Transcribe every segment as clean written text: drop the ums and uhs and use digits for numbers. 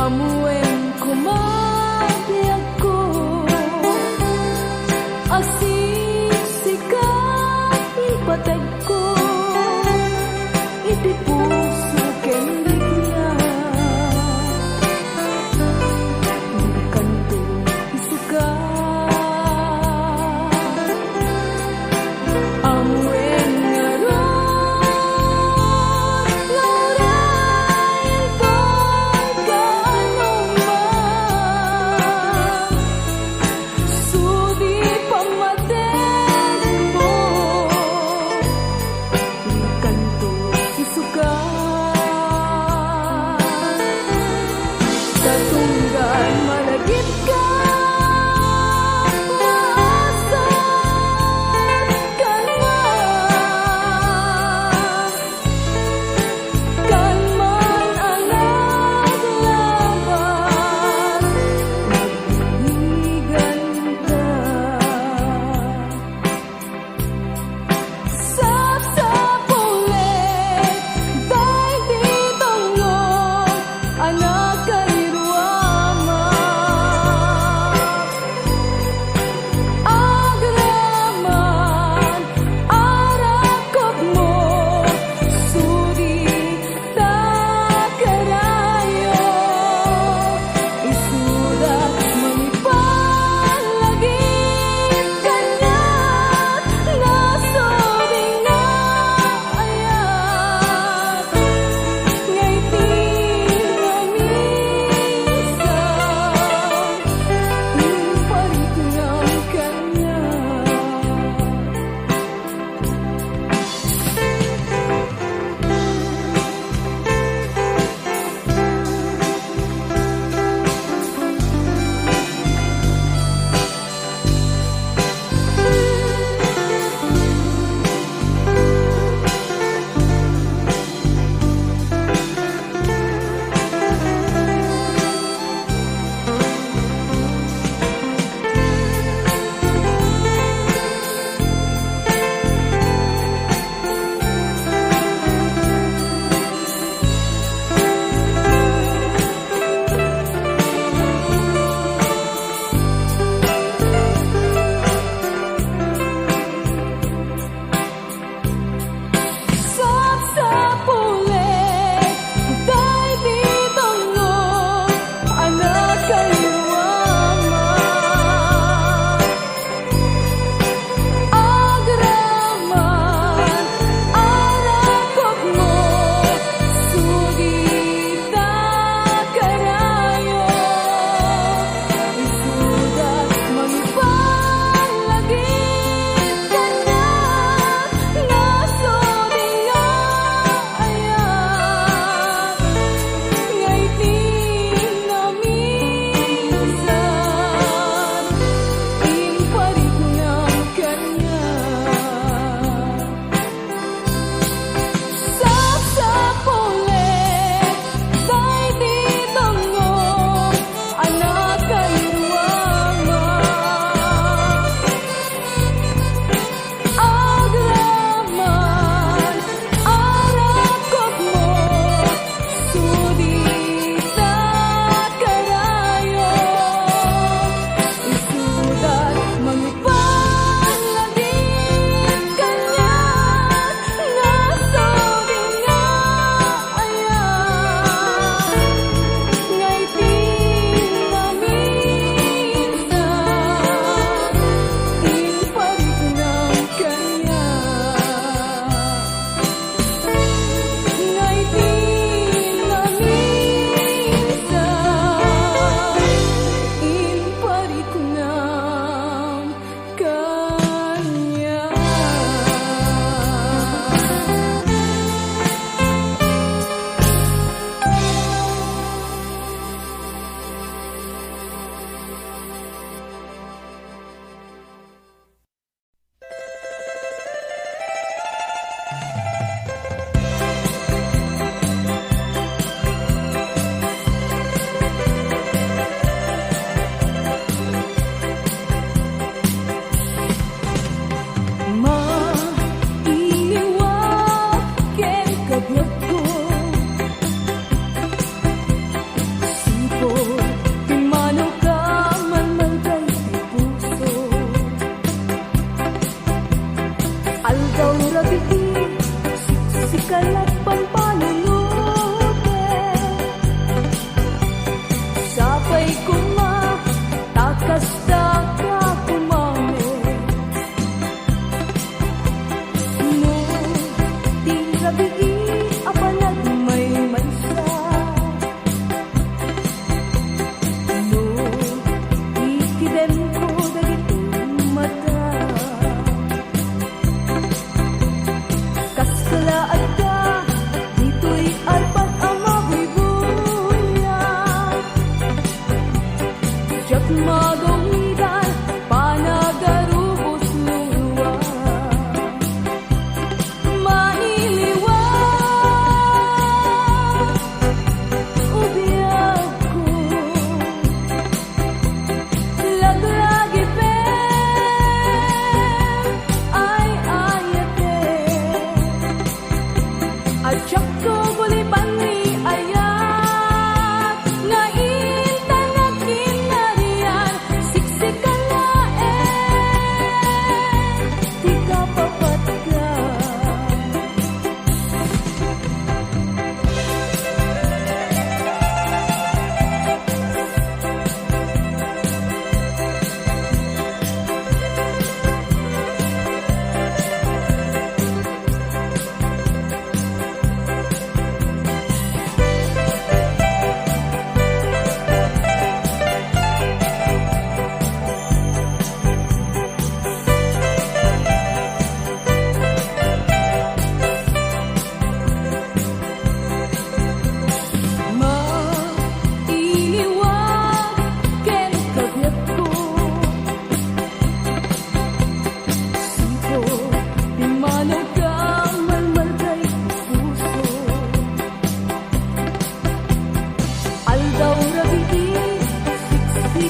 Amuen kumabiyag ko, asisika ipatag ko, iti puso kendigya. Kanto isuka, amuen ngaron, laurayan ko kaanong man, sudi pamaten mo,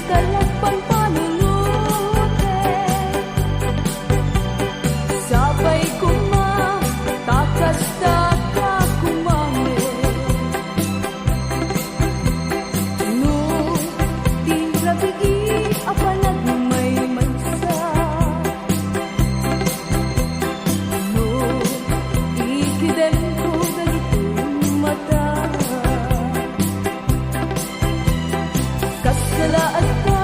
kalakpan panunute sabay kuma takas taka kumame no tinrabigi apalag may mansa no ikiden ko dagitong mata kasalaat ka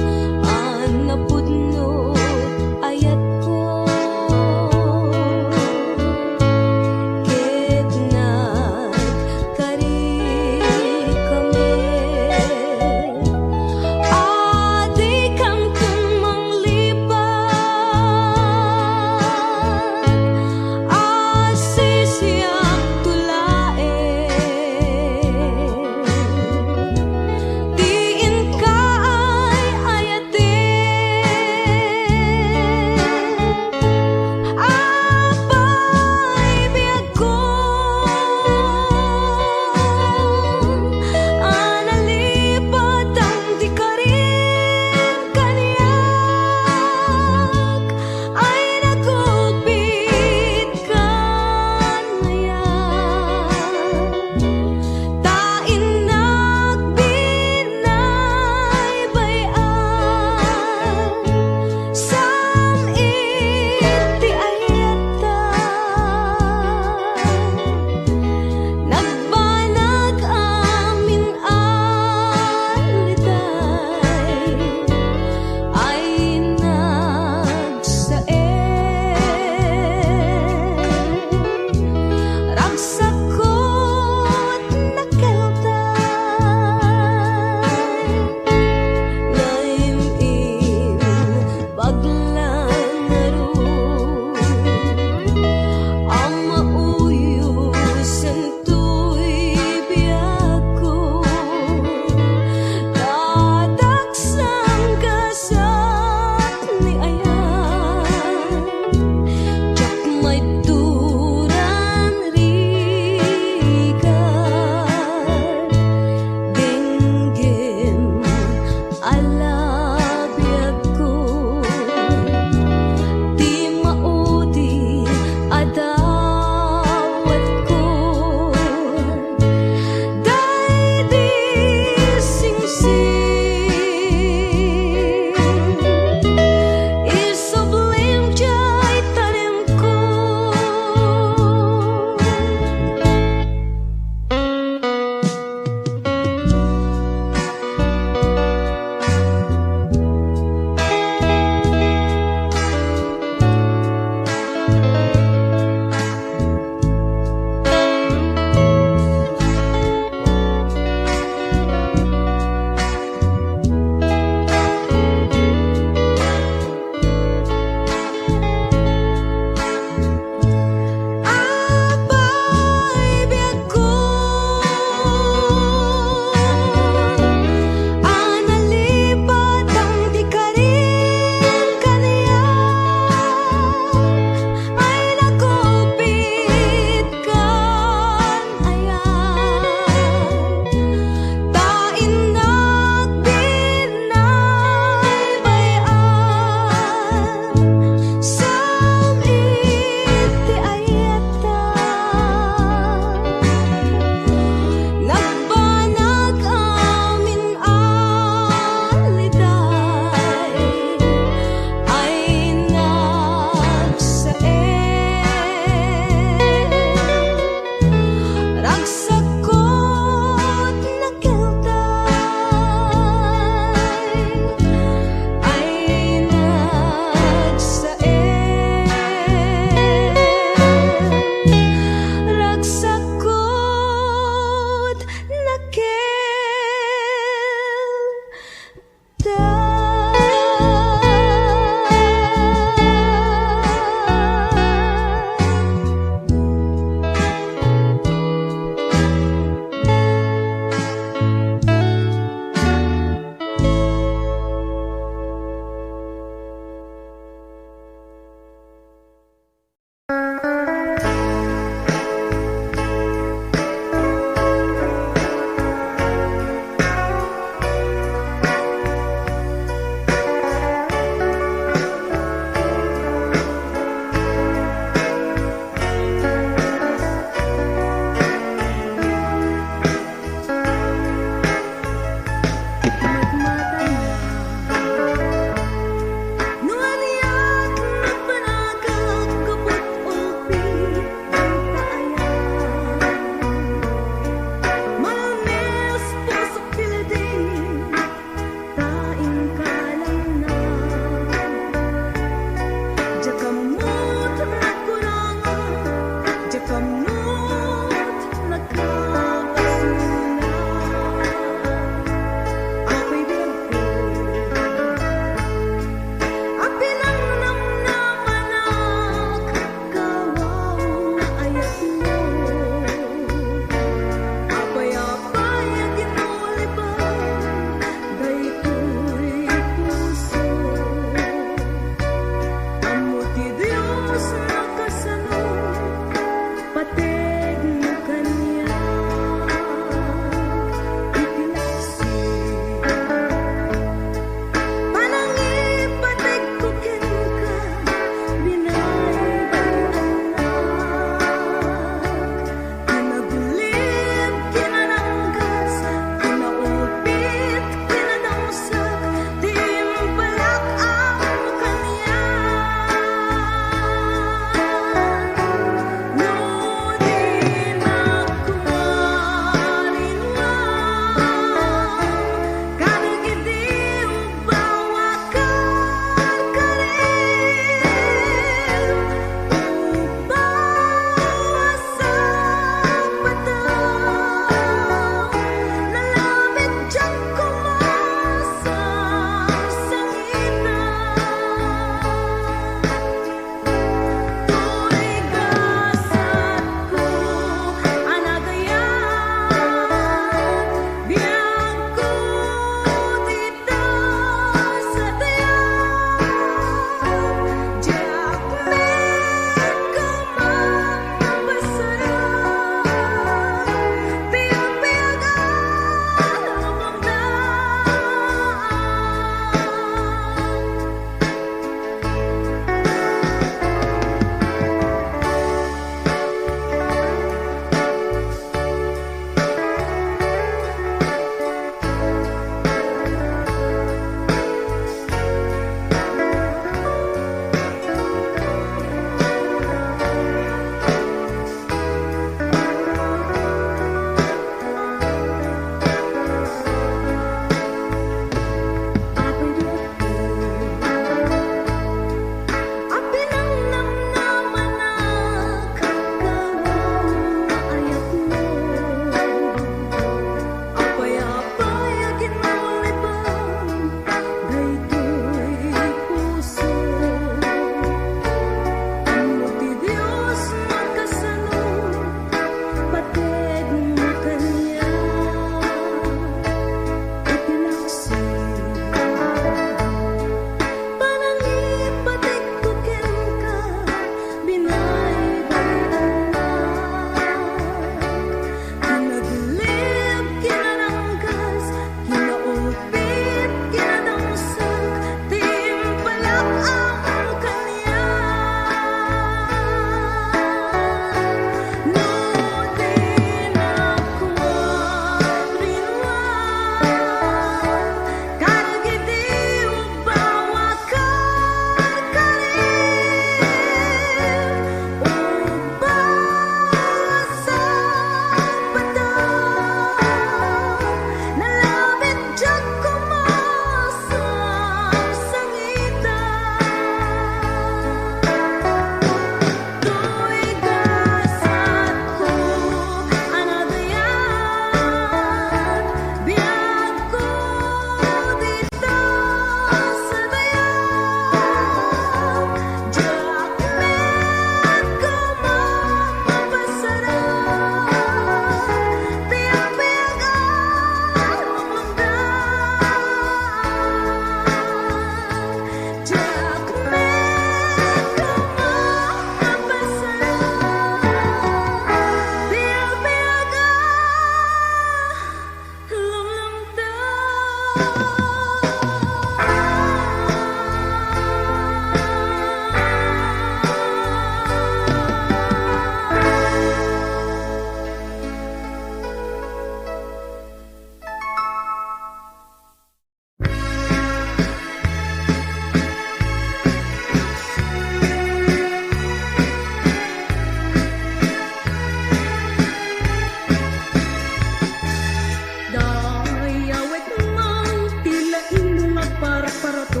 parato.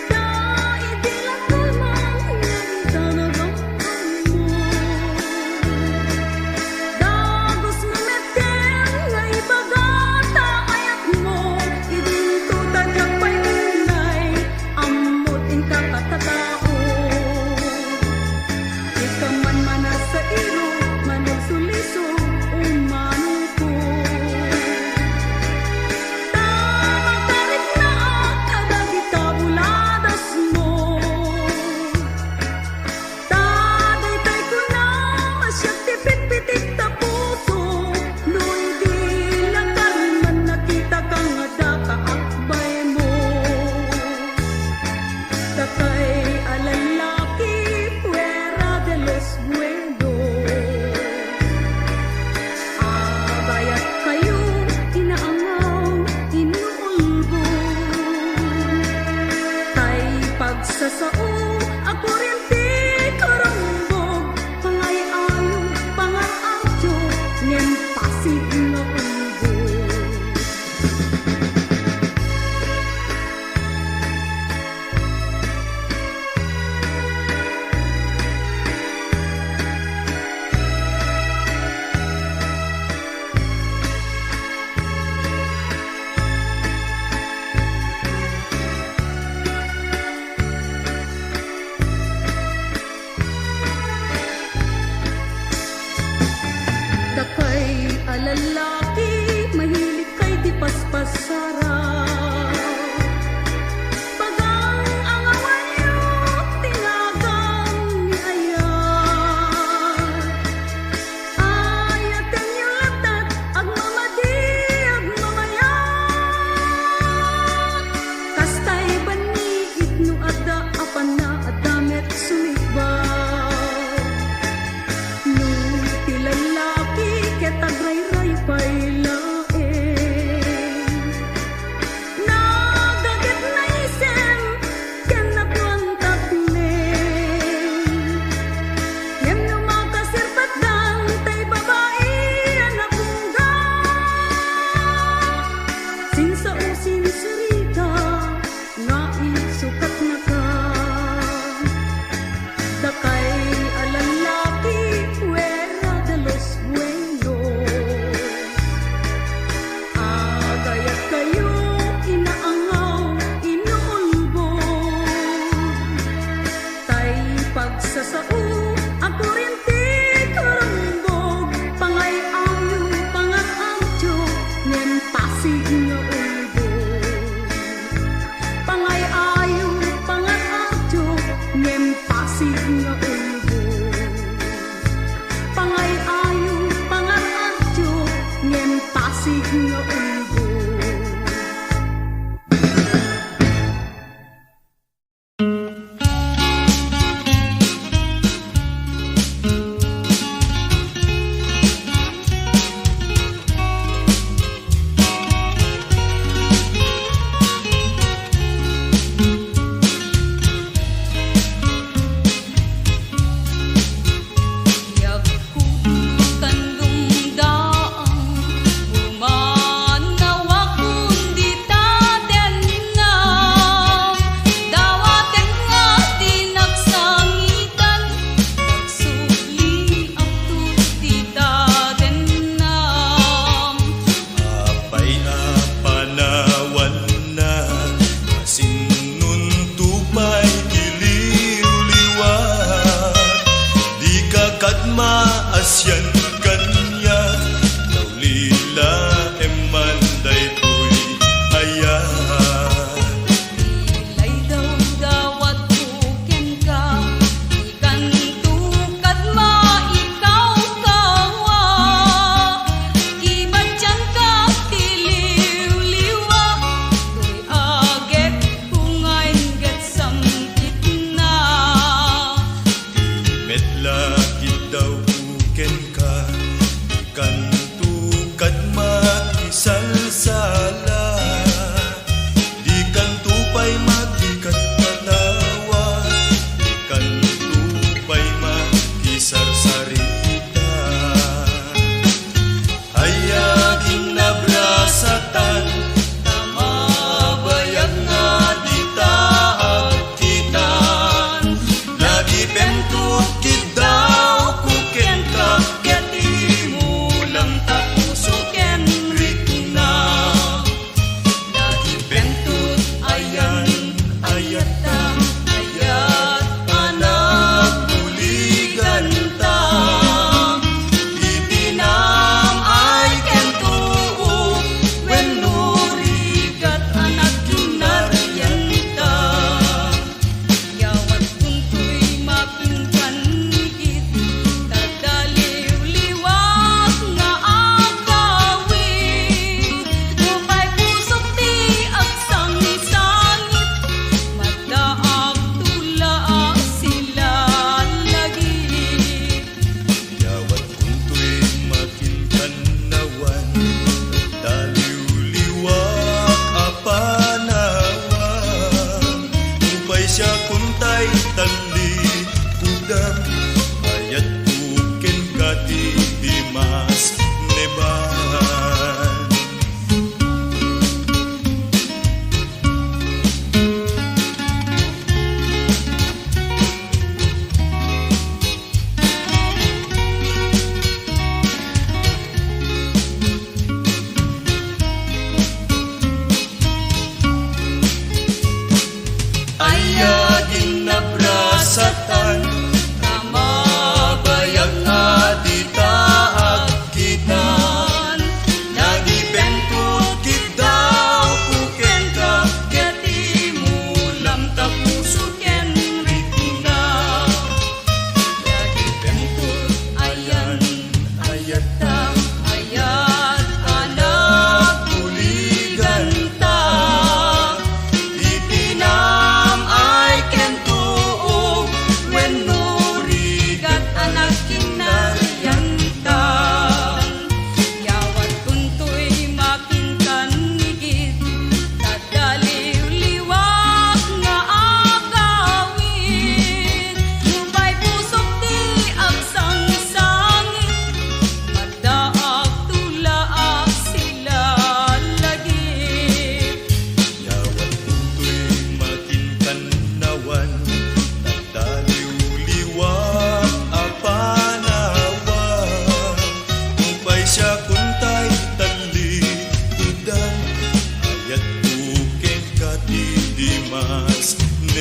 Daidilang kalmang nagtanagang mo. Dagos mo metel nga ibagata ayat mo. Idinto tadyak pa'y unay, amot in kakatao. Ikaman manas sa iro, manag suliso, umano ko. Tamang tarik na kadagita buladas mo. Tadaytay ko na masyak tipit-pitik ta puso. No'y di lang man nakita kang adakaakbay mo. Takay alalaki fuera de los buenos. Abayat kayo inaangaw inuulbo. Tay pagsasao a kuryente karangbog. Pangay-ayo pangaadyo ngem pasig nga ulbo. Dakay alalaki, mahilig kay di paspasara. Pagang ang awan niyo, tinagang ni ayat. Ayaten niyo latat, ag mamadi, ag mamayat. Kastay baniit no ada apan na adamet sumikbay. No tilalaki ketagray-ray pay laeng.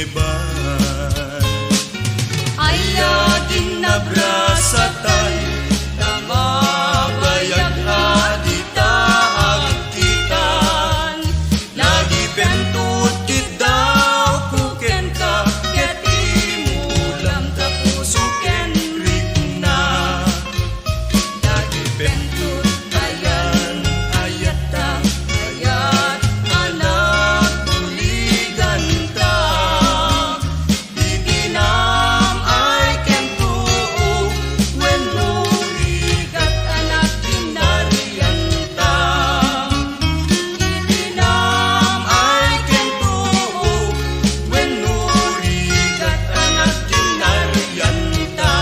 leban. Ayagin na brasatan, namabayag adita agkitan. Lagi bentut kidaw kuken ka, ket imulam ta puso ken rikna. Lagi bentut ayan ayata, ayat anak buligan ta. Iginam ay ken tuo, when nurigat anak kinarian ta. Iginam ay ken tuo, when nurigat anak kinarian ta.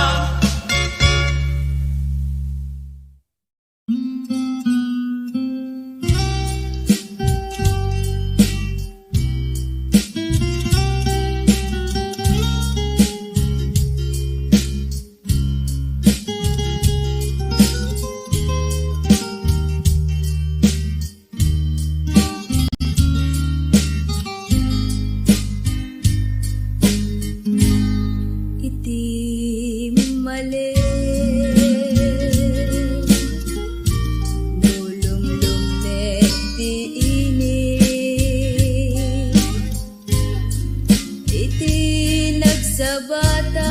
iti mali nulumlumek ti ini iti nagsabatan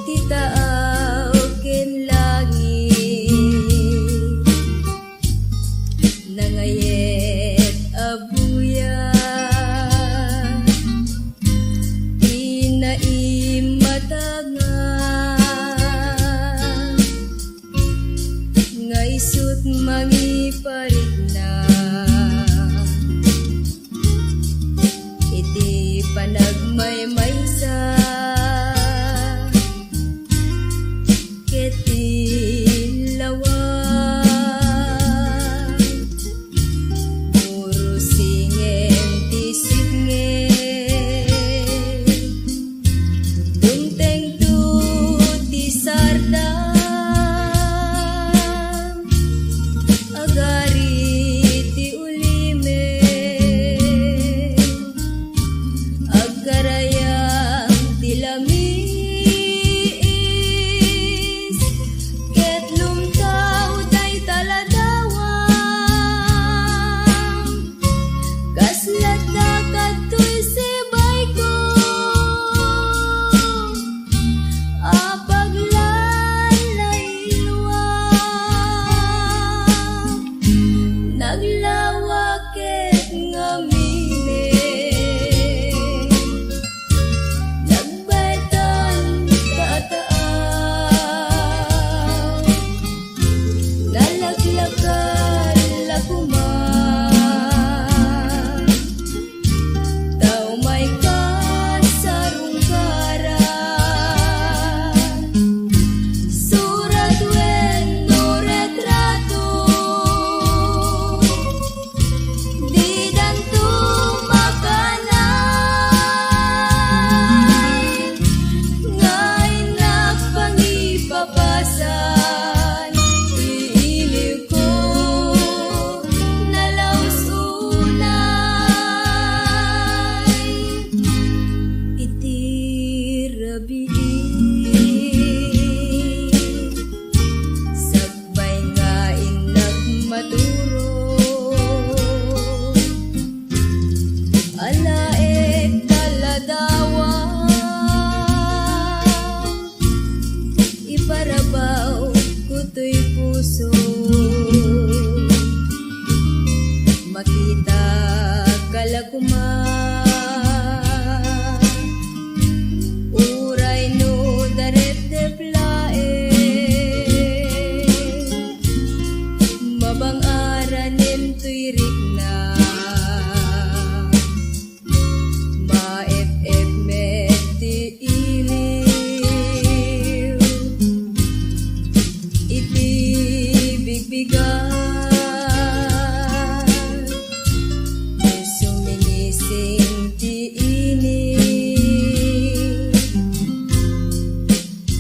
ti taaw ken langit nangayet abuya ngaysut mangiparit na iti panagmaymaysa keti lawan puro singen ti singen Dunteng tu ti sardam agari ti ulime agarayang ti lamis ket lumtaw day taladawang kaslat na kadtoy sibay ko naglawakit ngamine nagbaitan kaataaw nalaglakal lakuman tao may kasarungkaran surat wen no retrato di dantu makanan ngay nagpangipapasan iiliw ko nalausunay iti rabii sagbay nga inagmaturo alaek taladawa iparabaw kuto'y puso makita kalakuman uray no daret de plae mabang-aranin to'y rikna ma-ef-ef met ti iliw iti bigbigan suminising ti ini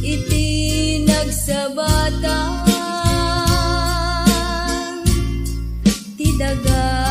iti nagsabatan ti daga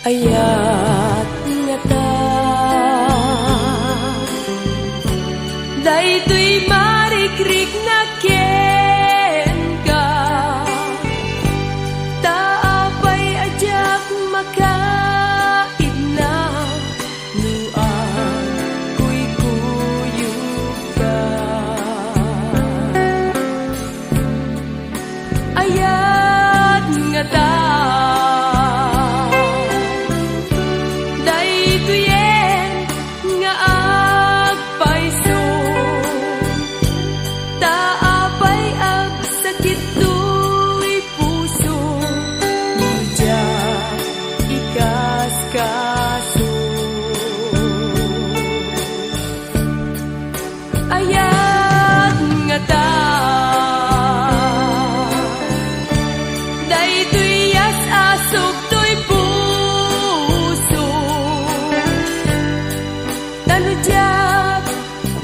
ayat nga ta daytoy marikrik na ken ka taapay ajak makaid na nuang kuy-kuyog ka ayat nga ta ayat nga ta daytoy yas asog to'y puso tanudyak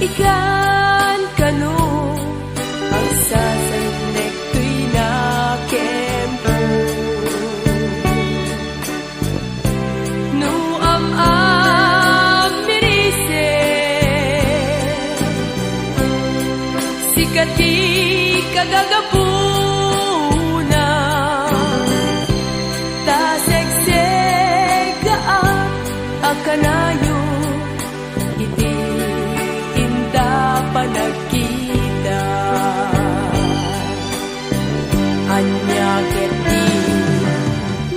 ikan kano ang sasaynek to'y nakempo no am mirise sikati kagagapuna ta segsega akanayo iti inda panagkita anya keti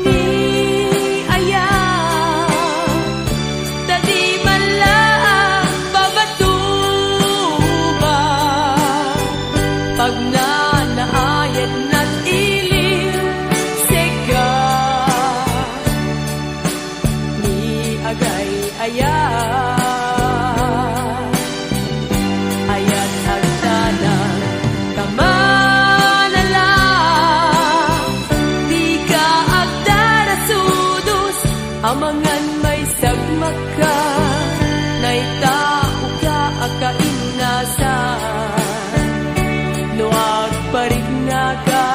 ni aya tadi malaang babatuba pag nanaayat na't ilim sega ni agay ayat agdana kamanala di ka agdara sudos amangan may sagmak ka naitao ka akainasan nuag parigna ka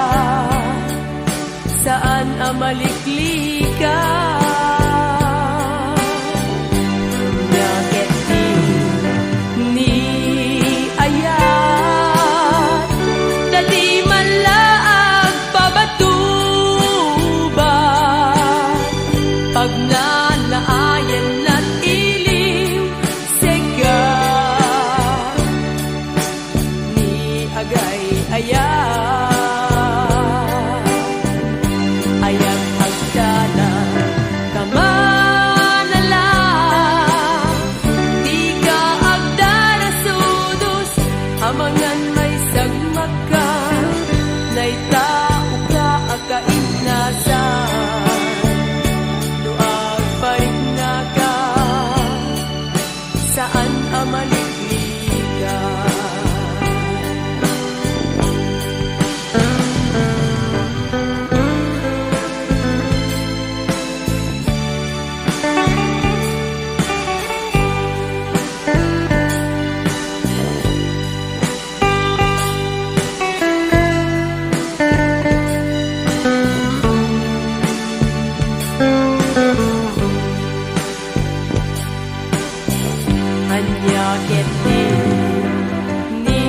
saan amalikli ka nyaketi ni ayat dadi malaag pabatuba pag nanaayan na't ilim sega ni agay ayat agdana kamanala di ka agdara sudos amangan may sagmak ka naitao ka akainasan nuag parigna ka saan amalikli ka anya keti ni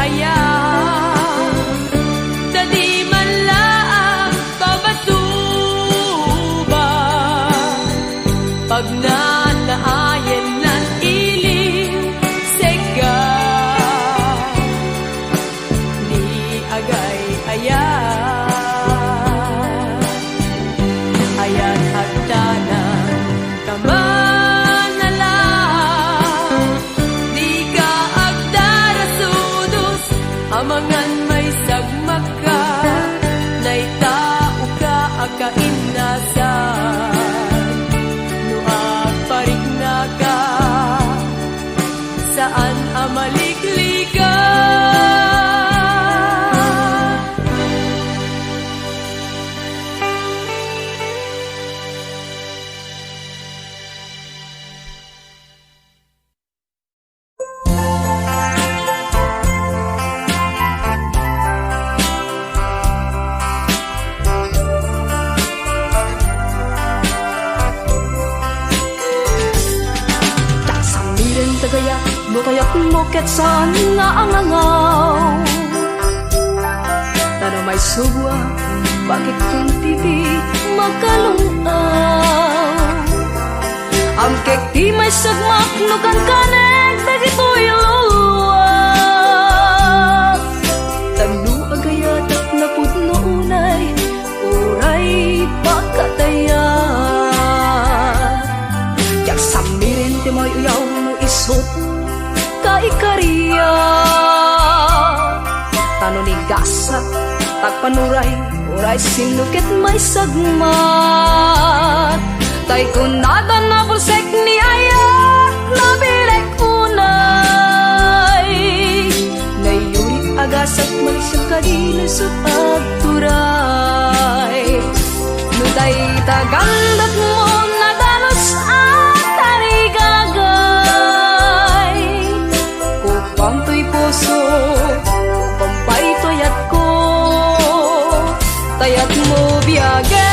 aya dadi malaang babatuba pag nanaayan na't ilim sega ni agay ayat agdana kamanala di ka agdara sudos amangan may sagmak ka naitao ka akainasan nuag Toyat mo ketsan nga angangaw Tano may subwa Bakit kung tibi makalungaw Ang kek di may sagmak Nukan kanek Dagito'y luluwa Tagno agayat at napudno unay Uray pakataya Yak samirin ti may uyaw mo isot Kaikariya Tano ni gasat Tagpanuray Uray sinukit may sagmat Tay kunada na pulsek ni ayat Nabilek unay Nayurit agasat malisang kadilusot at turay Nuday tagandat mo nadalos at tarigagay Kupang to'y puso Kupang pa'y toyat ko Tayat mo biyage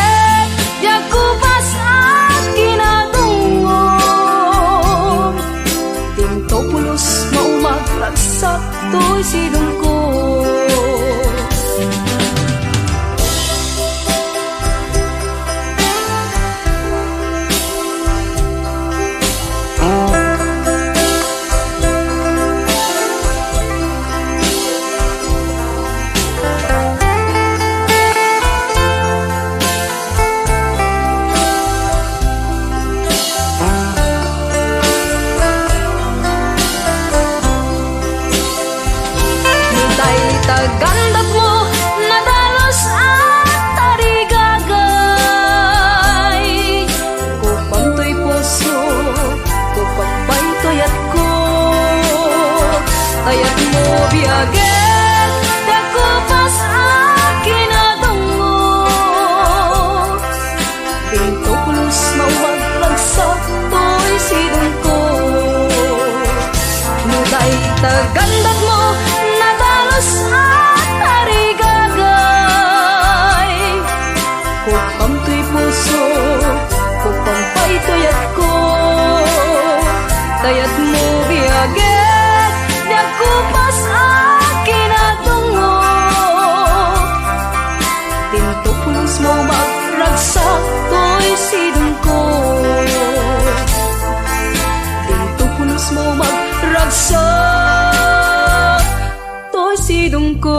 Yakupas at kinatungog Tinto pulos maumagraksak To'y sidong ko Tagandat mo nadalos at tarigagay Kupang to'y puso Kupang pa'y toyat ko Tayat mo biyage Dakupas at kinatungog Pinto pulos mawag-lagsak To'y sidong ko Nutay tagandat mo Nadalos at tarigagay Kupang to'y puso Kupang pa'y toyat ko Tayat mo biyage Dakupas at kinatungog Tinto pulos mo magragsak To'y sidong ko Tinto pulos mo magragsak To'y sidong ko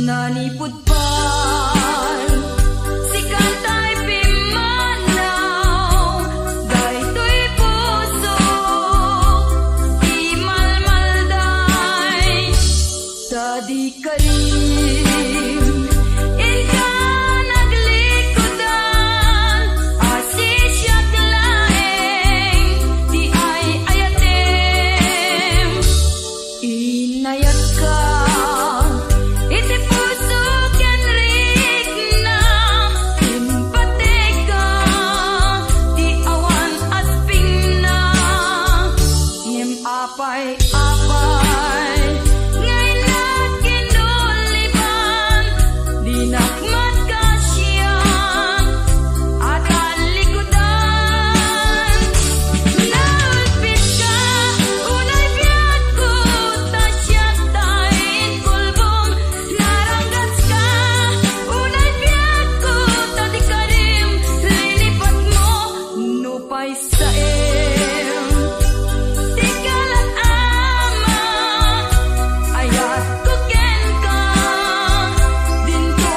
Nanipod pan Si kantay pimanaw Daytoy puso Di malmalday Dadi kalim Inka naglikodan Asisyak laeng Di ay ayatem Inayat ka Iti puso ken rikna Impateka Di awan asping na Iem apay-apay Ngay nakinulipan Di nakmat kasyan At alikudan Naulpit ka Unay biyat ko Tasyak tain kulbong Naranggats ka Unay biyat ko Tadi karim Linipat mo Nupay saem Di kalat ama Ayat ko ken ka Dinto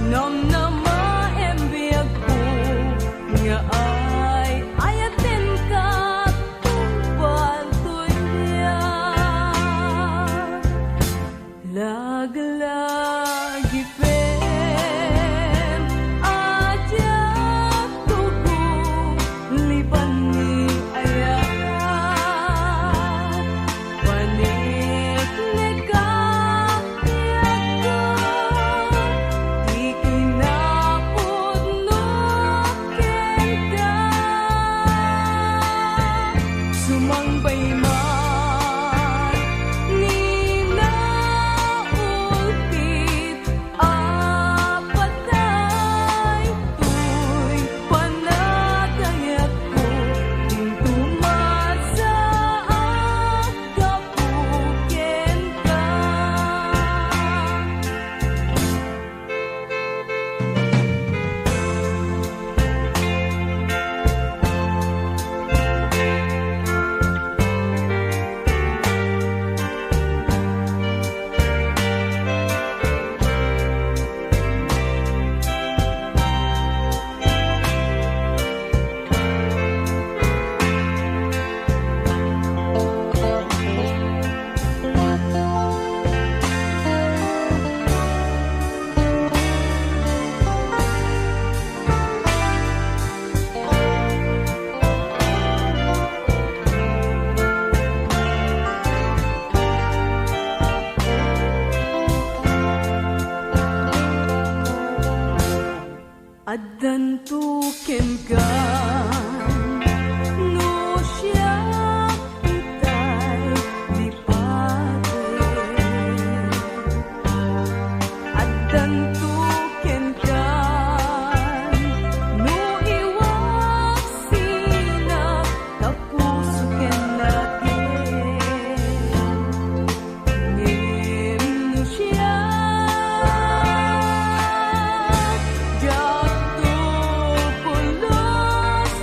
Namnama embiyag ko nga ay ayatin ka tumpal tuya. Lag-lagi pen aja tuku lipan ni ayah panik neka yaku di kinapud no kenta sumangbay man ni naulpit apatay tuy panagayak ko tintumasa kapuken ka. Addan tuken ka no siya itay lipate. Addan tuken ka no iwak sina kapuso ken natin. Ngem no siya jatuh pulos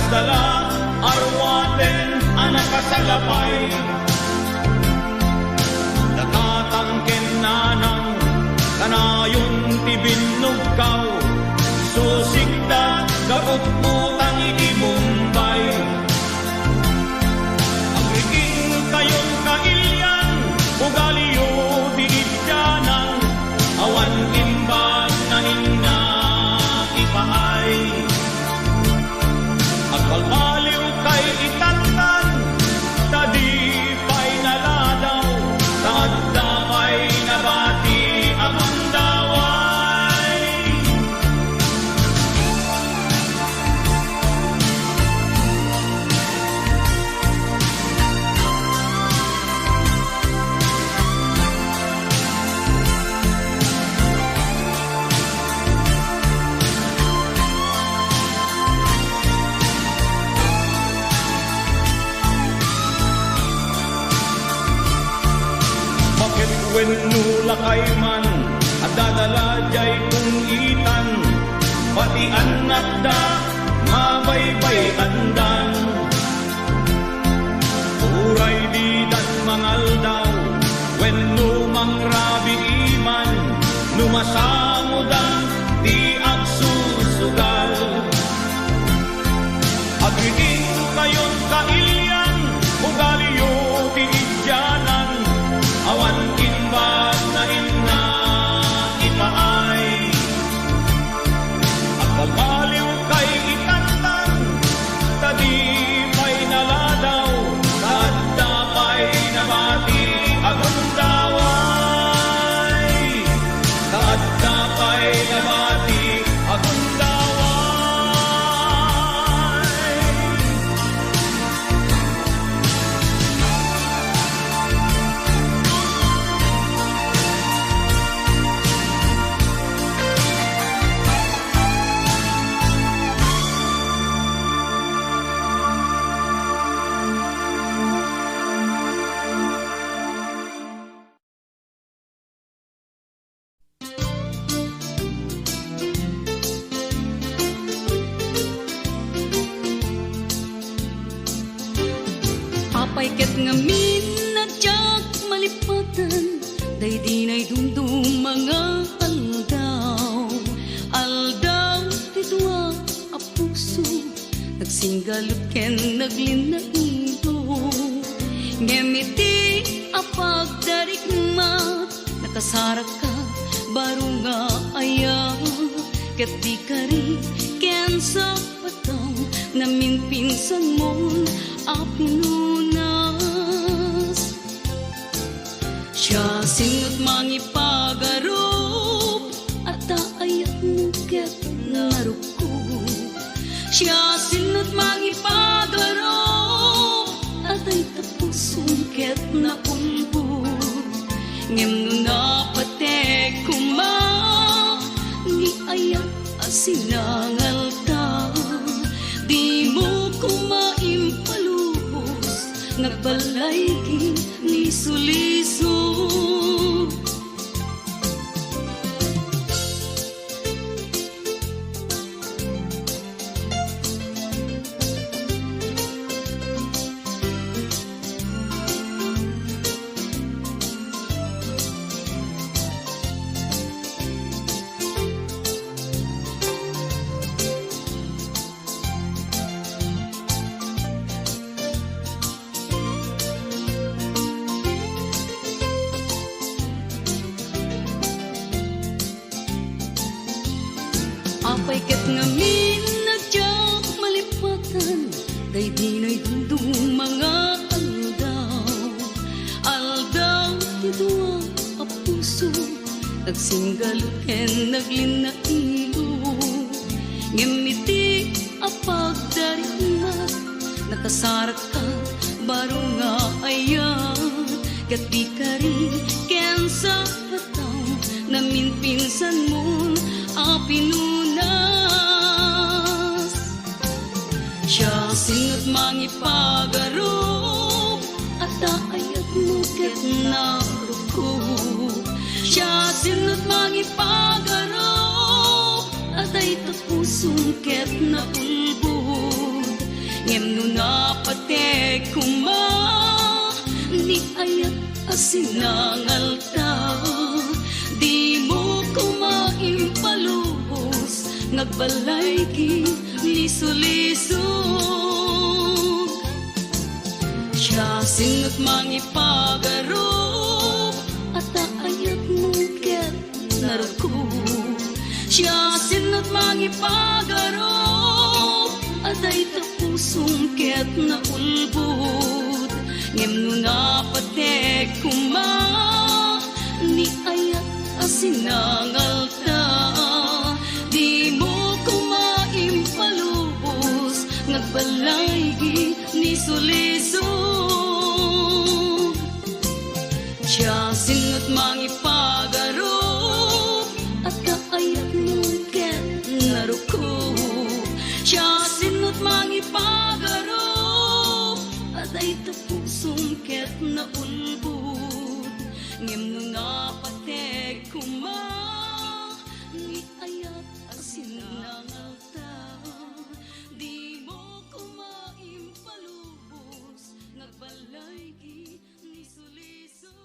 dala arwaten anak kasalapay nakatangken nanang kanayon ti binugkaw susikda gabot utang idimumbay agriking kayon kailyan ugaliyo di idyanan awan imbag na inna ipaay agbalbaliw kay itantan tadi pa'y naladaw tadda pa'y nabati ang daway bakit wenno lakay man at dadala jay kung itan pati anak da mabaybay andan uray didat mangal daw wenno mangrabi iman numasamudan di agsusugal agriting kayon kailyan ugaliyo ti idyanan awan imbag na inna ipaay at pagbaliw kay itantan tadi pa'y naladaw tadda pa'y nabati agon daway tadda pa'y nabati agon daway Apay ket ngamin na tiyak malipatan day dinay dumdum mga aldaw tidwa a puso nagsinggalot ken naglinaito ngemiti a pagdarigma nakasarak ka baro nga aya ket di kari ken sa pataw namin pinsan mo apinunas siya singot mangipagarop at ayat mo ket naruko siya singot mangipagarop at ay tapusong ket napulbo ngem no napatek kuma ni ayat asinangal ka di mo kumaimpalubos nagbalay ni suliso apay ket ngamin na tiyak malipatan day dinay dumdum mga aldaw tidwa a puso nagsinggalot ken naglinailo ngemiti a pagdarigma nakasarak ka baro nga aya ket di kari ken sa pataw namin pinsan mo apinunas siya singot mangipagarop at ayat mo ket naruko siya singot mangipagarop at ay tapusong ket napulbod asinangalta. Di mo ko maimpalubos, ngagbalay ki liso-lisog. Siya sinot mangipagarop, at aayat mo ket naruko. Siya sinot mangipagarop, at ay tapusong ket na ulbod. Ngem nga patek kuma, ni ayat asinangalta. Di mo ko maimpalubos, ngagbalay gi ni sulisog. Siya sinot mangipagarop, at kaayat mo ket naruko. Siya sinot mangipagarop, at ay tapusong ket na ulbod. Ngem nga patek kuma, ni ayat asinangalta. Di mo ko maimpalubos, ngagbalay gi ni sulisog.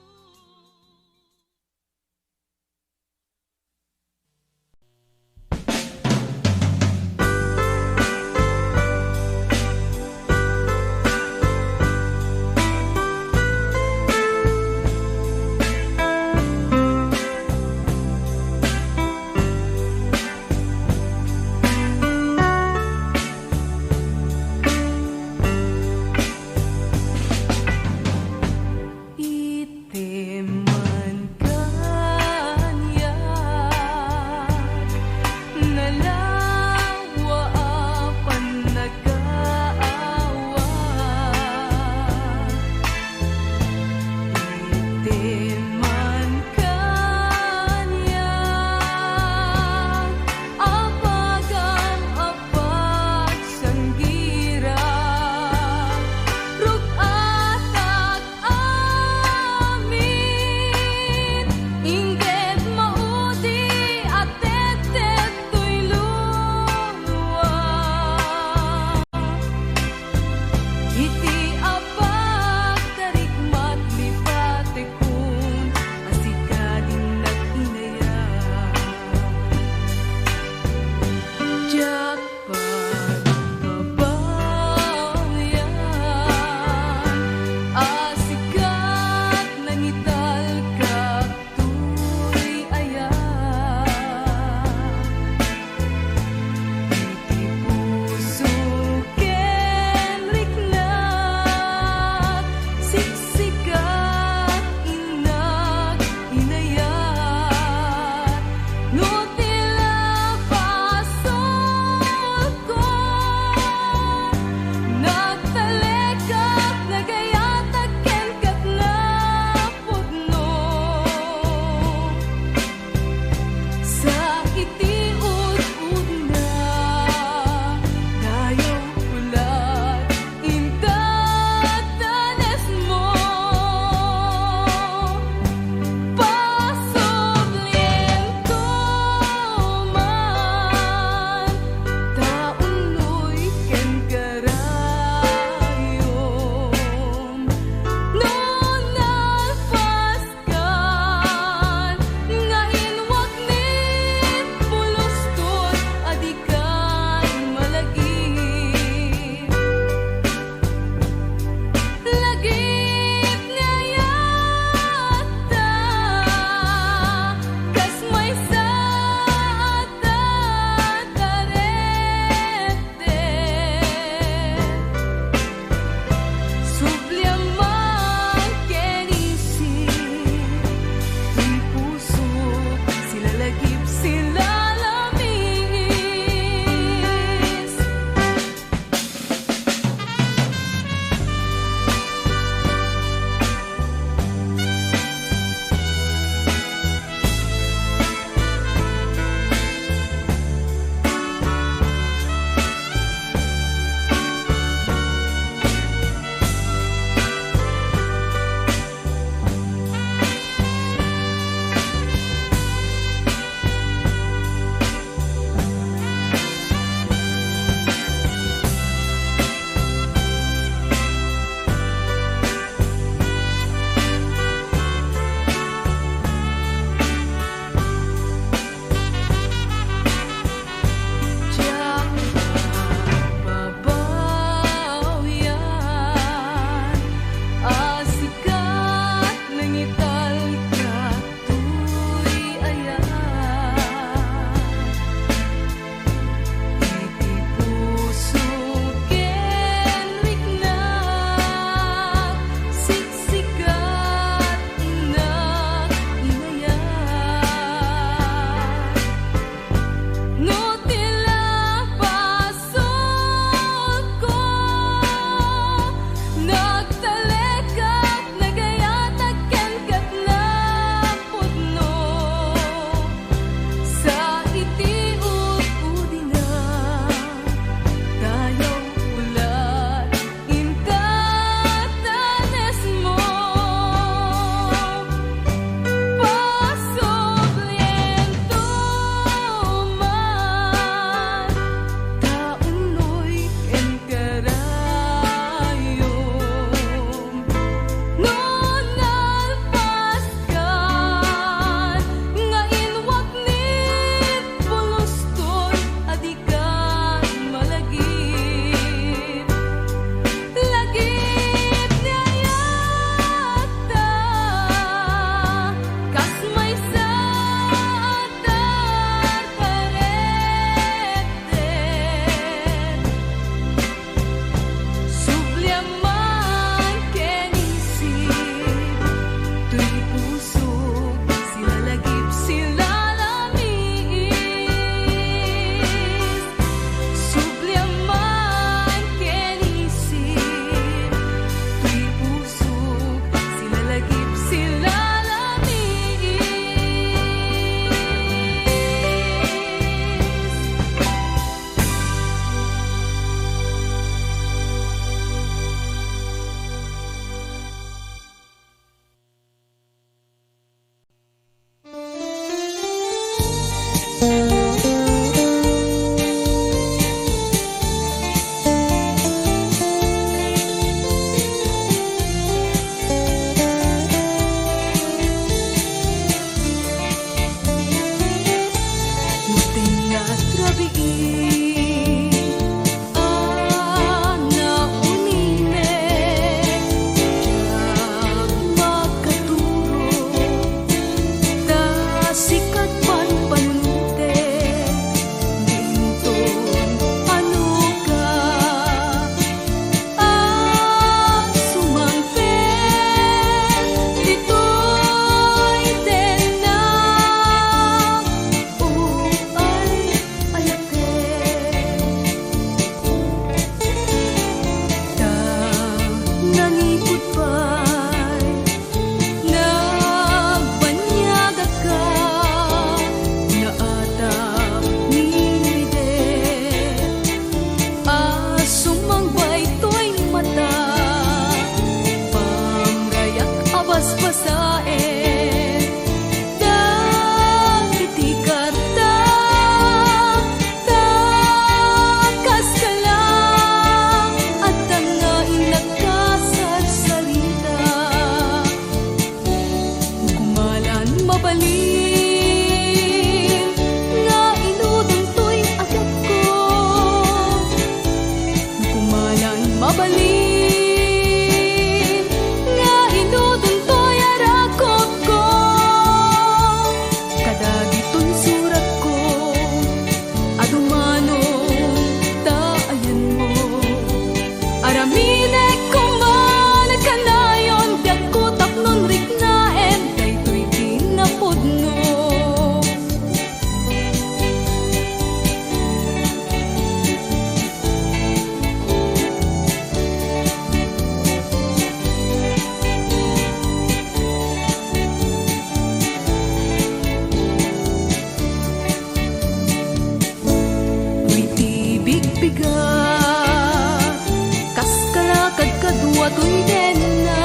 dagtoy den na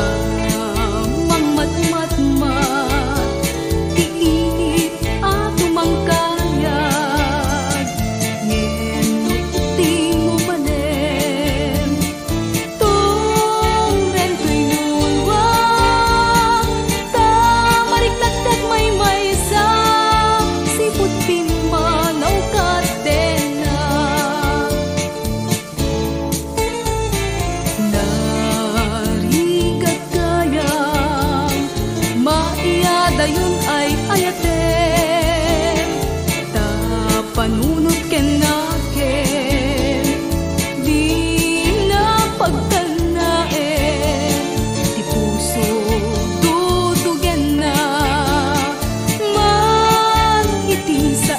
amang matmatmat tiit ato mangkayag ngeno ti mo manem tong ren to'y nulwa ta mariknagdag may sa sipot pimanaw kadena narigat kayang maiadayon ay ayaten ta panunot ken naken di na pagtanaen ti puso dudugen na man iti sa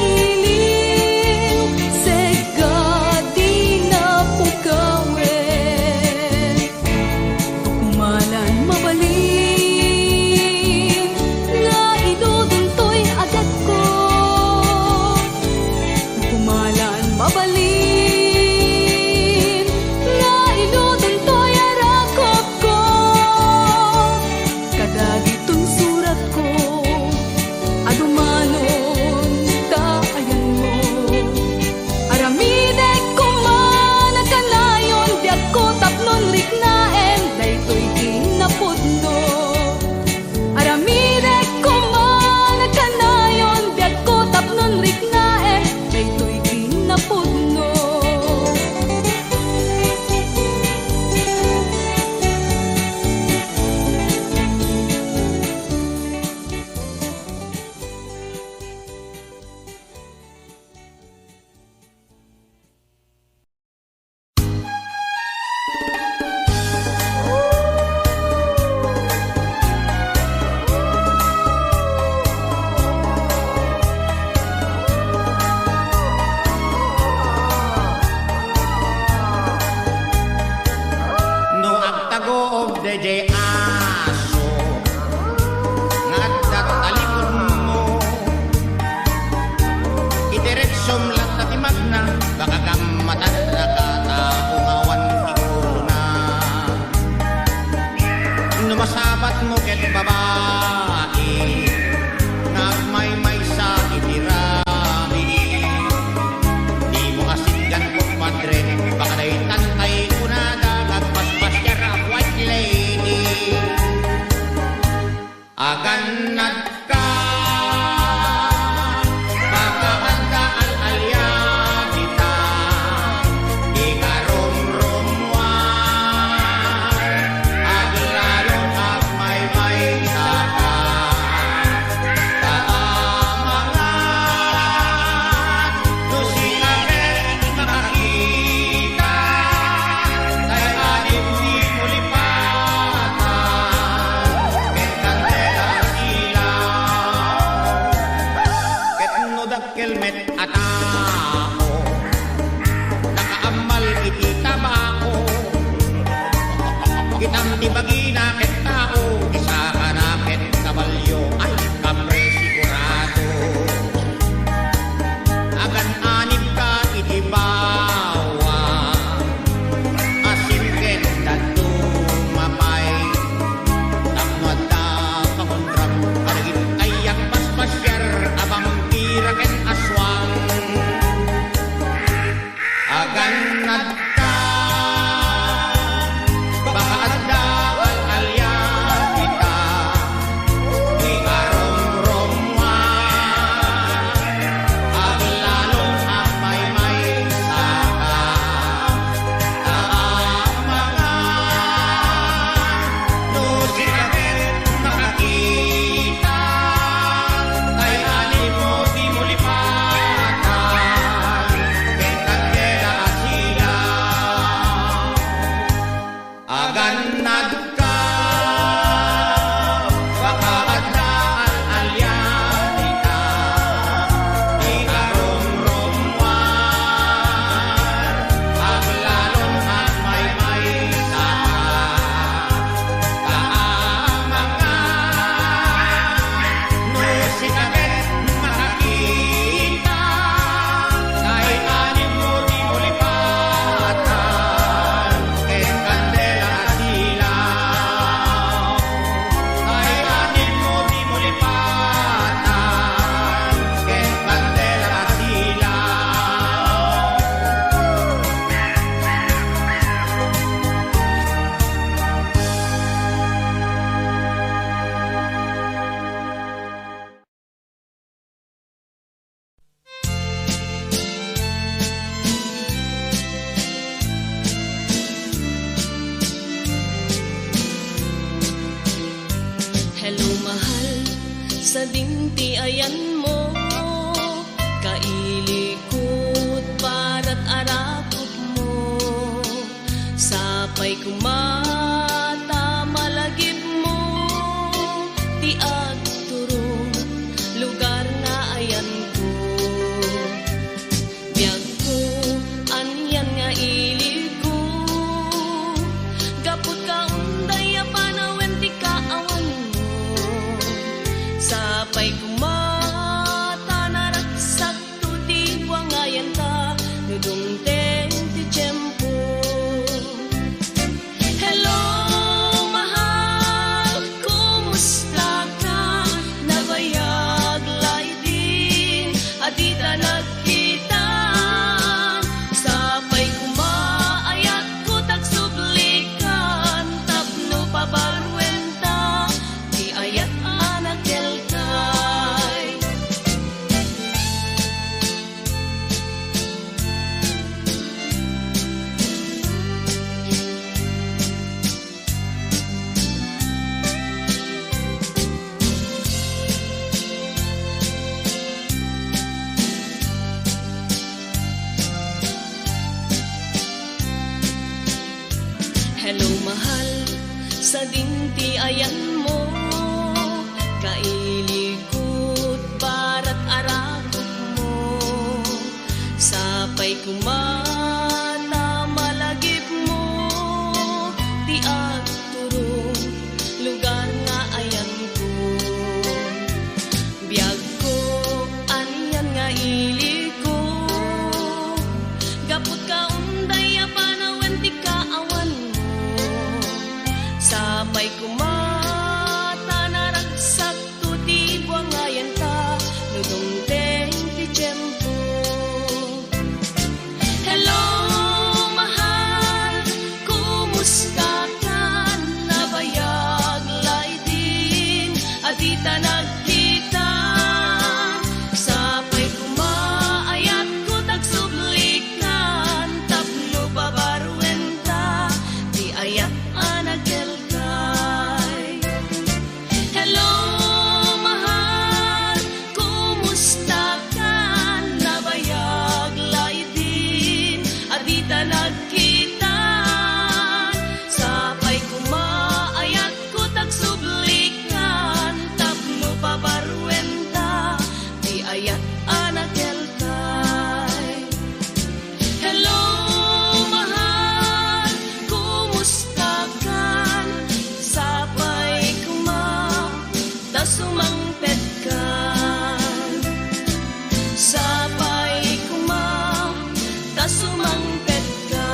iliw sega di na pukawen kumalan mabalin nga iduduntoy agad ko kumalan mabalin nga iduduntoy arakop ko kadagitong surat ko adumanon taayan mo aramidek ko man kanayon biag ko tapnon riknaen daytoy kinapudno aramidek ko man kanayon biag ko tapnon riknaen daytoy kinapudno No agtago og DJ aso ngaddat talikod mo idiretsom lat na timagna baka gamatan na kataungawan siguro na no masabat mo ket babae nagmay sa itirami di mo asingan ko padre baka na'y tantay kunada nagpaspasyar ang white lady aganad ka baka anda al-alyabita di karumrumwan aglalong agmay-may saka taamangan no siya rin makakita tay anim di mulipatan ket kandela ilaw ket no dakkelmet atao nakaamal iti tabako kitang tibagina ket tao isa ka na ket kabalyo ay kapre sigurado agan anib ka iti bawang asin ket dadto mapay tapno da pakontrap arigit kayak paspasyar abang tira ket aswang ayan mo, kailikot para't arakot mo, sapay kumata malagip mo, ti agturong lugar nga ayan ko. Biyag ko, anyan nga ili ko, gapot ka unday apanawen ti kaawan mo, sapay kumata naragsak to ti buangayan ta, nudungteng ti tiyempo. Hello, mahal, kumusta ka? Nabayag lay din, at di ta nagkita. Sapay kumaayat ko tagsublikan, tapno pabarwenta, di ayat anak kelkay. Hello mahal, sa dinti ayan mo, kailikot para't arakot mo, sapay kumata malagip mo, ti agturong lugar nga ayan ko. Biyag ko, anyan nga ili ko, gapot ka unday apanawen ti kaawan mo, sapay kumata naragsak to ti buangayan ta, nudungteng ti tiyempo. Hello, mahal, kumusta ka? Nabayag lay din, at di ta nagkita. Sapay kumaayat ko tagsublikan, tapno babarwenta, di ayat anak kelkay. Hello, mahal, kumusta ka? Nabayag lay din, at di ta nagkita. Sapay kumaayat ko tagsublikan, tapno pabarwenta, di ayat anak kelkay. Hello, mahal, kumusta ka? Sapay kumata sumangpet ka, sapay kumata sumangpet ka.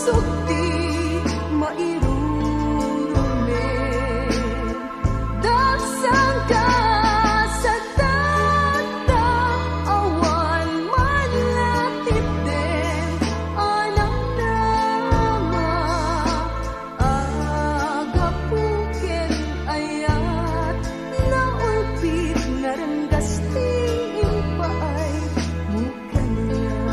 pusok di mairurumin. Dagsang ka sa tata, awan manlatip din, anang nama, agapukin ayat, naulpit narangasti impaay mukanya.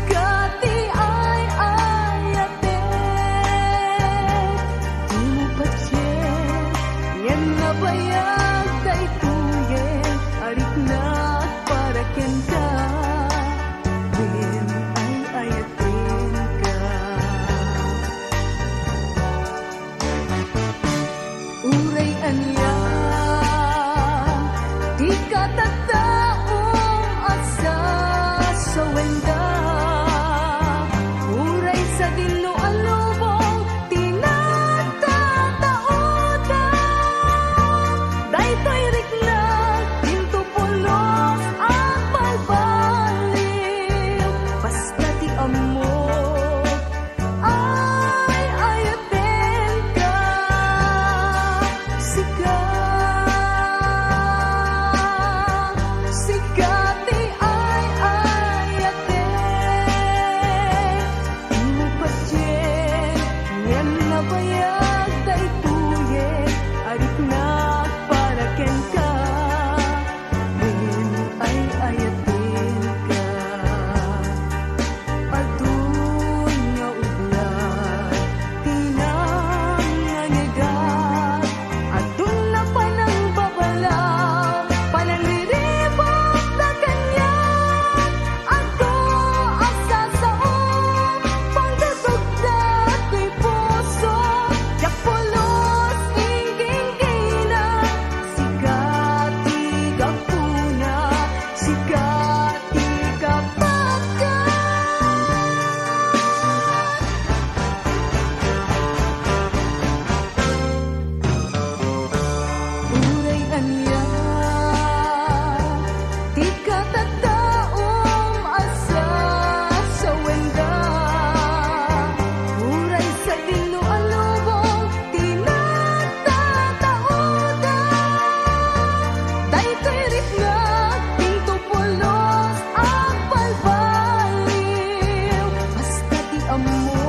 sikati ay ayate. Di mo pa yan na bayag day tuye, arik na para ken ka. Din ay ayatin ka. Uray anya, di ka tataong asa sa wenda. Uray sa dinualubong tinatataoda. Daytoy riklag, pinto pulos ang balbaliw. Basta di amo ay ayatin ka. Sikati ay ayatin. Di mo pa yan na bayag day tuye, arik na para ken ka. Din ay ayatin ka. Adun nga ublan, tinangangagat. Adun na panang babalaw, pananliribot na ganyan. Ato asa saom, pangdadugda ko'y puso. Yapulos ingging gina, sikati gapuna, sikati kapagan. Uray anya, di ka tataong asa sa wenda. Uray sa dinualubong tinatataoda. Daytoy riklag, pinto pulos ang balbaliw. Basta di amo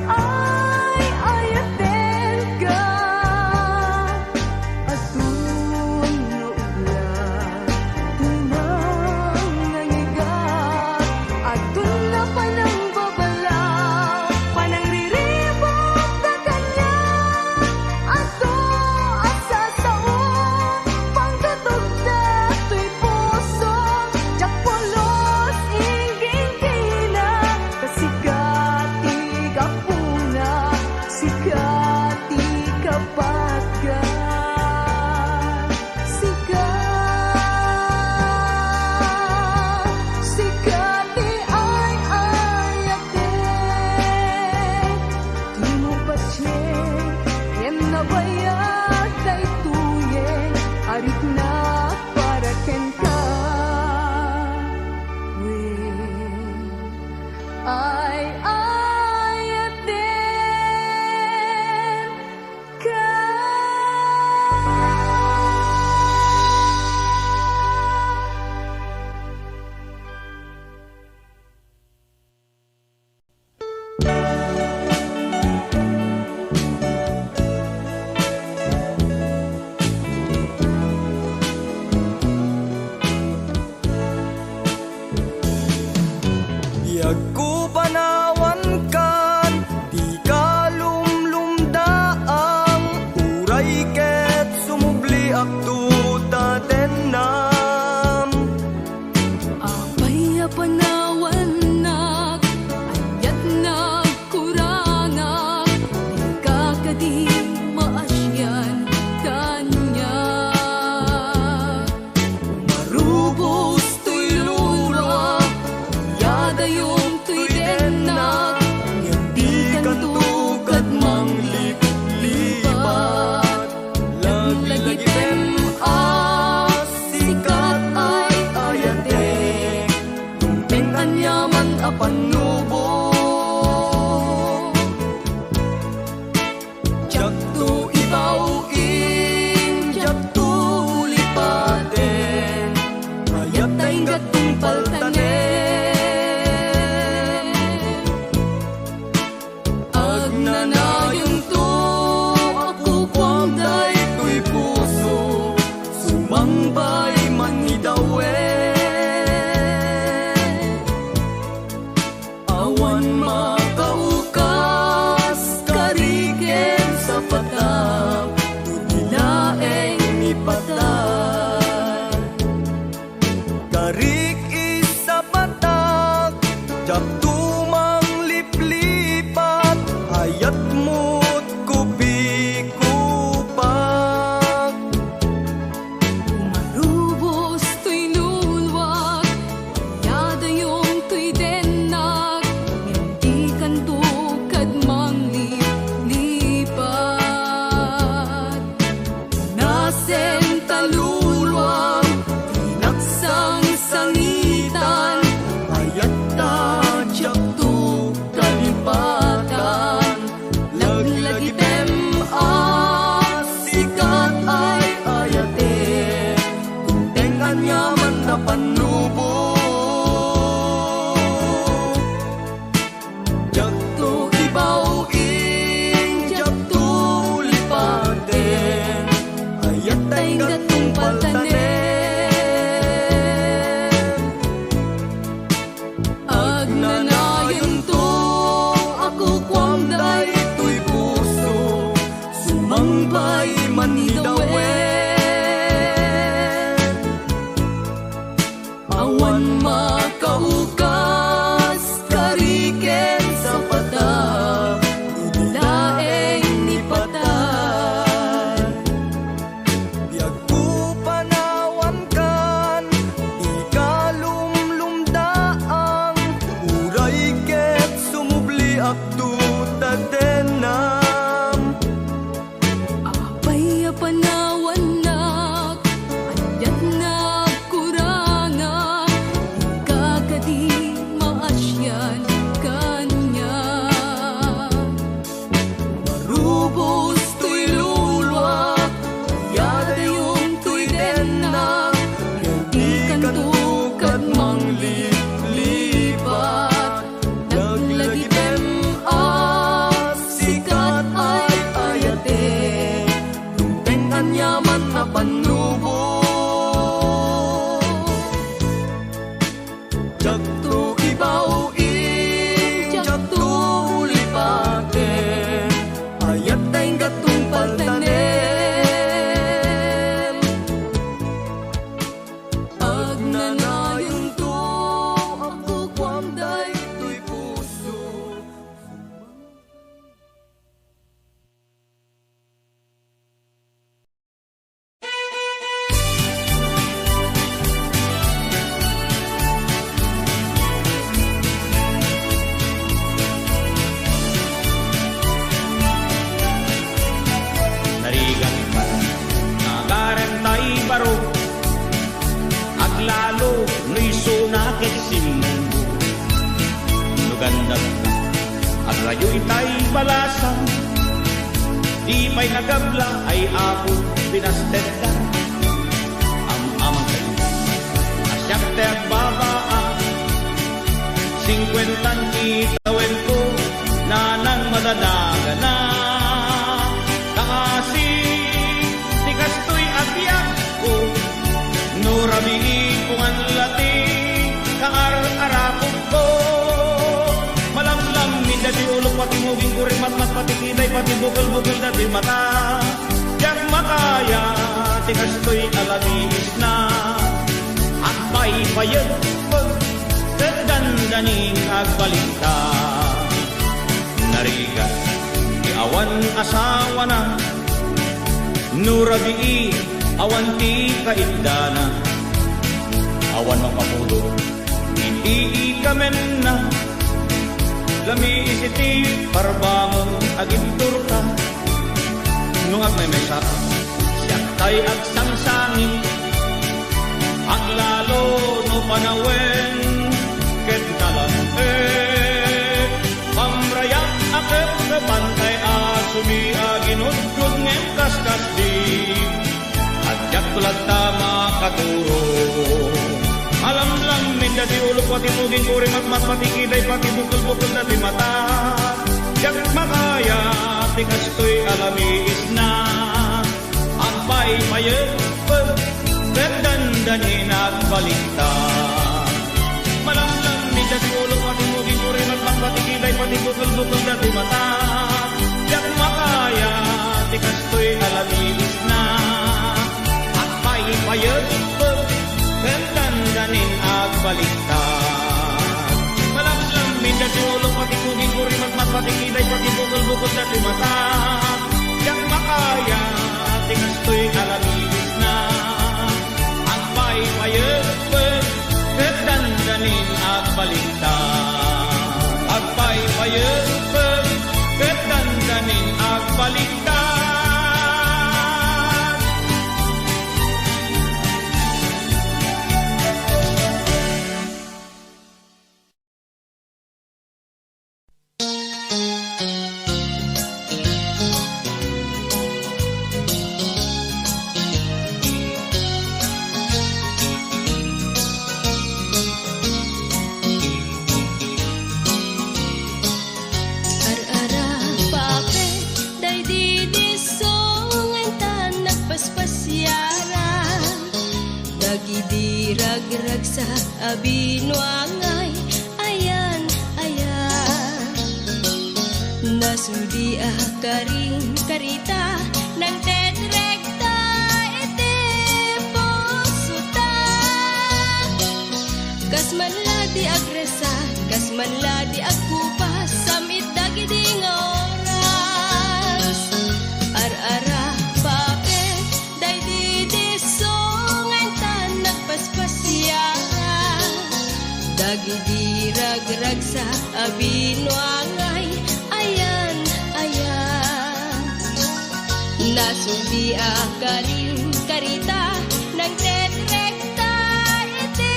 ay ayatin ka. Adun nga ublan, tinangangagat. Adun na panang babalaw, panangliribot na ganyan. Ato asa saom, pangdadugda to'y puso. Yapulos ingging gina, kasikati gapuna, sikati kapagan. Sikati ay ayatin. Di mo pa yan na bayag day tuye, arik na para ken ka. When ay ayatin ka. Iyag ko panawan kan, di ka lumlumdaang. Uray ket sumubli akto tatenam. Apay apanawanak, anyat nagkurangak. Di kakadi maasyan kanya. Marubos to'y lura, yada yung to'y denak. Di kantugad mang lipat. Lagi tem sikat ay ayatek. Tumpeng anyaman apanubo. Jaktu itaw jaktu lipaten. Mayat tay gatong paltanen. Agnanayong to ako kwang day to'y puso. Sumambay man ni dawe. Awan makaukas kariken sa patap, Dilaeng ipatay. Karik isa patak, jak tumang liplipat, ayat mo't kupi-kupak. Marubos to'y nulwag, yada yung to'y denag, hindi kantukad mang lipat. Nasen talulwag, tinaksang sangitan, ayat tadyak to kalipatan. Laglagitem sikat ay ayate, kuntengan yaman na panubo. Jak to ibawin, jak to lipaten, ayat ay gatong paltanen. Agnanayon to, ako kwamday to'y puso, sumangbay manidawen. Awan makaukas kariken sa patap, Dilaeng ipatay. Biag ko panawan kan, di ka lumlumdaang, uray ket sumubli aktu tadenam. Apay panawanak, anyat na kuranga, ikagadi maasyan kanya. Marubos to'y lulwak, yada yung to'y denak, hindi kantukad mang lipat. Laglagitem sikat ay ayate, kuntengan yaman na panubo. Jak to ibawin, jak to lipaten, ayat ay gatong paltanen. Agnanayon to, ako kwamday to'y puso. Narigan ka, nagaran tayo baro, at lalo nu'y sunakit simundo. Nugandag ka, at rayo'y tayo balasan, di pa'y nagabla ay apo pinasted ka. Amang kayo, asyak te at babaan, 50 itawin ko, nanang madadaga na. Kaasi, tikas to'y agyak ko, nuramihi kung ang lati, kaar-arapog ko. Malamlam, midati ulong pati muging kuring matmat pati kiday, pati bukal-bukal dati mata. Jak makaya, tikas to'y alaminis na, at may payag pag kadandaning agbalita. Narigat, awan asawa na, nurabii awan ti kaidana, awan mapamudo iti ikamen na, lami isiti parbangon agintur ka. Nung may mesa siyak tay at sangsangin, ang lalo no panawen ket kalang pamrayak akep kapantay asumi aginudgud ngem kaskas di, adyak tulad tama katuro. Alam lang minda di ulo pati muging kuring at mat pati kiday pati bukol-bukol dati mata. Jak makaya tikas to'y alamis na, ang paypayag pagdandanin at balita. Malam lang minda di ulo pati muging kuring at mat pati kiday bukol-bukol dati mata. Yak makaya, ti kastoy alamilis na. At paypayag pag, kandandanin agbaliktad. Malamlam minda si ulo pati kuging kuri magmapatikiday pati bukol-bukol dati mata. Yak makaya, ti kastoy alamilis na. At paypayag pag, kandandanin agbaliktad. At paypayag pag, kandandanin agbaliktad. Ar-ara pape, day di song ang tan nagpaspasyara. Dagidi ragrag sa abinwangay, ayan, ayan. Nasudi karing karita ng tetrekta ete posuta. Kasmanla di agresa, kasmanla di agkupas, samit dagiding oras. Ar-ara pape, day di songan tan nagpaspasyara. Dagidi ragrag sa abinwangay, ayan, ayan. Nasudi kaling karita ng tetrekta ete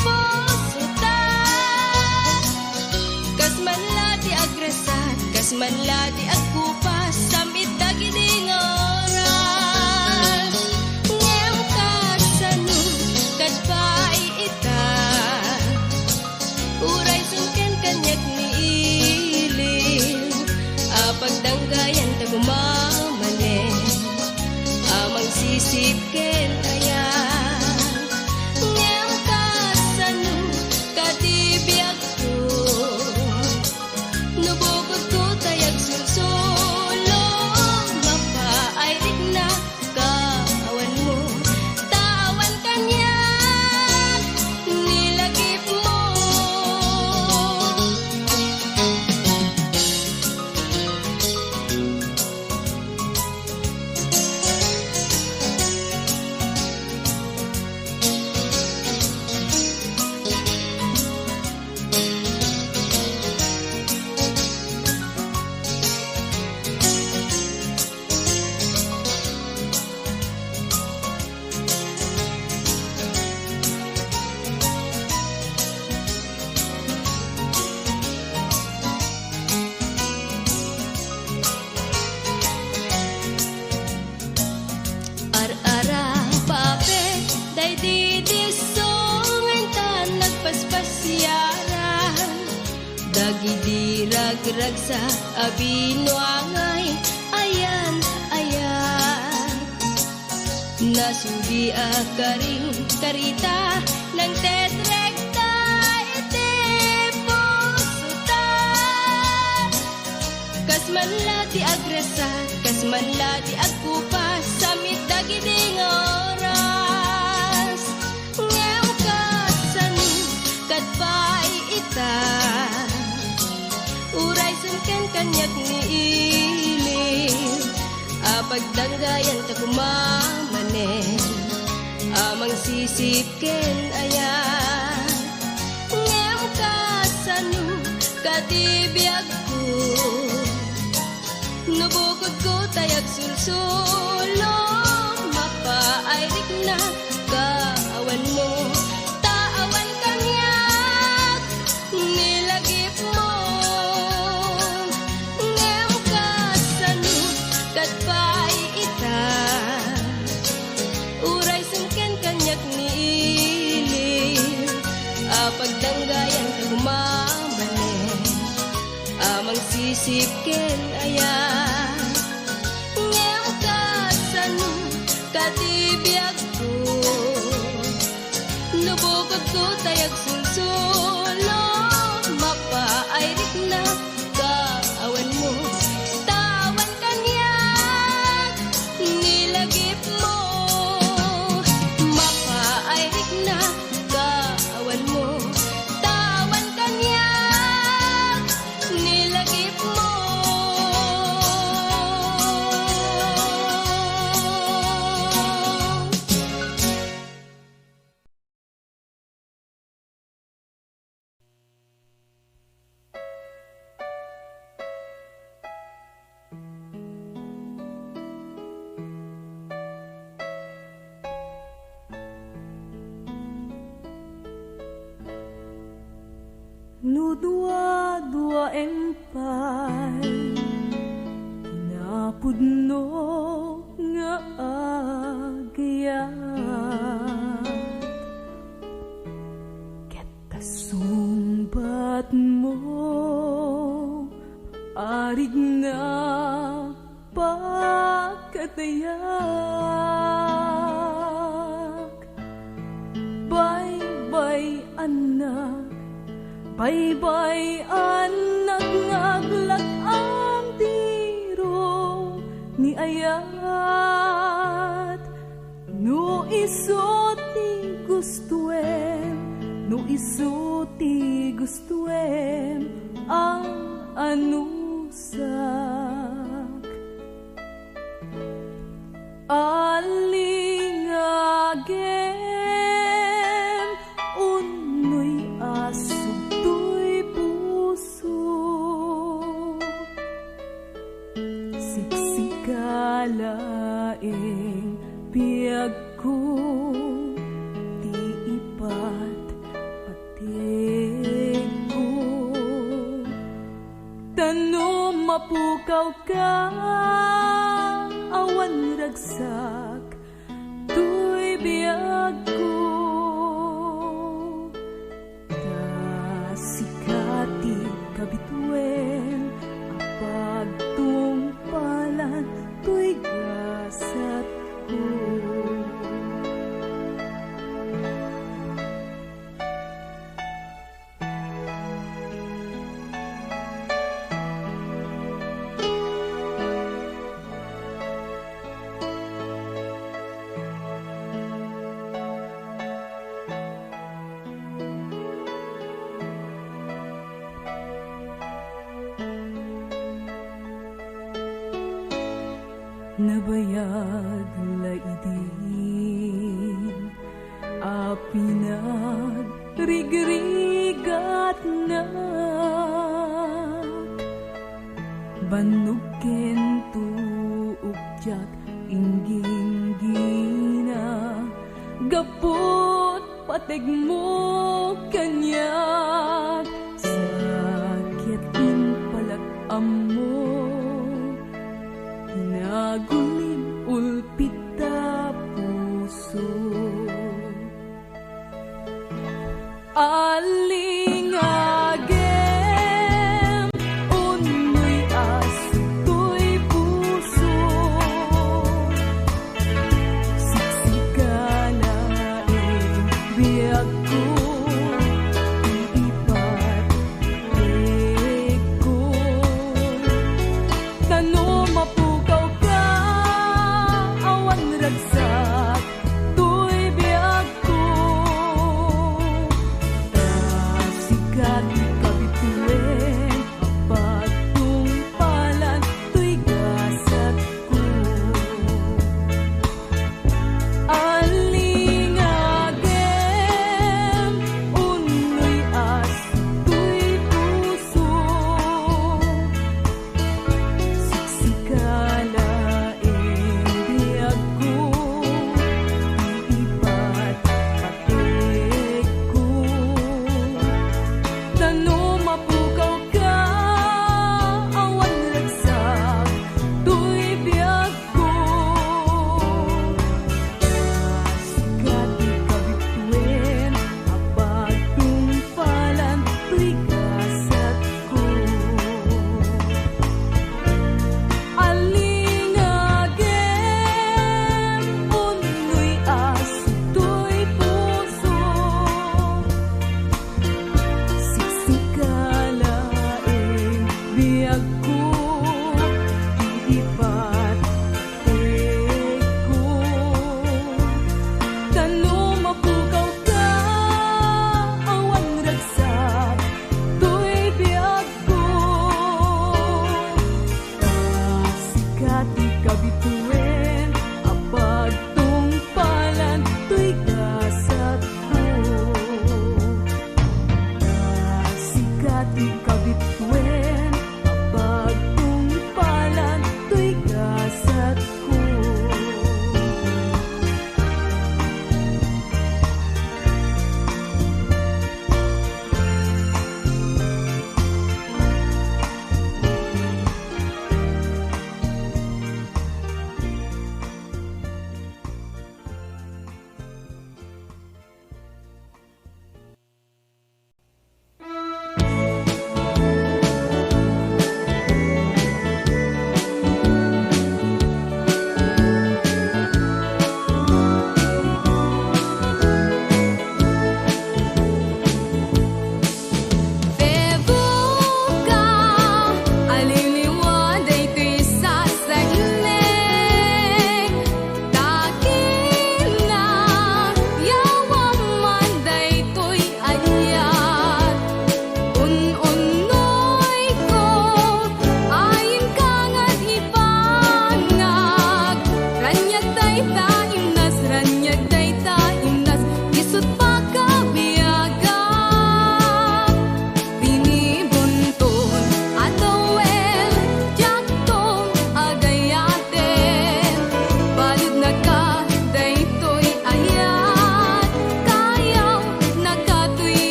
posuta. Kasmanla di agresat, kasmanla di agkupas, samit dagiding oras. Ngem kasano, kadpay ita, uray sungken kanyak ni ilin. Pagdanggayan tagumamane, amang sisipken ayan. Ngem kasano, katibiyag ko, nubukod ko tayag sulsulo. Mapaayrik na kawan mo, tawan kanyak, nilagip mo. Ar-ara pape, day di songan tan nagpaspasyara. Dagidi ragrag sa abinwangay, ayan, ayan. Nasudi karing karita ng tetrekta ete posuta. Kasmanla di agresat, kasmanla di agkupas, samit dagiding oras. Ngem kasano, kadpay ita, uray sungken kanyak ni ilin. Pagdanggayan tagumamane, amang sisipken ayan. Ngem kasano, katibiyag ko, nubukod ko tayag sulsulo. Mapaayrik na kawan mo, tawan kanyak, nilagip mo. Ngem kasano, kadpay ita, uray sungken kanyak ni ilin. Pagdanggayan tagumamane, amang sisipken ayan. Ngem kasano, katibiyag ko, nubukod ko tayag sulsulo. Mapaayrik na Nudwa-dwa empay Napudno nga agayat Ket sumbat mo arig na pagkatayak Bye-bye anak Bye-bye anak ngaglat ang tiro ni ayat No iso ti gustuem No iso ti gustuem ang anusak Alingagem unoy asog to'y puso Siksikalaeng biyag ko Ti ipat patig ko Tano mapukaw ka awan ragsak To'y biyag ko Dasikati kabituen Ang pagtungpalan To'y gasat ko Nabayag laidin Apinag rigrigat na Banuken tuukyak ingging-gina Gapot patig mo kanyak Sakit in palak-amo Nagulim ulpita puso Alingagem unoy aso to'y puso Siksikalaeng biyag ko Iipat ko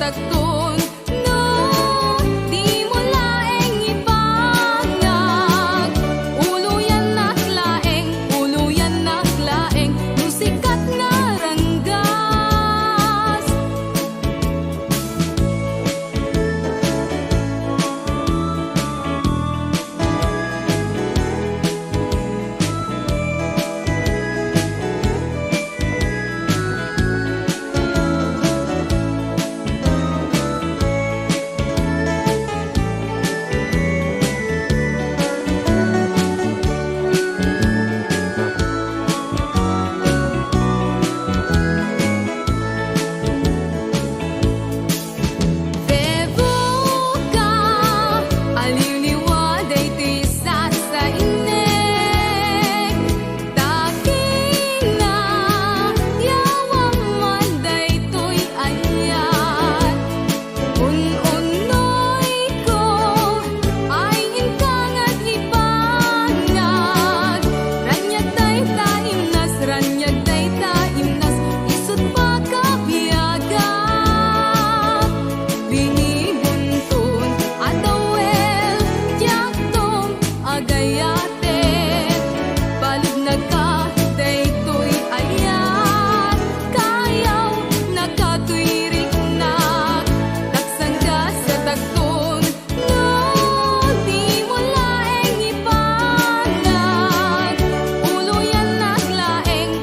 takton no di mo laeng ipangag uluyan naklaeng musikat nga ranggas Bebuka, aliw-liwaday tisas sa inek Taking na, yawang manday to'y ayat Un-unoy ko, ay inkangat ipanag Ranyag day taimnas, isut pa kabiyagat Binibuntun adawel tiyaktong agayatet Balud nagkadaytoy ayat Kayaw nakatwirik na Taksan ka sa takton No di mo laeng ipanag Uluyan naklaeng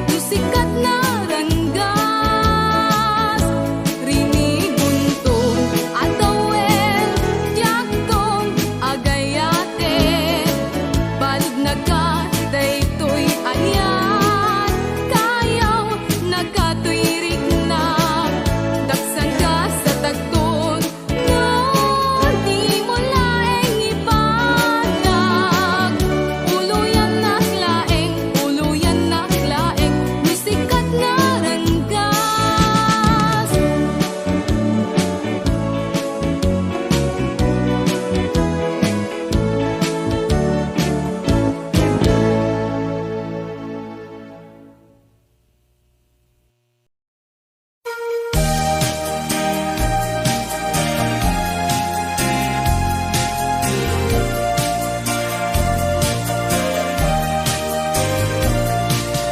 musikat na ranggas Rinibuntun adawel tiyaktong agayatet Balud nagkadaytoy ayat Kayaw nakatwirik na Taksan ka sa takton No di mo laeng ipanag Uluyan naklaeng musikat na ranggas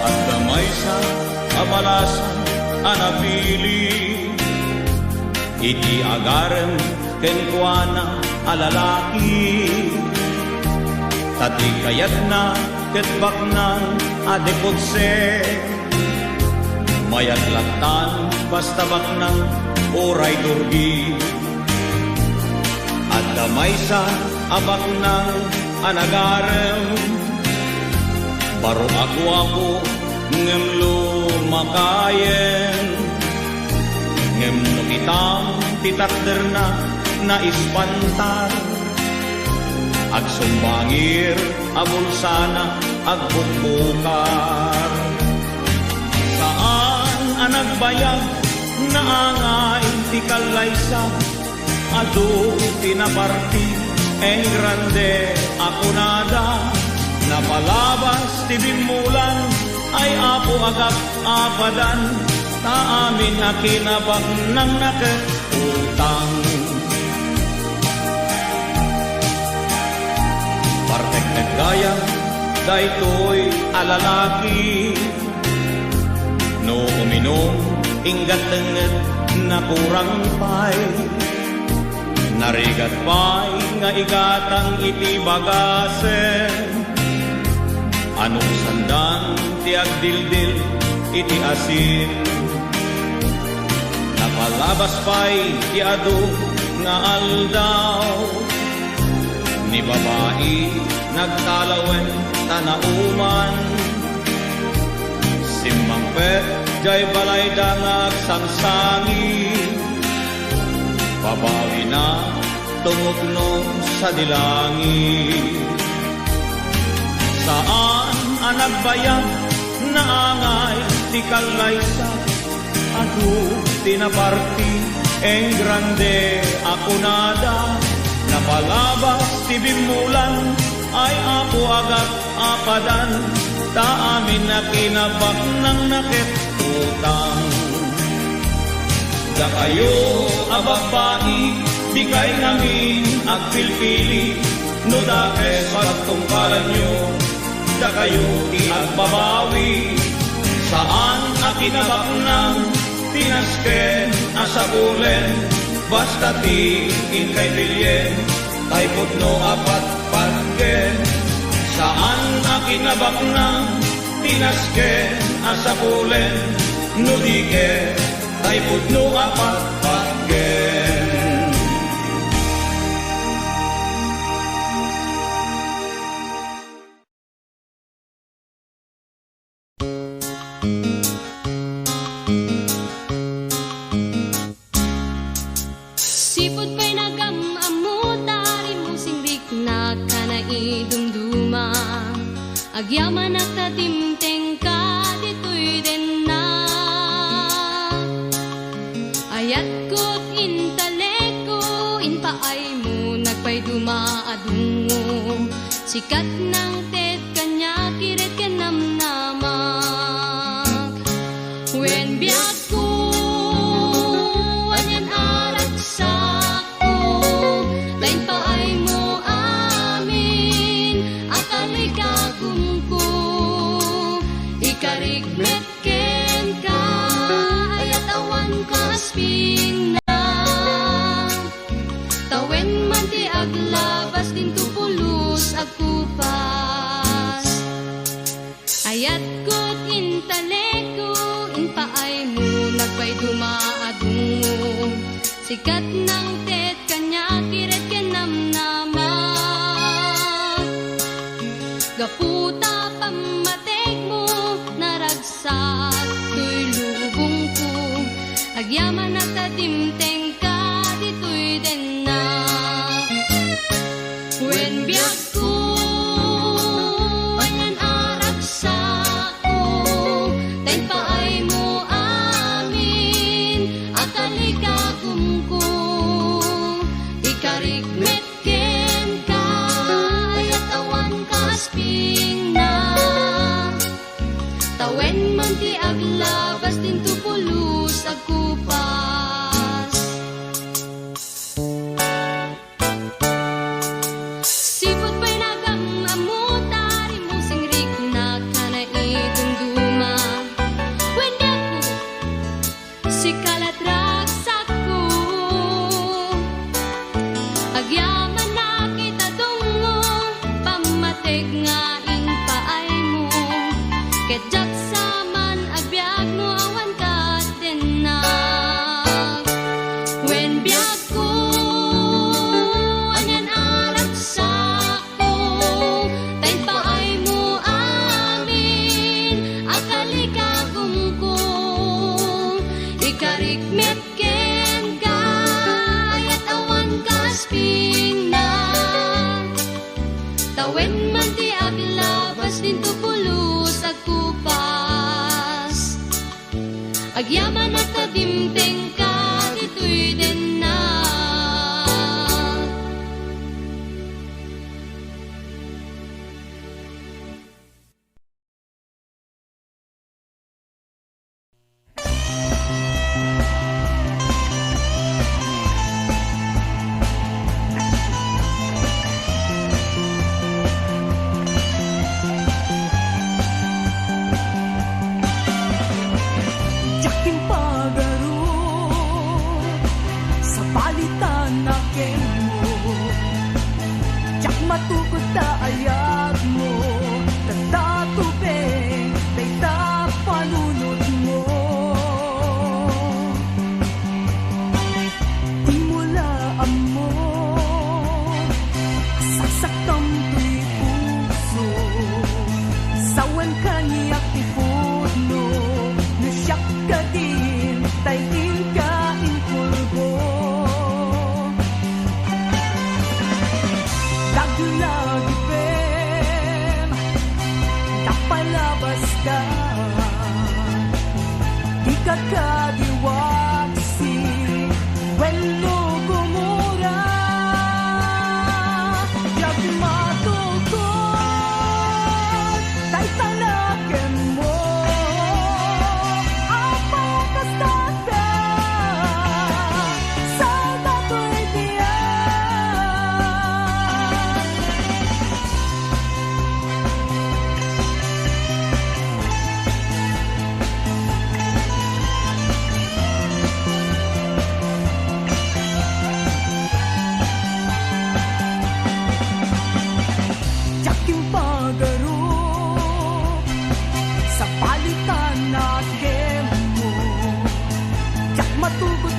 At damay sa kabalasan anapili iti agarem kenkwana alalaki tati kayat na ketbak ng adekotse mayat laktan basta bak ng oray durgi at damay sa abak ng anagarem Baro ako ngem lumakayen ngem nukitam titakder na ispantar ag sumbangir abulsana ag bumbukar saan anagbayag na angay ti kalaysa adu tinaparti en grande ako nada napalabas ti bimulan ay apo agap apadan ta amin akinabak ng nakatutang partek nagdaya daytoy alalaki no uminom inggat tenget na kurang pay narigat pay nga igatang iti bagasen anong sandan ti agdildil iti asin napalabas pay ti adu nga aldaw ni babae nagtalawen tanauman simmangpet jay balay dangag samsangi babawi na tungokno sa dilangi saan anagbayag na angay ti kalaysa adu tinaparti en grande ako nada napalabas ti bimulan ay apo agad apadan ta amin na kinabak ng nakit utang Da kayo ababai, di kay namin agpilpili, no dakes pagtungkalan nyo, da kayo di agbabawi. Saan akinabak ng tinasken asabulen, basta tiin kay bilyen, kay putno apat pagken. Saan akinabak ng tinasken asabulen, no dike, kay putno apat pagken. Sipot pa'y nagamamuta, rimusing na ka na idumduma. Agyaman at tatimteng ka, dito'y din na. Ayat ko't intaleko, inpaay mo, nagpa'y dumaadungo. Sikat ng tet kanya, kiret ka namnamak. When biyak ko, anyan arak sako, lain paay mo amin, akalay kagum ko. Ikarigmet ken ka, ayat awan ka asping na. Tawen man ti aglabas, din tupulos agkupas. Ayat ko't intaleko, inpaay mo, nagpa'y dumaadungo. Sikat ng tet kanya, kiret ka namnamak. Gaputa pamatek mo, naragsak to'y lubong ko. Agyaman at tatimteng ka, dito'y din na. When biyak ko, anyan arak sako, tayo paay mo amin, akali kagum ko. Ikarigmet ken ka, ayat awan ka asping na. Tawen man ti aglabas, din tupulos agkupas. Sipot pa'y nagamamuta, rimusing na ka na idumduma. When ako, si kalatragsak ko, agyaman na kita tungo, pamatek nga inpaay mo. Ketjak saman agbyag mo, awan ka din na. When biyak ko, anyan arak sako, tayo paay mo amin, akali kagum ko. Ikarigmet ken ka, ayat awan ka asping na. Tawen man ti aglabas, din tupulos agkupas. Agyaman at tatimteng ka, dito'y din na. Yakin pagaro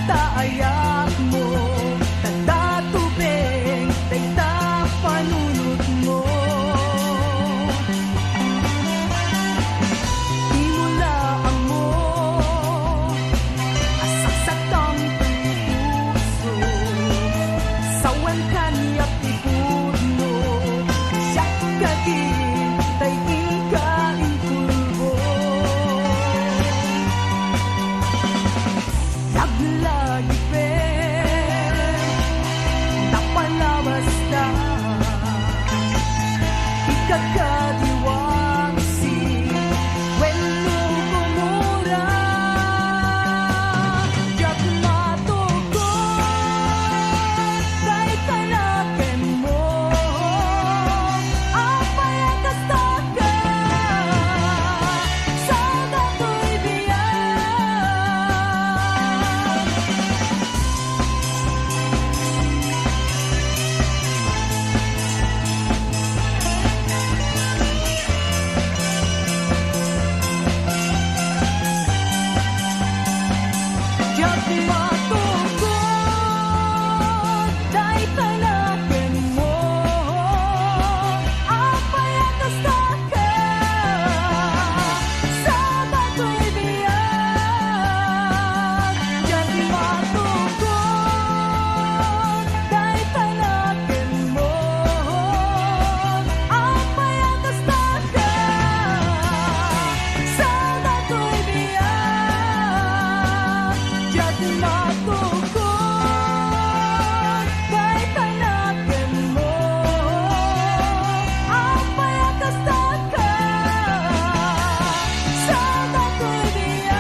taayak mo, tanda tubig, dayta panunod mo. Di mo laang mo, asaksatang puso, sawan kanyak ipudno, siyak kadin, tayin kain pulbo. Naglayipin, napalabas na, ikakadiwangsi, weno kumura. Diyak matugon, kahit kanakin mo, apay akastaka, sa dato'y biyak. Diyak matugon, kahit kanakin mo, apay akastaka, sa dato'y biyak. Diyak matugon, kahit kanakin mo, apay akastaka, sa dato'y biyak. Diyak matugon, kahit kanakin mo, apay akastaka, sa dato'y biyak.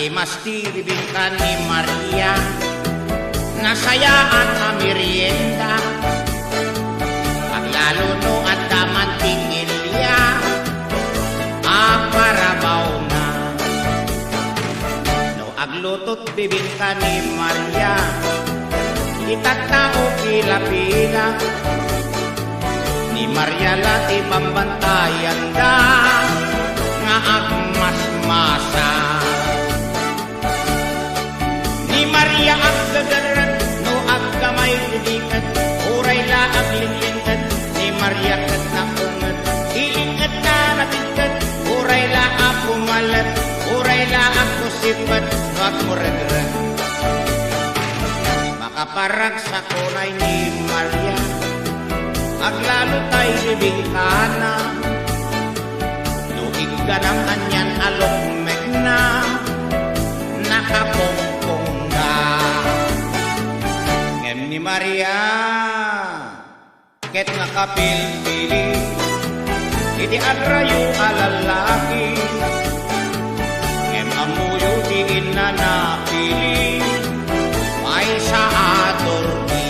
Imastibing ka ni Maria, nasayaan ang merienda, at lalo no at damanting ilya, aparabaw na. No aglutot bibing ka ni Maria, itatao pila-pila, ni Maria lati pambantayan da, nga agmas-masa. Ni Maria agdadaran, no agkamay didikat, uray la aglinglingat, ni Maria kat na ungat, ilingat na natigkat, uray la apumalat, uray la akusipad, wag mo regret. Makaparag sa kunay ni Maria, aglalo tayo bibing ka na, luig ka ng anyan alokmek na, nakapongpong na. Ngem ni Maria, ket nakapilpili, iti agrayo alalaki, ngem amuyo di inanapili, ay sa atorni.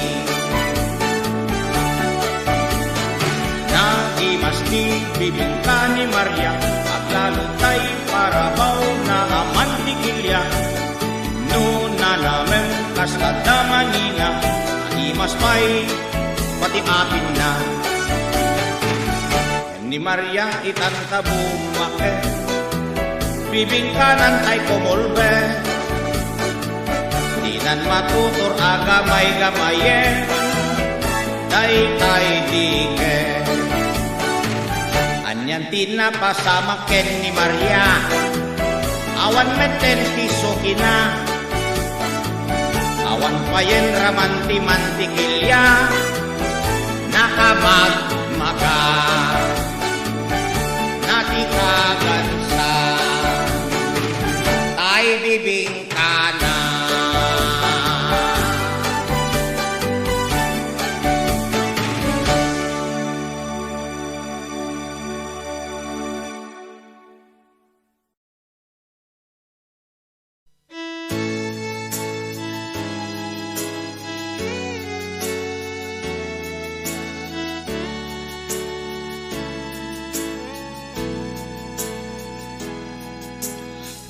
Nagimasti bibing ka ni Maria, at lalo tay parabaw na amantikilya, no nalamem kastada manina, imas pa'y pati apin na. Ni Maria itanta bumake, bibing kanan tay kumulbe, dinan matutur agamay-gamaye, tay dike. Anyan tinapasama ken ni Maria, awan meten piso kina, awan payen ramanti-mantikilya, nakamagmaga, natikagansa, tay bibing kana.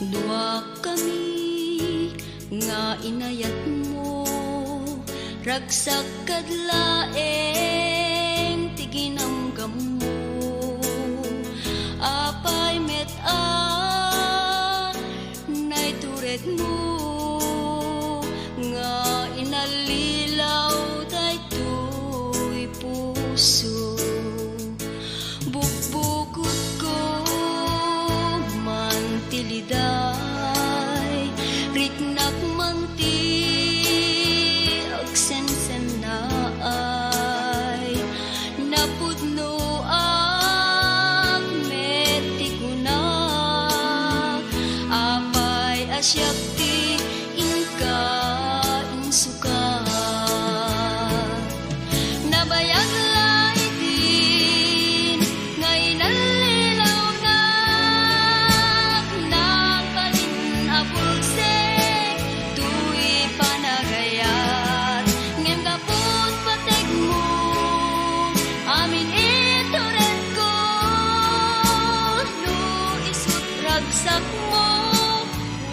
Dua kami nga inayat mo, ragsak kadlaeng tiginamgam mo, apay met-a nay turet mo, nga inalilaw daytoy puso. Bukbukod ko mantiliday, riknak manti agsensen na ay, napudno ang metikuna, apay asyakti inka insuka. Nabayag laitin ngay nalilaw na, nakalin apugsek tuy panagayat, ngem kaput patek mo amin itoret ko, no isut ragsak mo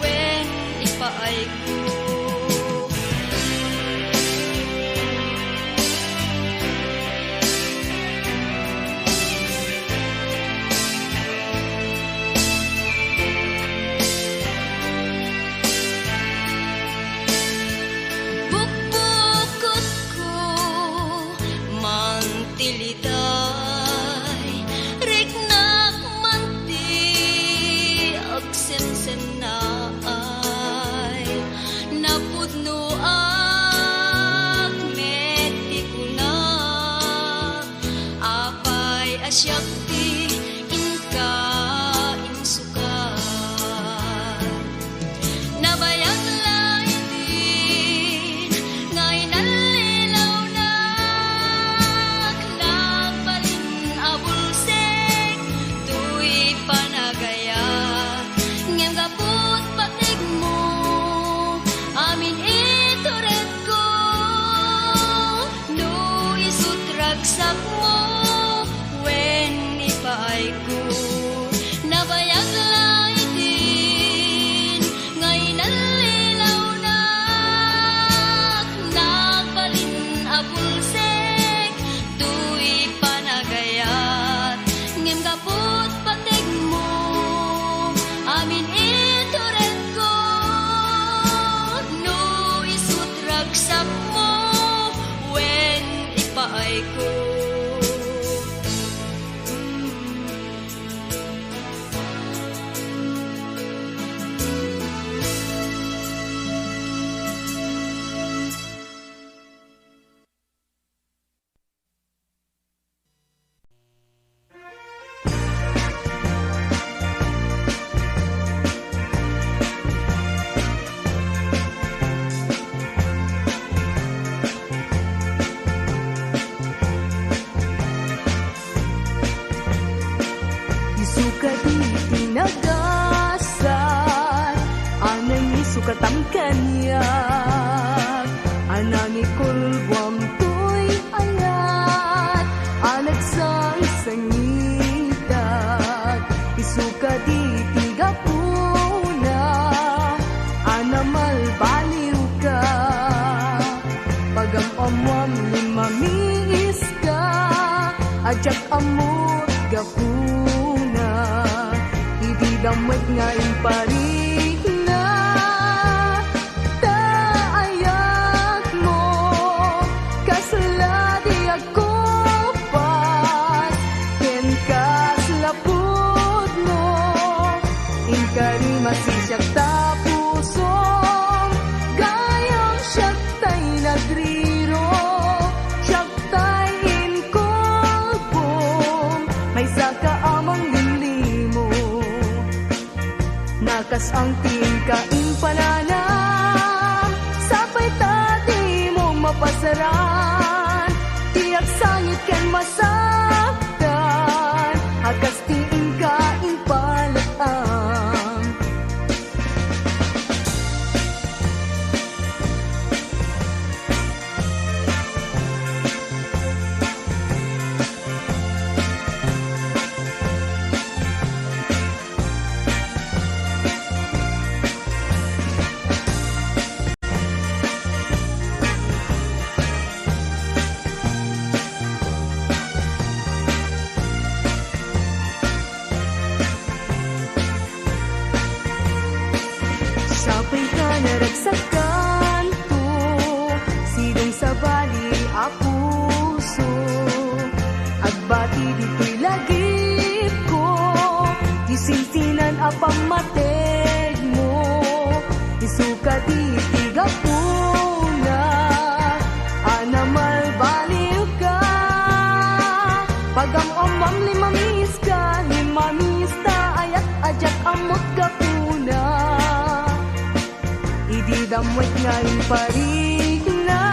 wen ipaay ko. Bukbukod ko mantiliday, riknak manti agsensen na ay, sukatam kanyak anangi kulbam tuy ayat alat sang sangitat isuka di tiga puna anamal baliw ka pagam-amwam limamiis ka ajak amot gapuna idi damay nga imparina taayat mo kasla di ako pas ken kaslapud mo inkari masisyak tapusong gayam siyak tay nagriro siyak tay inkolbong may saka amang limo nakas ang tingkain pananam sapay tati mo mapasaran tiyak sangit ken masaktan akas tingkain palaam sapay ka naragsakan to sidong sa bali a puso agbati dito'y lagip ko disintinan a pamateg mo isuka di tiga puna anamal baliw ka pagam-amam limamis ka limamista ayat ajak amot ka puna idi damwet nga imparigna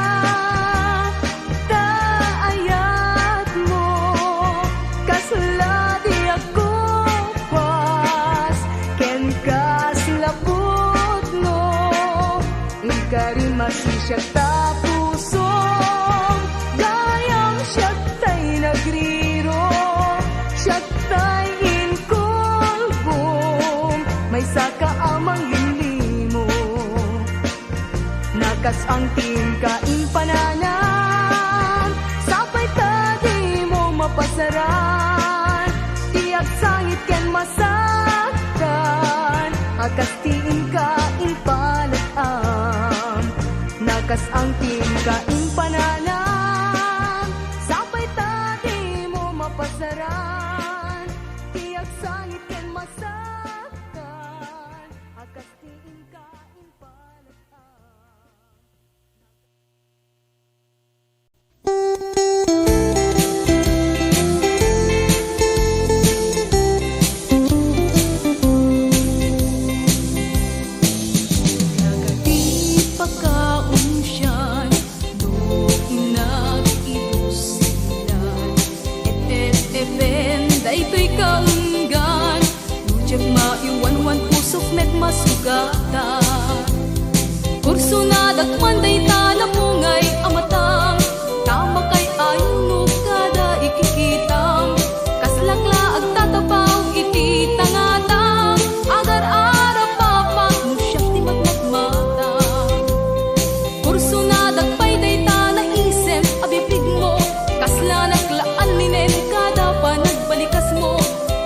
taayat mo kasla di ako pas ken kaslapud no inkari masisyak tapusong gayam siyak tay nagriro siyak tay inkolbong may saka amang limo nakas ang tingkain pananam sapay tadi mo mapasaran tiyak sangit ken masaktan akas tingkain palaam nakas ang tingkain pananam sapay tadi mo mapasaran tiyak sangit ken masaktan akas tingkain palaam nagati pagkaungsyan no inag-ibusilan et-et-epen daytoy kaunggan nujag maiwan-wan pusok met masugatan kurso na dakman day talapungay amatang tama kay ayuno kada ikikitang kaslakla agtatapaw iti tangatang agar arap papak musyak ti magmagmatang kurso na dakpay day talaisem abibig mo kasla naglaan linen kada panagbalikas mo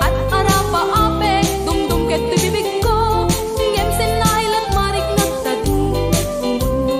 at arapa apek dumdum ket ti bibig ko ngem sen lailat marik nagtadung umuno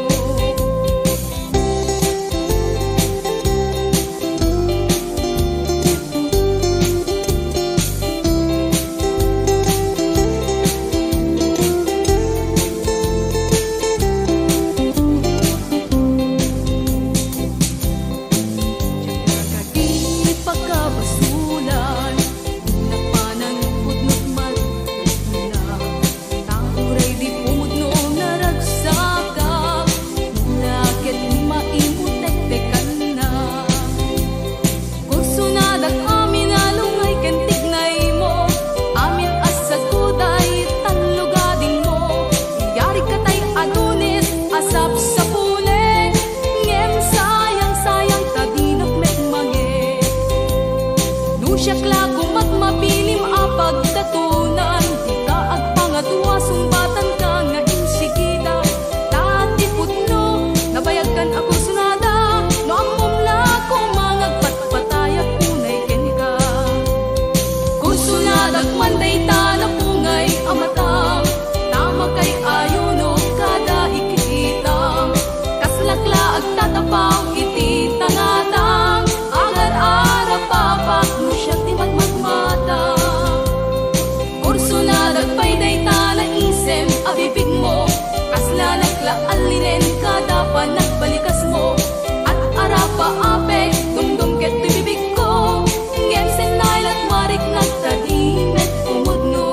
asap sa pulen, ngem sayang tadinak met mange. Dusyak lago magmapilim apag tatunan, di ka agpangadwa sumbatan ka nga insigida. Tati putno, nabayagkan ako sunada, no amom na ko mangagpatpatayak punay ken ka. Kung sunadag manday ta na pungay amatang, tama kay ayuno kada ikikitam. Kaslakla agtatapang iti tangatang, agar-ara papak no siya timat magmata. Kurso na dagpay day tala isem abibig mo, kasla naglaallinen kada pa nagbalikas mo. At arapa apek dumdum ket bibig ko, ngem senay lat marik nagtadimet umudno.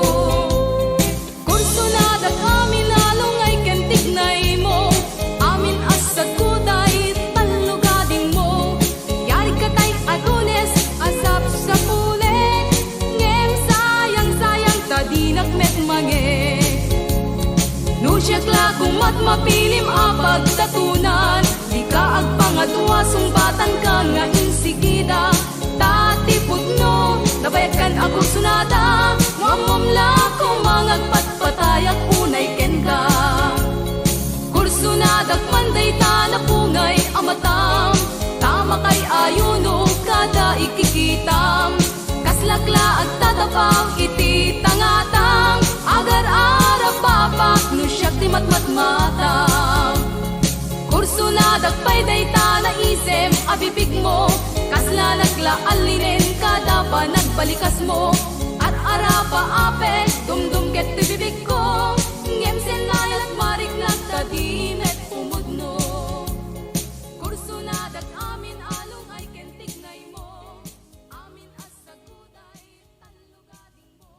Kurso na dag amin alungay ken tignay mo, amin asad kuday talugading mo. Yari ka tay adunes asap sa pulen, ngem sayang tadinak met mange. Nusyak lagung mat mapilim apag tatunan, di ka agpangadwa sumbatan ka nga insigida. Tati putno, nabayagkan ako sunada, mamam la ko mangagpatpatayak punay ken ka. Kurso na dagmanday ta na pungay amatang, tama kay ayuno kada ikikitam. Kaslakla agtatapang iti tangatang, agar-ara papak no siya timat matmatang. Kurso na dagpay day ta na isem abibig mo, kasla naglaallinen kada pa nagbalikas mo. At arapa apek dumdum ket bibig ko, ngem senay at marik nagtadimet umudno. Kurso na dag amin along ay ken tignay mo, amin as saguday talugading mo.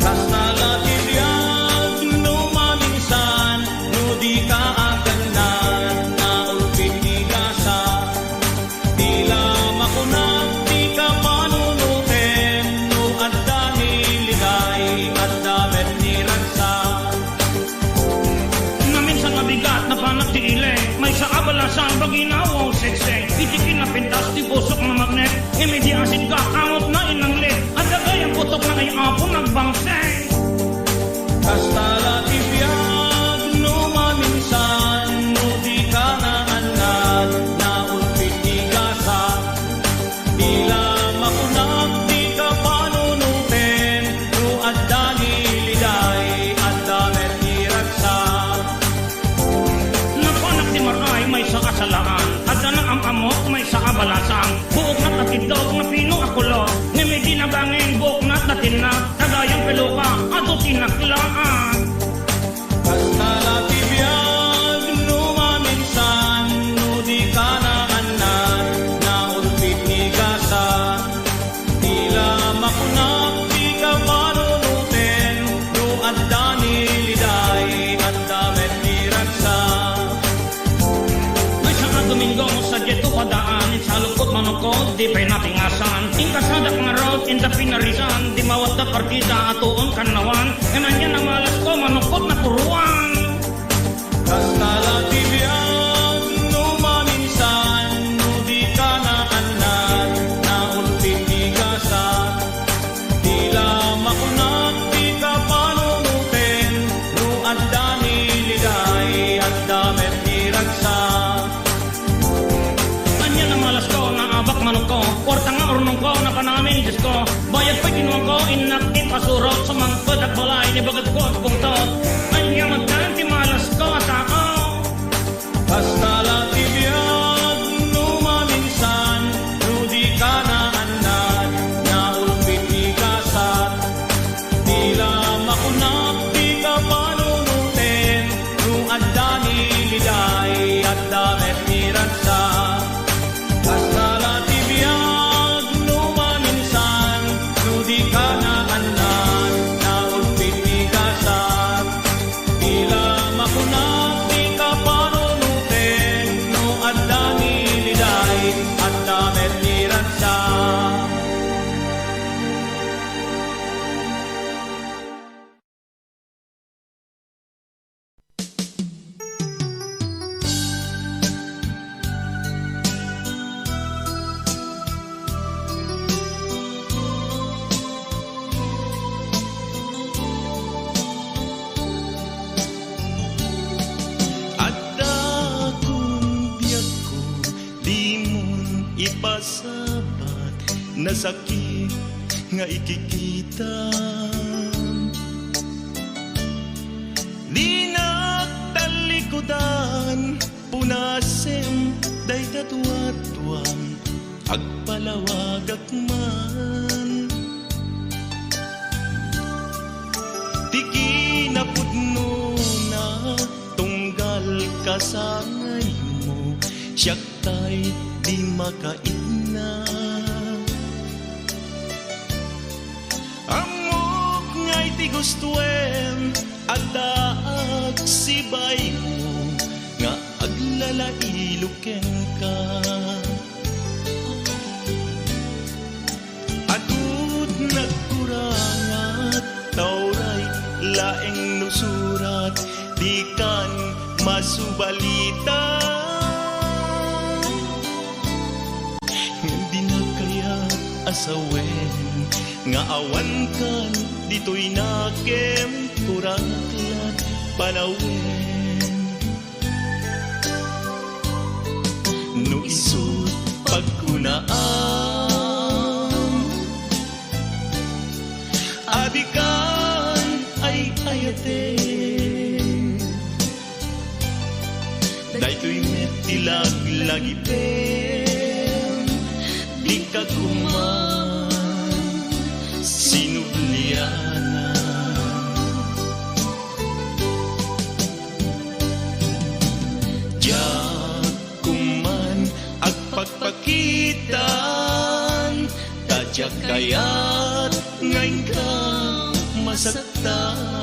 Kasala tibiyag no maminsan, no di ka aganan na ulpit igasa. Tila makunat di ka panunutin, no adda niligay at damet ni Ransa. Na minsan mabigat na panak ti ile, may sa kabalasan pag inawang sekse. Itikin na pintas ti busok na magnet, imediasin ka kamot na inanglit, at agay ang putok na ay apo nagbangseng. Kasala tibiyag no maminsan, no di ka naanad na ulpit igasa. Tila makunat di ka panunutin, no adda niligay at damet ni Ransa. Napanak ti maray may sa kasalaan, at na ang amok may sa kabalasang. Buok na tatidog na pino akulo, ngimidi na bangin buok na tatin na, tagayang peluka ato tinaklaan. Kasala tibiyag no maminsan, no di ka naanad na ulpit igasa. Tila makunat di ka panunutin, no adda niliday at damet ni Ransa. May sa Domingo sa jeto padaan, sa lukot manukod di pa'y natingasan. Ingkasadak nga road in the pinarisan, di mawat na partida atoon kanawan, eman yan ang malas ko manukod na puruan. Kasala tibiyag no maminsan, no di ka naanad na ulpit igasa. Tila makunat di ka panunutin, no adda niligay at damet ni Ransa. Anya na malas ko, naabak manok ko, porta nga ornong ko, napanamin Diyos ko. Bayad pa kinuha ko, inakit pasurot, sa mga padak balay, ni bagat ko at pungtot. Anya magkanti malas ko at ako. Kasala tibiyag no maminsan, no di ka naanad na ulpit igasa. Tila makunat di ka panunutin, no adda niligay at damet ni Ransa. Kasala tibiyag no maminsan, no di ka naanad na ulpit igasa. Tila makunat di ka panunutin, ipasabat na sakit nga ikikita. Di nagtalikodan, punasem, day tatuatuang, agpalawagak man. Tiki na pudno na, tunggal kasangay mo, siyak tay di makaina. Amok nga'y ti gustuem, at daag sibay mo, nga aglalailuken ka. Atut nagkurangat, tauray laeng nusurat, di kan masubalita. Hindi na kaya asawen, nga awan kan dito'y nakem, kurangklat panawen. No isut pagkunaan, abikan ay ayate. Dayto'y metilag lagi pen, di ka kuman sinubliana. Diyak kuman agpagpakitan, tadyak kaya't ngayon ka masaktan.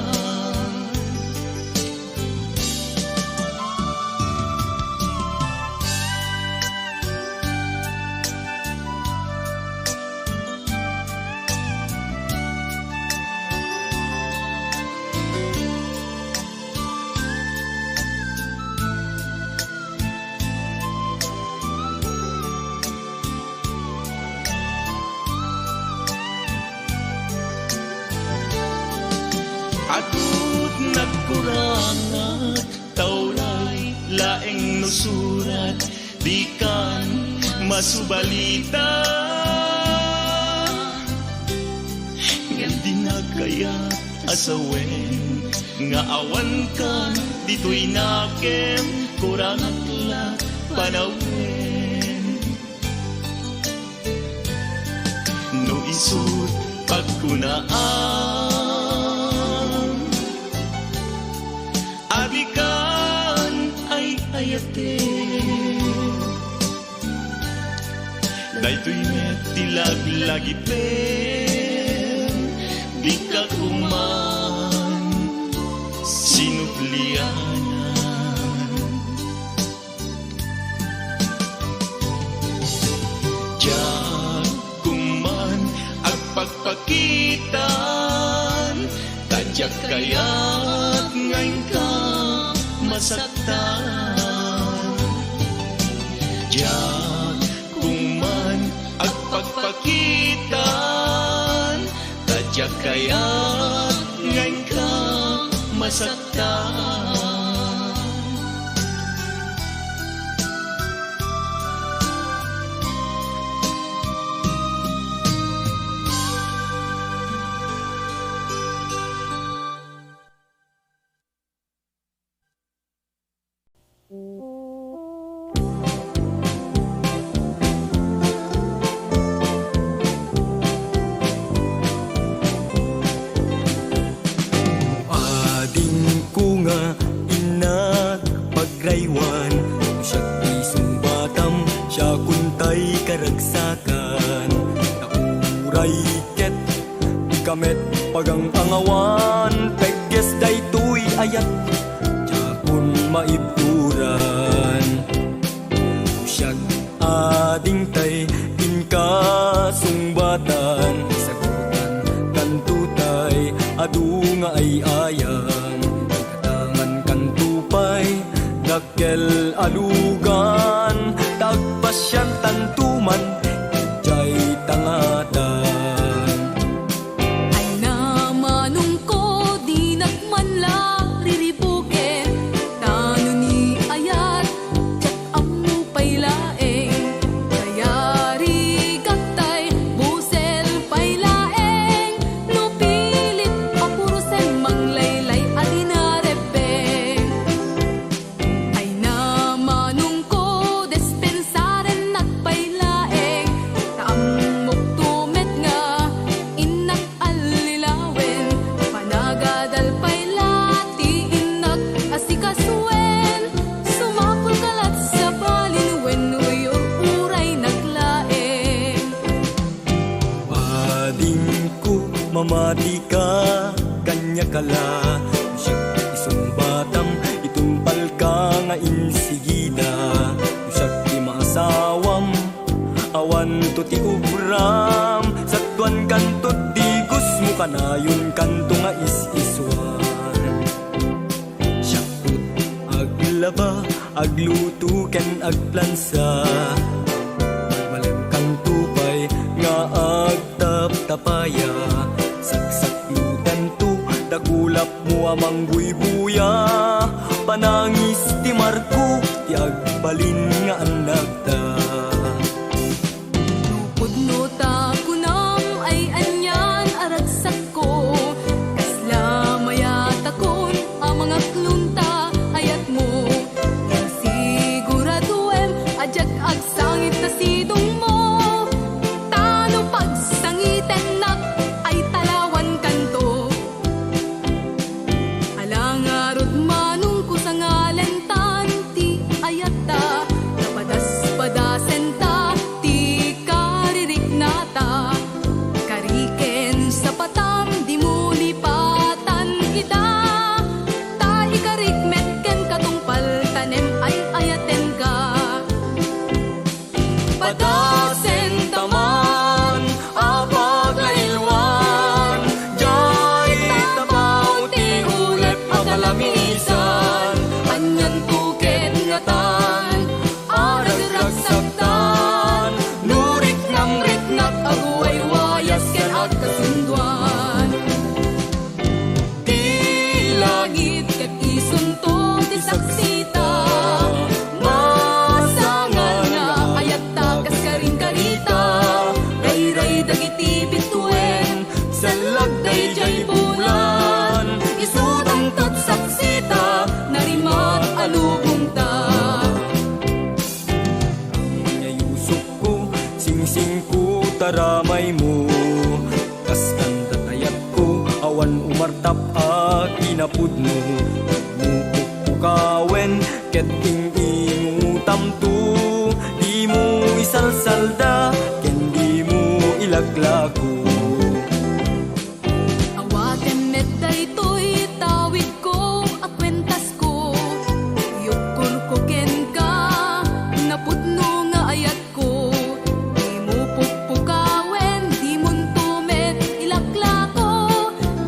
Atut nagkurangat, tauray laeng nusurat, di kan masubalita. Hindi na kaya asawen, nga awan kan dito'y nakem, kurangklat panawen. No isut pagkunaan, abikan ay ayate. Dayto'y metilag lagi pen, di ka kuman sinuplianan. Diyan kuman agpagpakitan, tadyak kaya't ngayon ka masaktan. Diyan kuman agpagpakitan, tadyak kaya't ngayon ka masaktan. Ading ko nga inat pagraywan, siya isong batam, siya kuntay karagsakan. Nauray ket kamet pagang angawan, pegges daytoy ayat, siya kun maibturan. Siya ading tay inkasumbatan, sagutan kantutay adu nga ay ayang, katangan kantupay dakkel alugan, tagpasyan tantuman jay tangatan. Ay namanong ko, di nagmanla riribukin, tano ni ayat, tsak amu pay laeng, kaya dumati ka, kanya kala. Siya isumbatam, itumpal ka nga insigida. Siya di maasawam, awan to ti ubram. Sa tuwan kanto di gusmo kanayon kanto nga is-iswan. Siya put aglaba, agluto ken agplansa. Walang kang tupay nga agtap-tapaya. Saksaklutan to, dakulap mo amang buy-buya. Panangis ti Marco, ti agbalin nga anak ta. Pudno ta kunam ay anyan aragsak ko. Kasla mayat akon ang mga klunta ayat mo. Yan siguraduem ajak agsangit na sidong mo. Tano pagsangiten nak ay talawan kanto. Alangarod manong ko sa ngalentan ti ayat ta. Napadas-padasen ta ti karirik nata. Kariken sa patam di mo lipatan kita. Ta ikarikmet ken katungpal tanem ay ayaten ka. Padasen taman apag lailwan. Jay tabaw ti ulep agalamisan. Anyan tuket ngatan arag ragsaktan. Nurik nam riknak aguay wayas ken agkasunduan. Ti langit ket isunto ti saksita. Masangan nga ayat ta kas karing karita. Ray-ray dagiti bituen sa lagday jay bulan. Isudang tot saksita narimat alubong ta. Yusok ko, sing-sing ko, taramay mo. Kaskan tatayat ko, awan umartap kinapudno. Mupuk-pukawen, ket ing-ingutam to. Di mo isalsalda, ken di mo ilaglago. Awaten met daytoy tawid ko, akwentas ko. Yukur ko ken ka, napudno nga ayat ko. Di mo pukpukawen, di munto met ilaklako.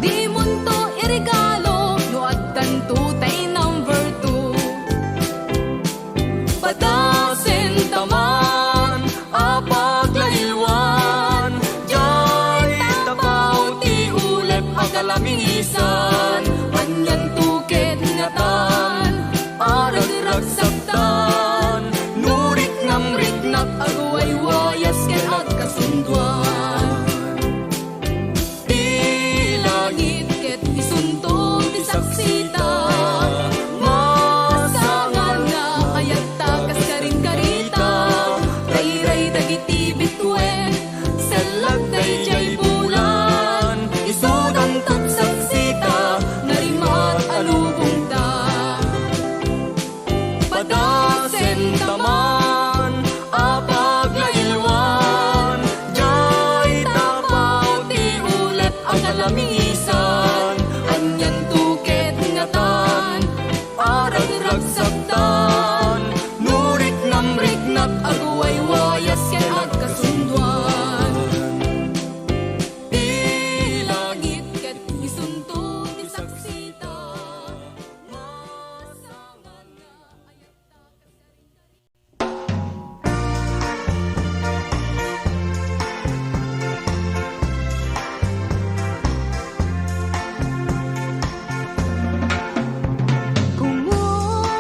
Di munto irigalo, no addan to tay number 2. Padasen taman, apag lailwan. Jay tabaw ti ulep agalamisan. Anyan tuket ngatan, arag ragsaktan. Nurik ngam riknak aguay wayas ken agkasunduan. Ti langit ket isunto ti saksita. Masangan nga ayat ta kas karing karita. Ray-ray dagiti bituen sa lagday jay bulan. Isudang tot saksita narimat alubong ta. Padasen taman apag lailwan. Jay tapaw ti ulep agalamisan. Anyan tuket ngatan arag ragsaktan. Nurik nam riknak aguay wayas ken agkasunduan. Ti langit ket isunto ti saksita. Masangan nga ayat ta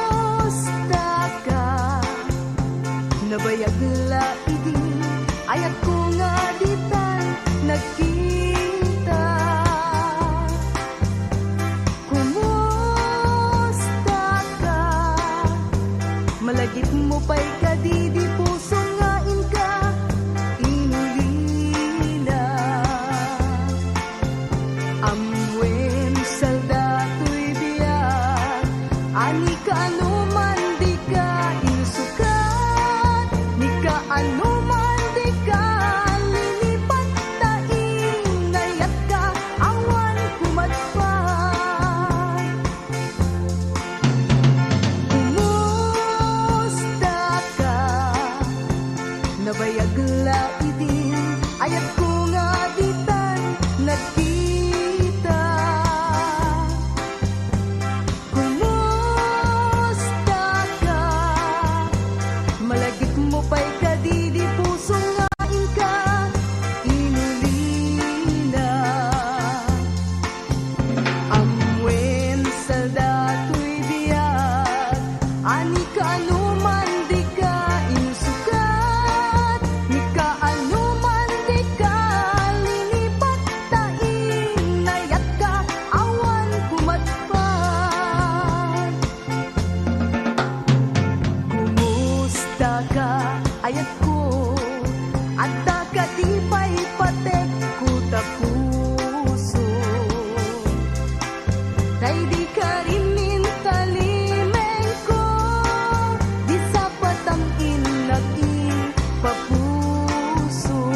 Kumusta ka? Nabayag laidi ayat ko nga ditan nagkita. Kumusta ka? Malagip mo pa'y kadidi puso nga inka inulila. Amwen saldato'y biyak ani ka anuman di ka inusukat. Ni ka anuman di ka lilipat ta ingayat ka. Nabayag laidin, ayat ko nga ditan nagkita. Kumusta ka? Malagip mo pa'y kadidi puso nga ka inulina. Amwen sa dato'y biyag, ani ka anuman di ka insukat, ni ka anuman di ka linipat, tainayat ka awan kumatpat. Kumusta ka? Ayat ko at ka di pa'y patek ko ta puso. Kay di ka rin mintalimeng ko, di sapat ang inaging papuso.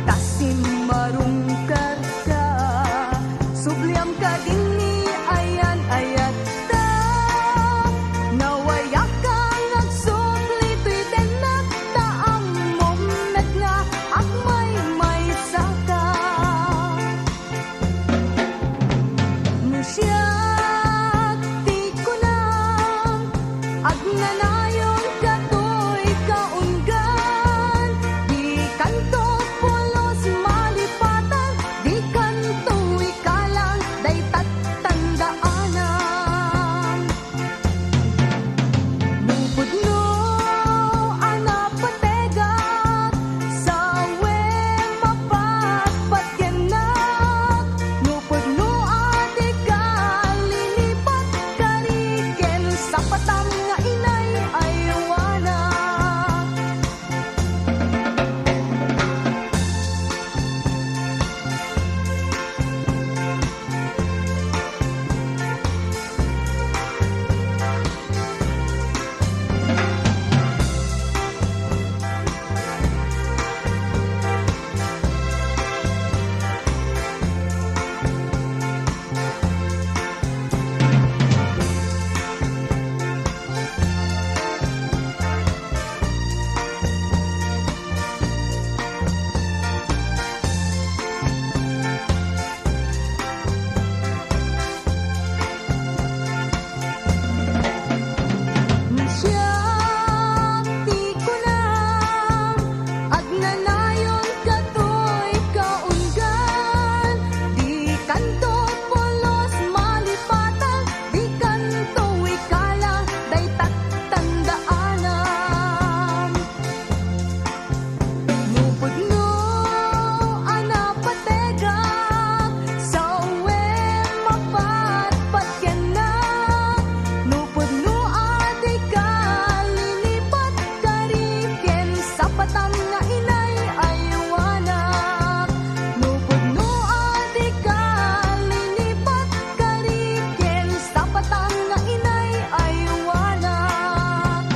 Tasim marungkar ka, subliam ka din ni ayan ayat ta. Nawaya ka nagsubli to'y denak ta ang mong nagla at may saka. Musyak di ko lang agnanayon ka to'y kaunggan, di kanto pulos malipatan, di kanto ikalang day tatandaanan. Nupod no anapategak sa we mapatpatyanak, nupod no adi ka linipat, kariken sa patam nga inay aywana. Musyak di ko lang agnanayon ka to'y kaunggan, di kanto pulos malipatan, di kanto ikalang day tatandaanan. Nupod no anapategak sa we mapatpatyanak, nupod no adi ka linipat, kariken sa patam nga inay aywanak. Nupod no adi ka linipat, kariken sa patam nga inay aywanak.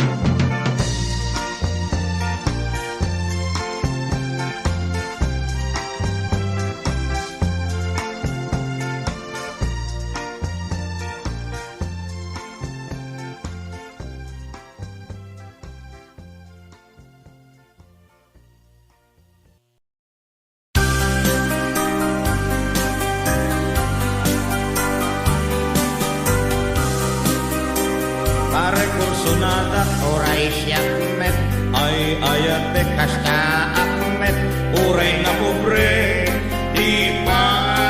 Pare kursonada Oray siyang met, ay ayate kasta akmet, uray na pobre, di pa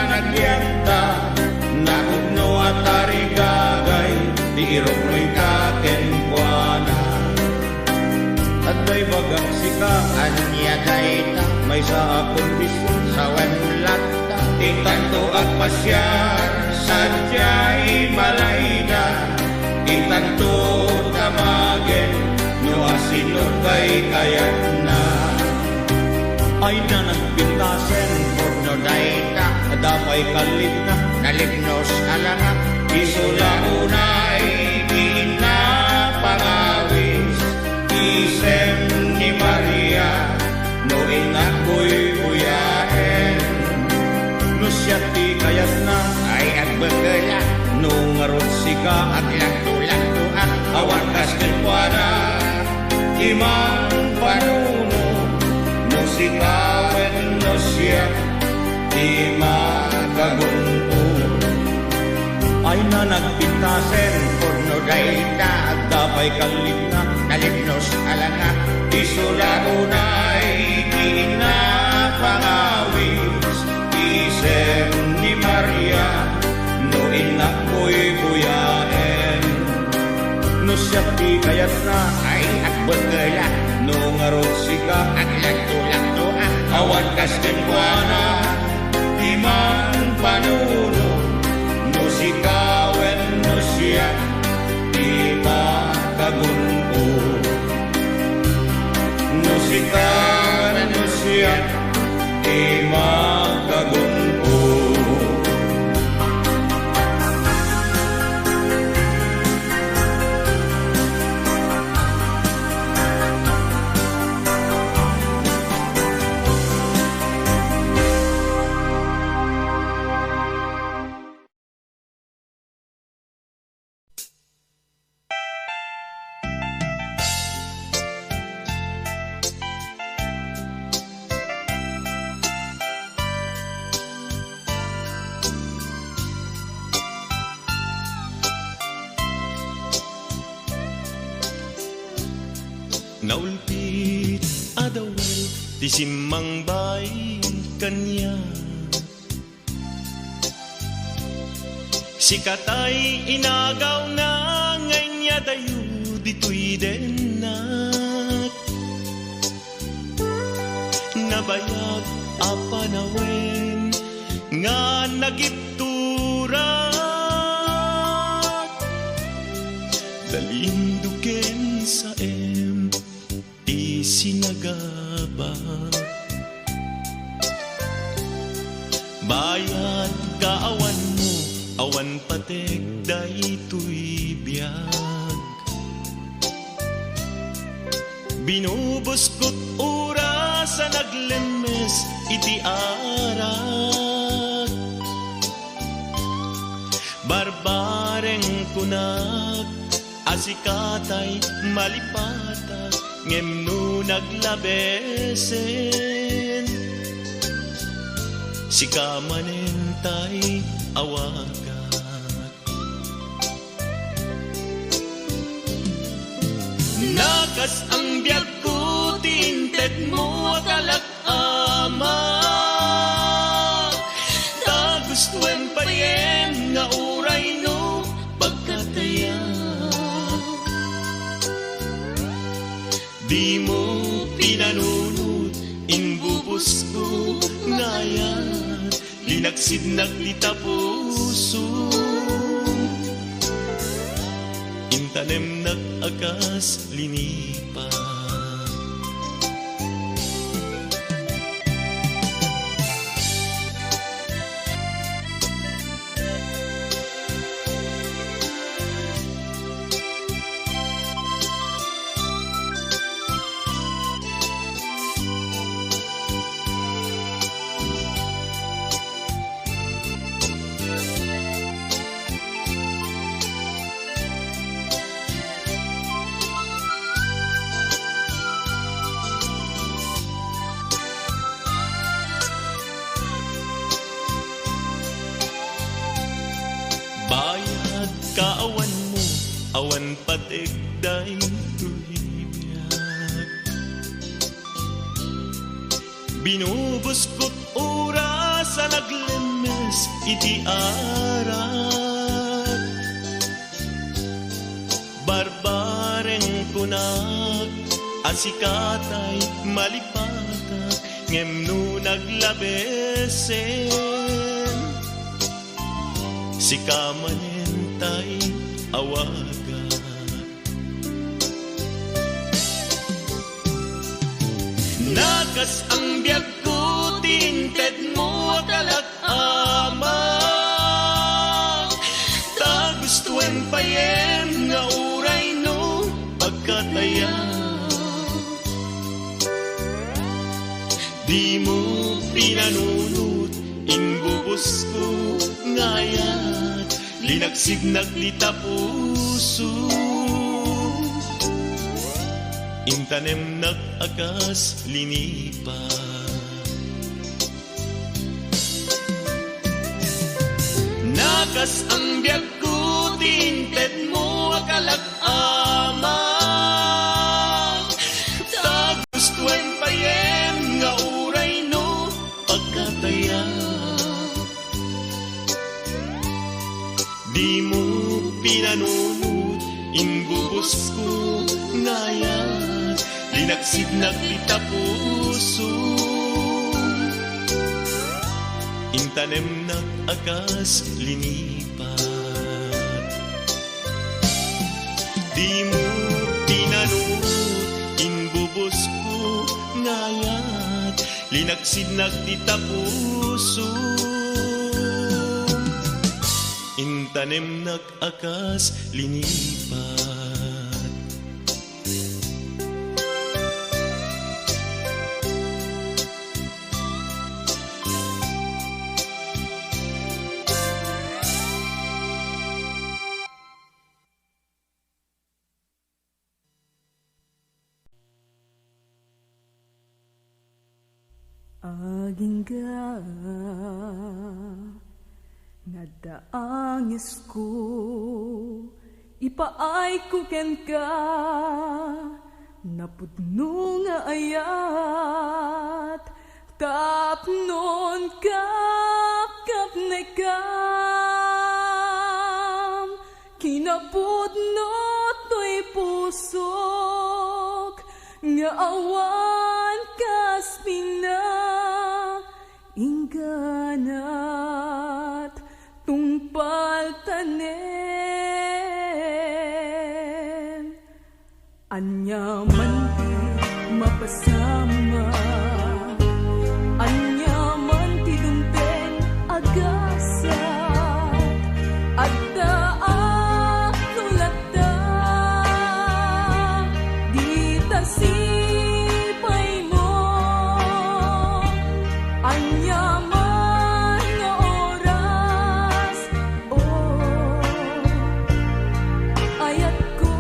nagyanta, nakudno at tarigagay, di irok mo'y kakenbuana. At may bagang sika, anya dayta, may sa akong bisyo, sawan latta, itanto at pasyar, sadya'y malayda, itanto tamagen, no asinod kay kayat na. Ay na nagpintasen, no dayta, damay kalit na, nalignos alangak, isula unay, pinapangawis, isem ni Maria, no ingat ko'y buyaen, no siya ti kayat na, ay agbagala, no ngarot sika, aglanto-lanto ak, awan kas kenpuana, imang panuno, musikawen no siya, di makagumpur. Ay na nagpintasen, Porno dayta, dapay kalig na, kalipnos alanga, isula unay, di na pangawis, isem ni Maria, no inak ko'y buyaen. No siya di kayat na, ay at bagala, no ngarot sika, at lagto-lagto awan kas kenkwana, di man panuno, no sikawen no siya, di makagunpo. No sikawen no siya, di makagunpo. Naulpit adawal ti simmang bay kanya. Sikatay inagaw na nganya dayo dito'y denat. Nabayag apanawen nga nagiptura. Dalinduken sa sinagaba. Bayad kaawan mo, awan patek daytoy biyag. Binubuskot ura sa naglemes iti arak. Barbareng kunag asikatay malipatag ngem no naglabesen. Sikamanentay awagat. Nakas ang biyag ko tinted mo akalak ama. Tagustuan pa yen nga uray no pagkataya. Di mo pinanunod, inbubos ko ngayon, linaksid nagdita puso. Intanem nag-agas linipa. Bayad kaawan mo, awan patigday tuhibiyag. Binubuskot ura sa naglemes iti arak. Barbareng kunag asikatay malipatag ngem no naglabesen. Sikamanentay awagat. Nakas ang biyag ko tinted mo akalak ama. Tagustuan pa yen nga uray no pagkataya. Di mo pinanunod, inbubos ko ngayon, linaksig nagdita puso. intanem nag-agas linipat. Nakas ang biyag ko, tinted mo akalag-amang. Ta gustuan pa yen nga uray no pagkataya. Di mo pinanunod, imbubos ko ngayat, linaksid na kita puso. Intanem nag-agas linipat. Di mo pinanunod, imbubos ko ngayat, linaksid na kita puso. Intanem nag-agas linipat. Agingga nadaangis ko, ipaay ko ken ka, napudno nga ayat, tapnon kapkapne kam, kinapudno to'y pusok, nga awan kaspina, ingganat tungpal tanem, anyaman ti mapasama, anyaman ti dumpen agasat, at daak nulata, di tasipay mo, anyaman nga oras, ayat ko,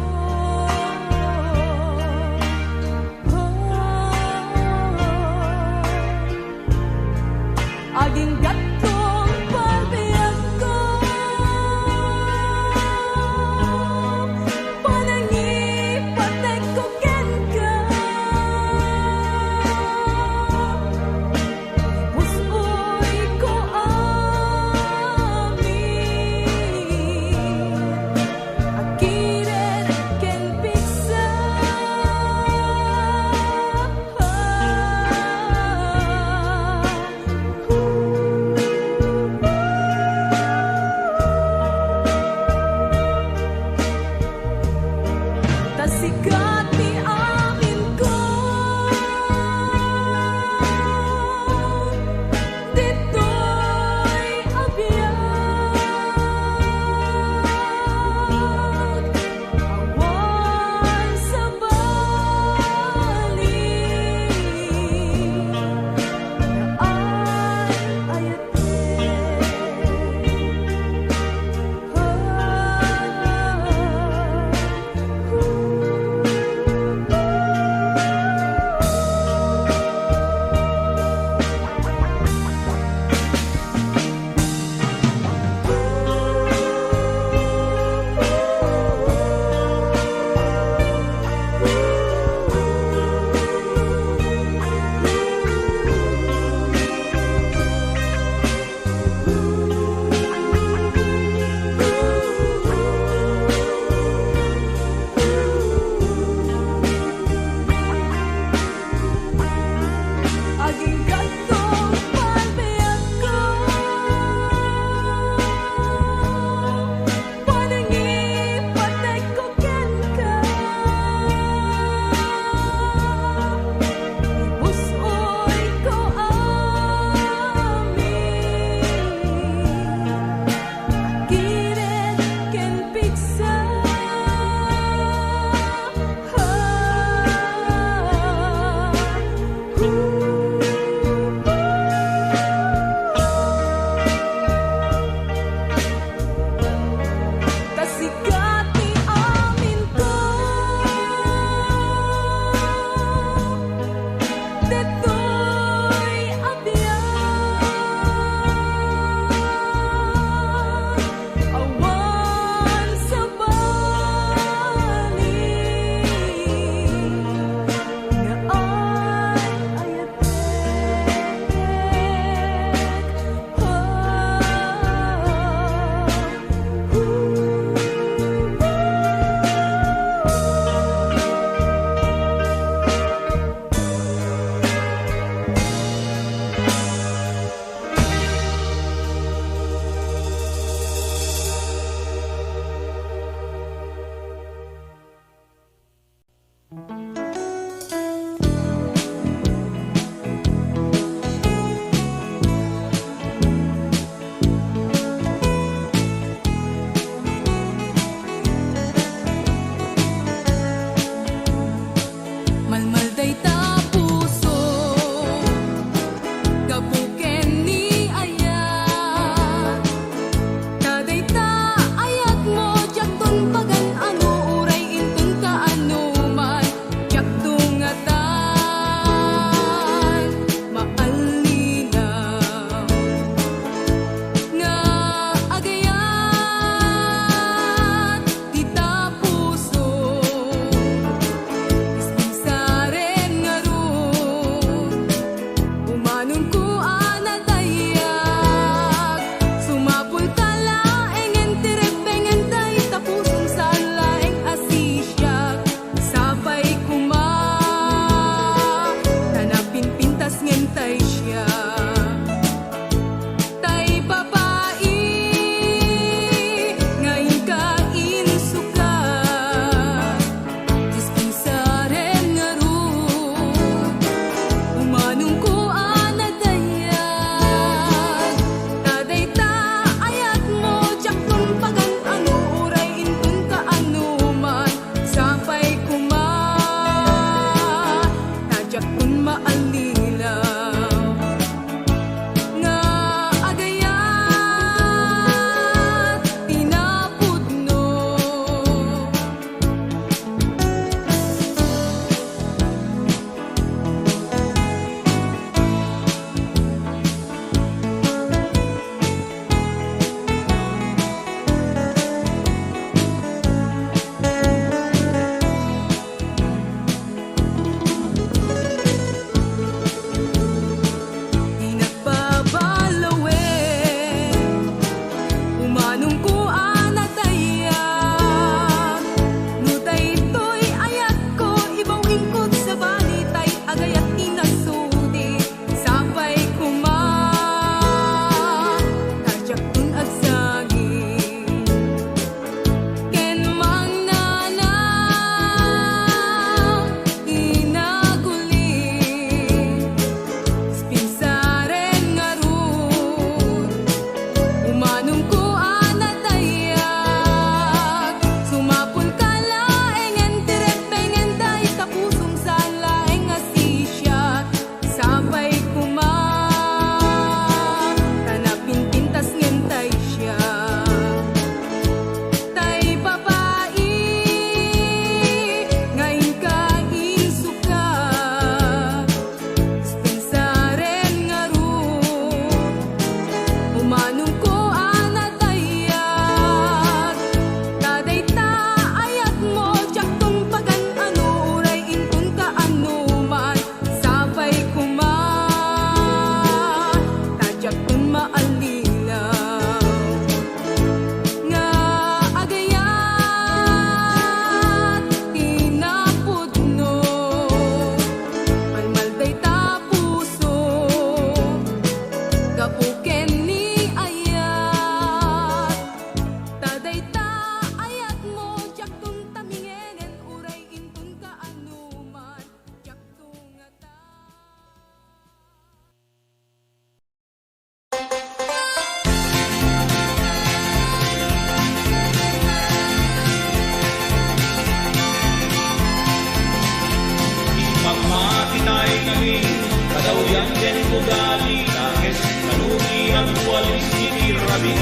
Ayam den bugali Takes kanuni ang walis iti rabi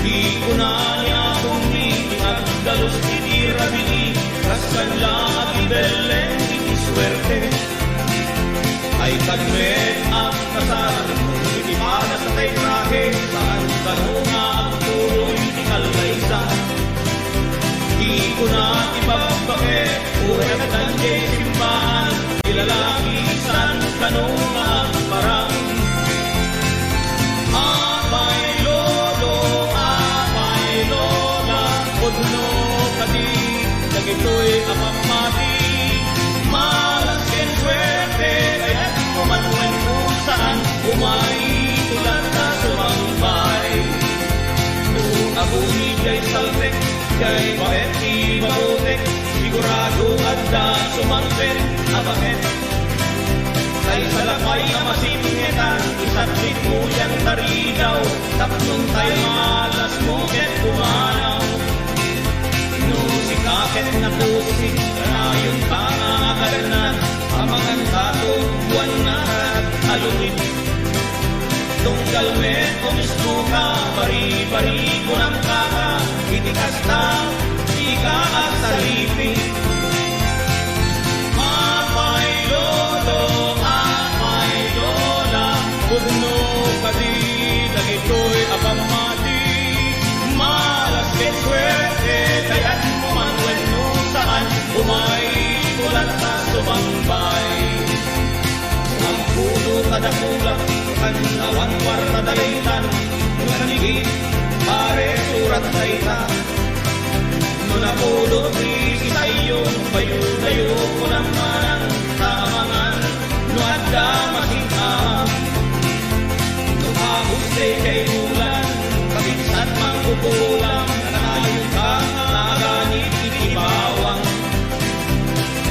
Di kunani akong iti agdalos iti rabi Kasan lang ibeleng iti swerte Ay kagmet ang kasal Iti para sa kay trahe Saan kanunga ang tuloy iti kalbaysa Di ko na ibabakit Uwe na tanjay simbahan Ilalaki san kanunga ang parang Apay lolo, apay lola Pudno kadi Nagito'y apamati Malas ken swerte Kaya't kumanwen kung saan Umay tulad na sumambay Nung abuni kay saltek Kay bakit ibabutek Sigurado adda sumangpet Abakit Kay salakay amasingetan Isatlit mo yan taridaw Tapnong tayo malas mo ket kumanaw No si kakit na tusik Kanayon ka nga akarnan Amangan tato buwan na at alungit Tunggal met kumisto ka Bari-bari ko ng kaka Itikas na di ka asalipi Apay lolo, apay lola Pudno kadi Dagito'y apamati Malas ket swerte Kaya't mumanwen no saan Umay tulad na sumambay Ang puno kadakula Kanawan warta dalaytan Nunanigit pare surat dayta Nunapulot ni isayo Bayo-dayo ko ng manang Tamangan Nuadda masingam Nukahusay kay ulan Kabinsan mangkukulang Nanayong ka Naganit inibawang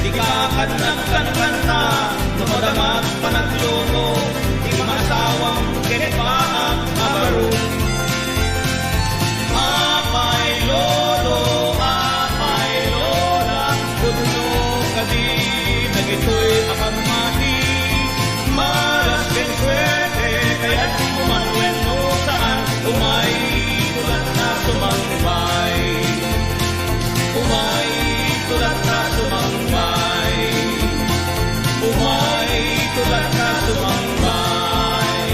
Di kakad nagkankanta Numadamat panagloto Di masawang Kenepaang abaro Apay lolo Apay lola Pudno kadi Nagito'y apamati Malas ken swerte Kaya't kumanwen no saan Umay tulad na sumangmay Umay tulad na sumangmay Umay tulad na sumangmay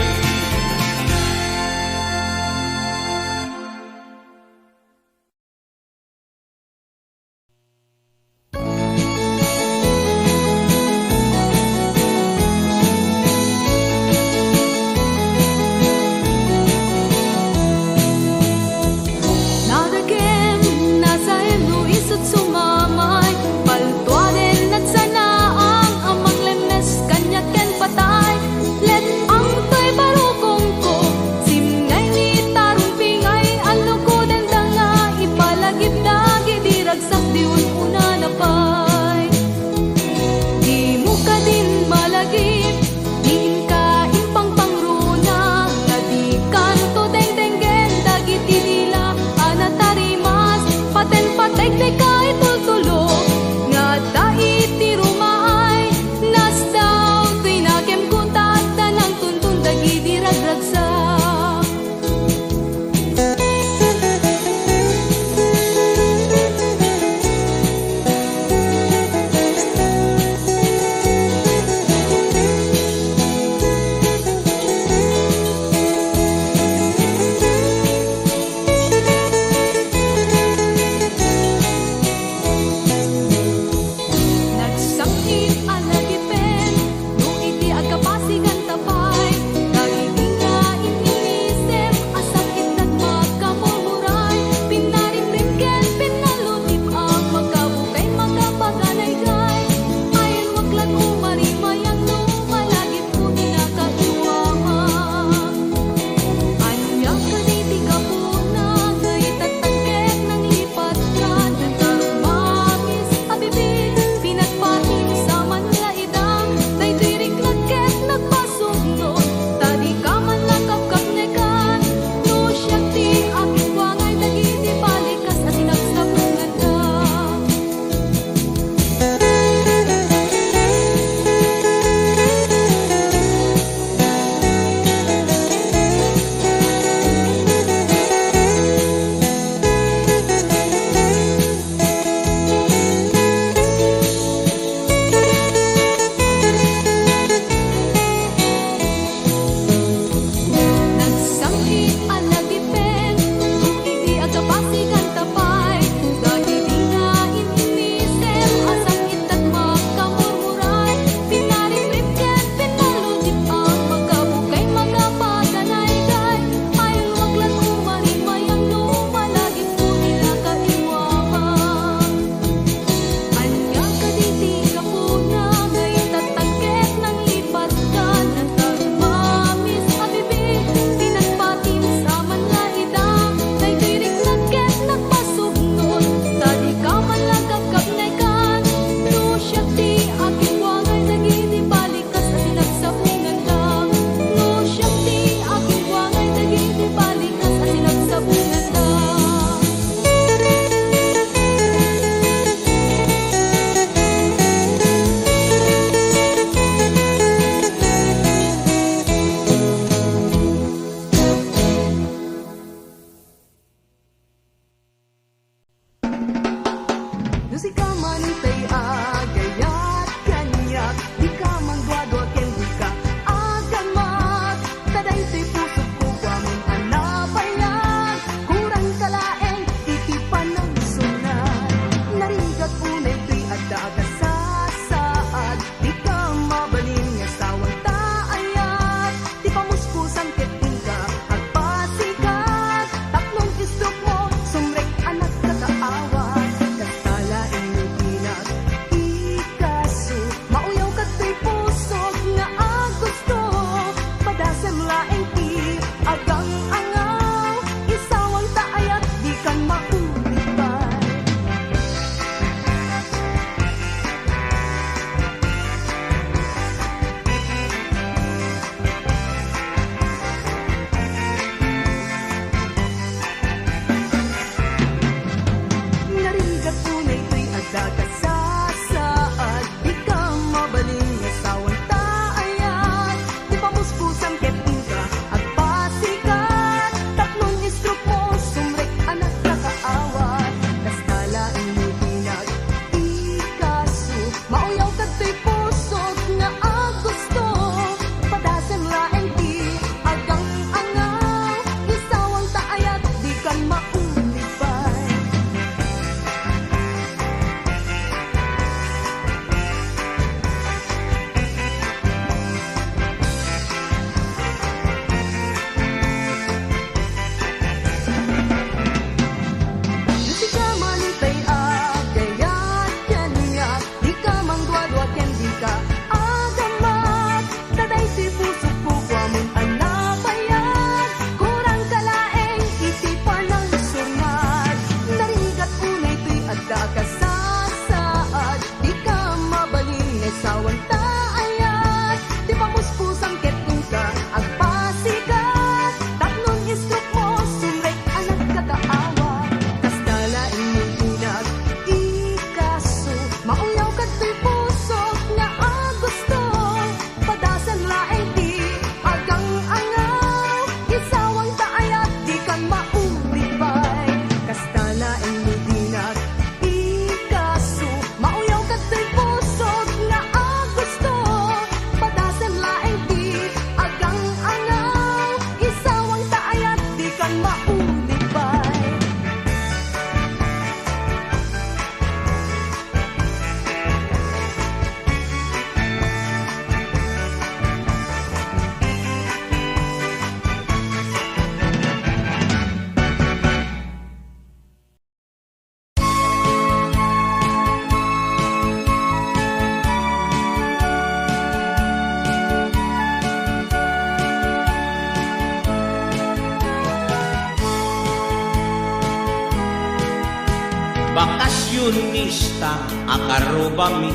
bakasyonista akarubami,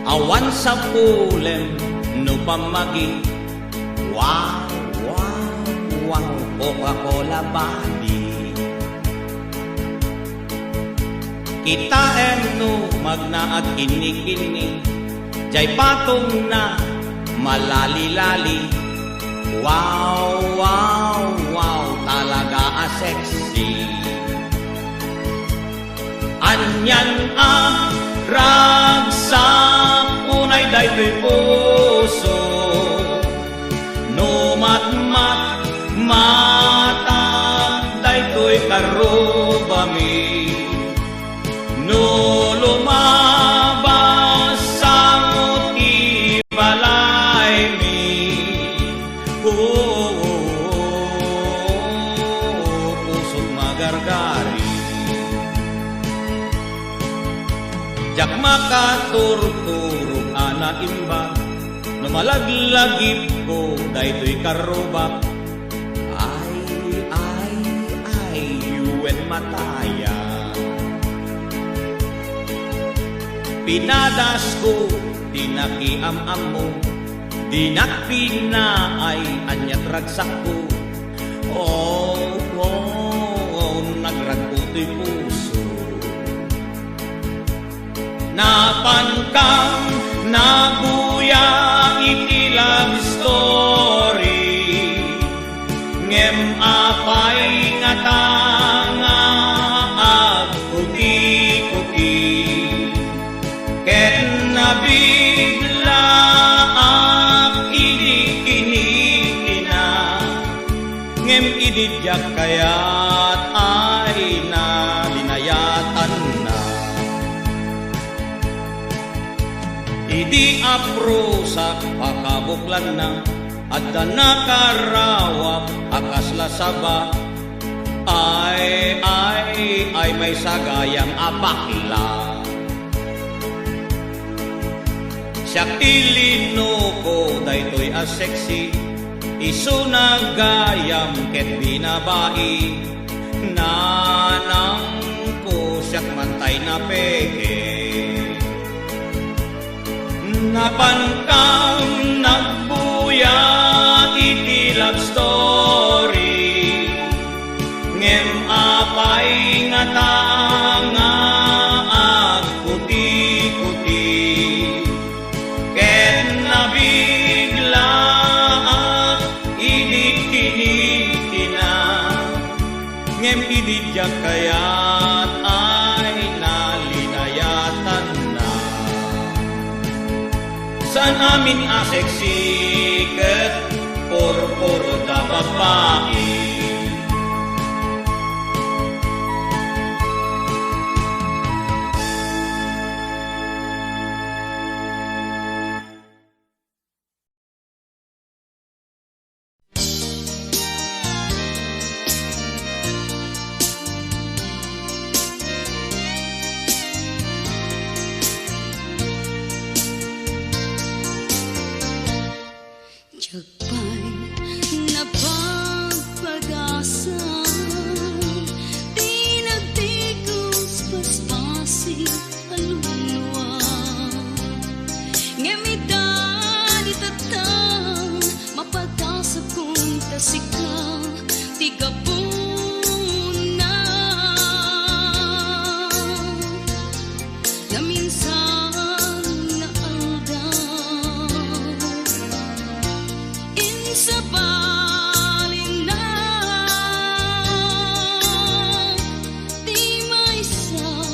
awan sa pulem no pamagi. Wow, wow, wow, Coca-Cola bali. Kita no magna at kinikini, jay patong na malali-lali. Wow, wow, wow, talaga sexy. Anyan ragsak unay daytoy puso, no matmat matag daytoy karubami, no lumabas sa muti balay mi. Pusok magargari, jak makaturturog ana imba, no malaglagip ko daytoy karubak. Ay, yuen mataya. Pinadas ko, dinakiam-am mo, dinakpina ay anyat ragsak ko. Oh, nagragputo'y puso. Napankang nabuya iti love story, ngem apay nga tanga at kuti-kuti, ken nabigla ak idikinikina, ngem ididyak kayat ay nalinayatan na. Idi apro sa pakabuklan na, at nakarawap akas lasaba. Ay, may sagayang abakla. Siya kilino ko daytoy sexy, iso nagayam ket binabai. Nanang ko siyak mantay na peke, napankang nagbuya iti love story, ngem apay nga tanga at kuti-kuti, ken nabigla at idikinikina, ngem ididyak kayat ay nalinayatan na. San amin sexy ket puro da babae. Jagpay na pagpag-asa, di nagtigos paspasi kaluluwa. Ngamitan itatang mapag-asa kong kasika, tigapuna na minsan na aldaw. Sa balin na di may sa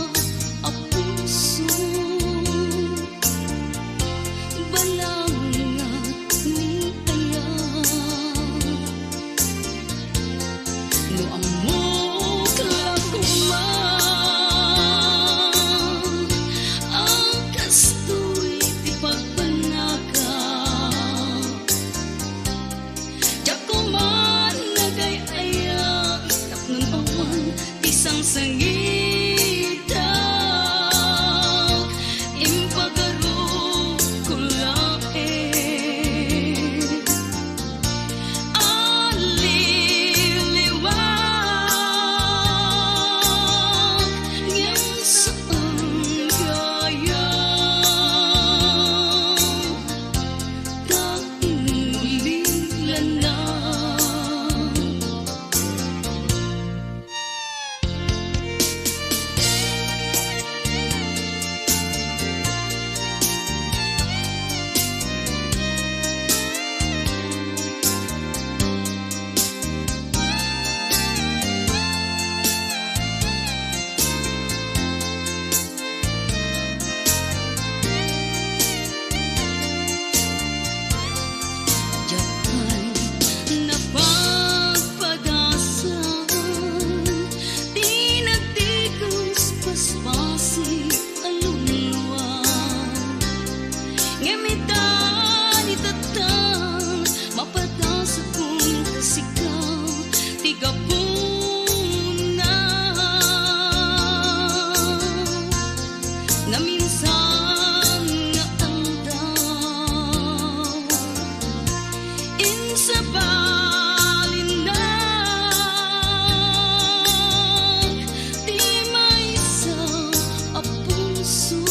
puso, balangat ni ayaw. ngemitan itatan mapadasa kung kasikaw tiga puna na minsan nga andaw insa balinang di maysa a puso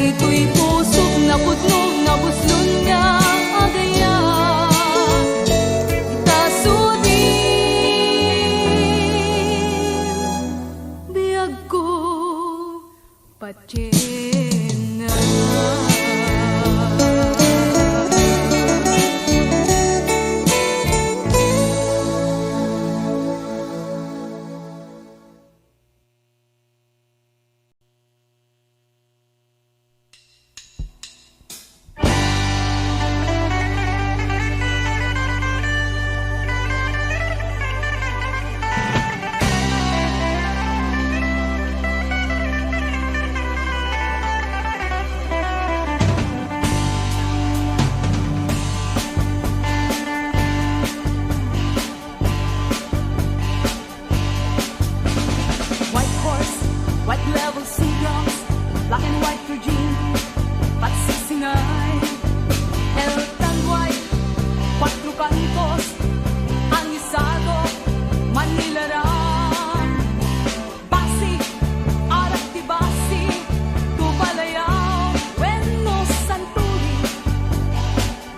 Daytoy pusok na putnog na buslon nga agaya. Itasudin biyag ko patsena. White horse, white level seagulls, black and white Virgin, patsisingay. Eltan white, cuatro cantos, anisado, Manila ram. Basi, arak di basi, tupalayaw, bueno santuri.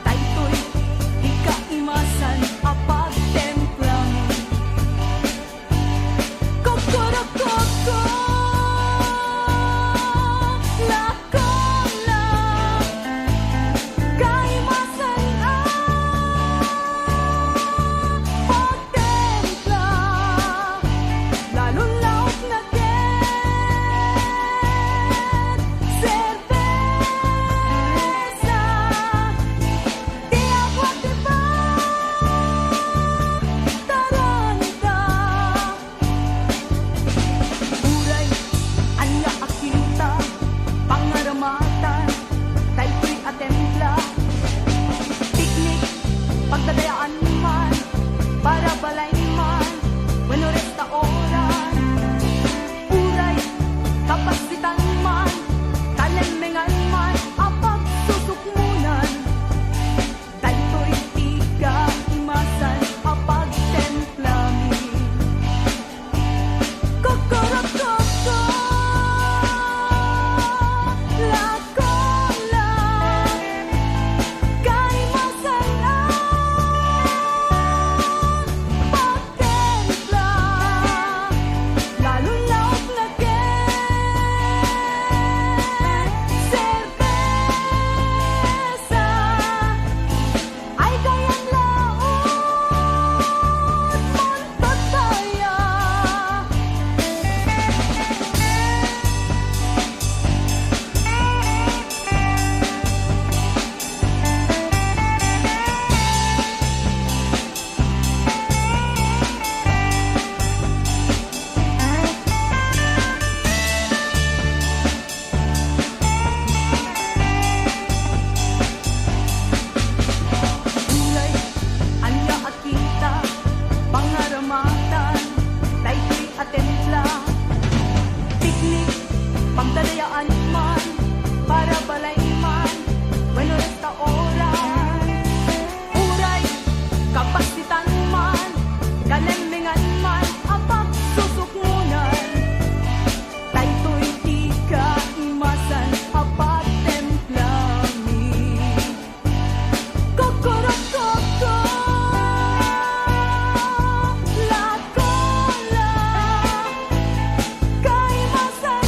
Daytoy, di kaimasan, apag templang. Kokorokoko, la cola, kaimasan pagtempla, lalong laot na cerveza, di agua di ba, taranta. Uray, anya akita, pangaramatan, daytoy atempla. Piknik, pagdadayaan man, para balay man, bueno restauran. Uray, kapasitan man, kalemmengan man, apag susukmunan. Daytoy tiga imasan, apag templamin. Kokorokoko, la cola, kaimasan pagtempla, lalong laot na cerveza, ay gayang laot, montataya. Ulay, anya akita, pangaramatan, daytoy atempla. Piknik, pagdadayaan man, para balay man, bueno restauran. Uray, kapasitan man, kalemmengan man, apag susukmunan. Daytoy di kaimasan, apag templamin. Kokorokoko, la cola, kaimasan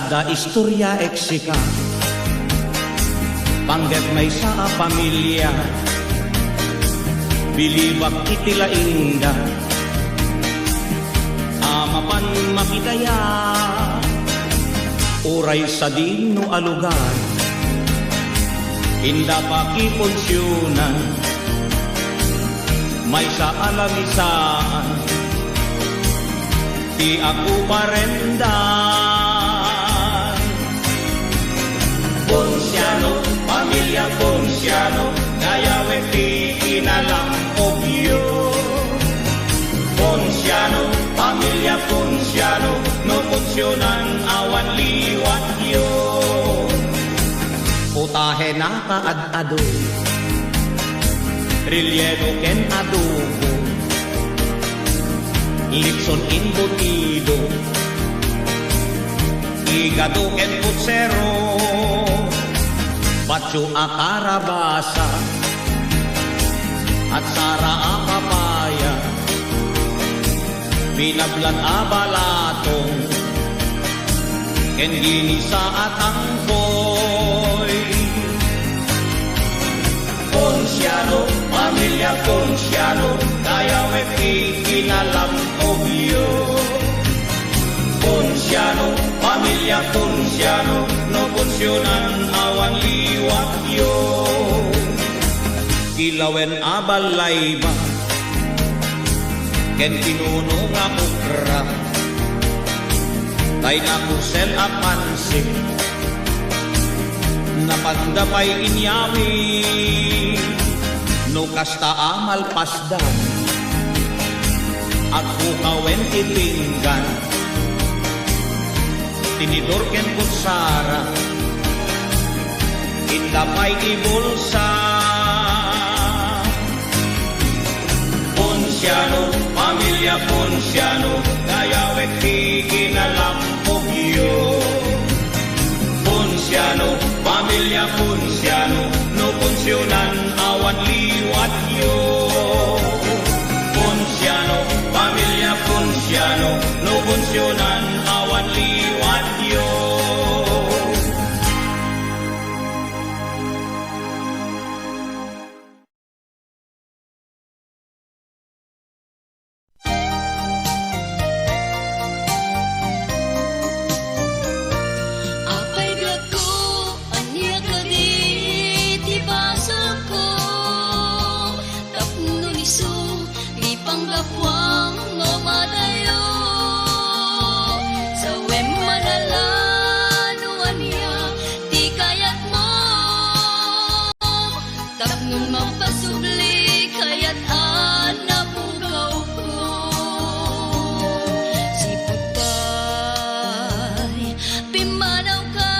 Kasda istorya eksika Pangget may sa pamilya Bilibak itila inda Amapan makidaya Uray sa dino alugan Inda pa kipunsyunan May sa alamisaan Di ako parendan Ponsiano, pamilya Ponsiano Dayawe ti inalang obyo Ponsiano, pamilya Ponsiano No punsyonan awan liwat yo Putahe na kaad-ado Rilyeno ken adobo Lipson embutido Higado ken putsero Pacho a karabasa At sara a papaya Binablan a balatong Ken ginisa at angkoy Ponsiano, pamilya Ponsiano Dayawe kinalam obyo Ponsiano, pamilya Ponsiano No punsyonan awan liwat yo Kilawen abalay ba Ken pinuno nga ukra Kay nakusel a pansip Napandapay inyawi No kasta amal pasdan At ukawen ipinggan Tinidor ken kutsara Indapay ibulsa Ponsiano, pamilya Ponsiano Dayawe kinalam obyo Ponsiano, pamilya Ponsiano No punsyonan awan liwat yo Ponsiano, pamilya Ponsiano No punsyonan awan liwat yo Apay gago, anya ka di basa ko Tapno niso, di panggapwang no madayo Sa wem manalano anya, di kayat mo Tapno mapasubli, kayat anak ugaw ko Si putay, pimanaw ka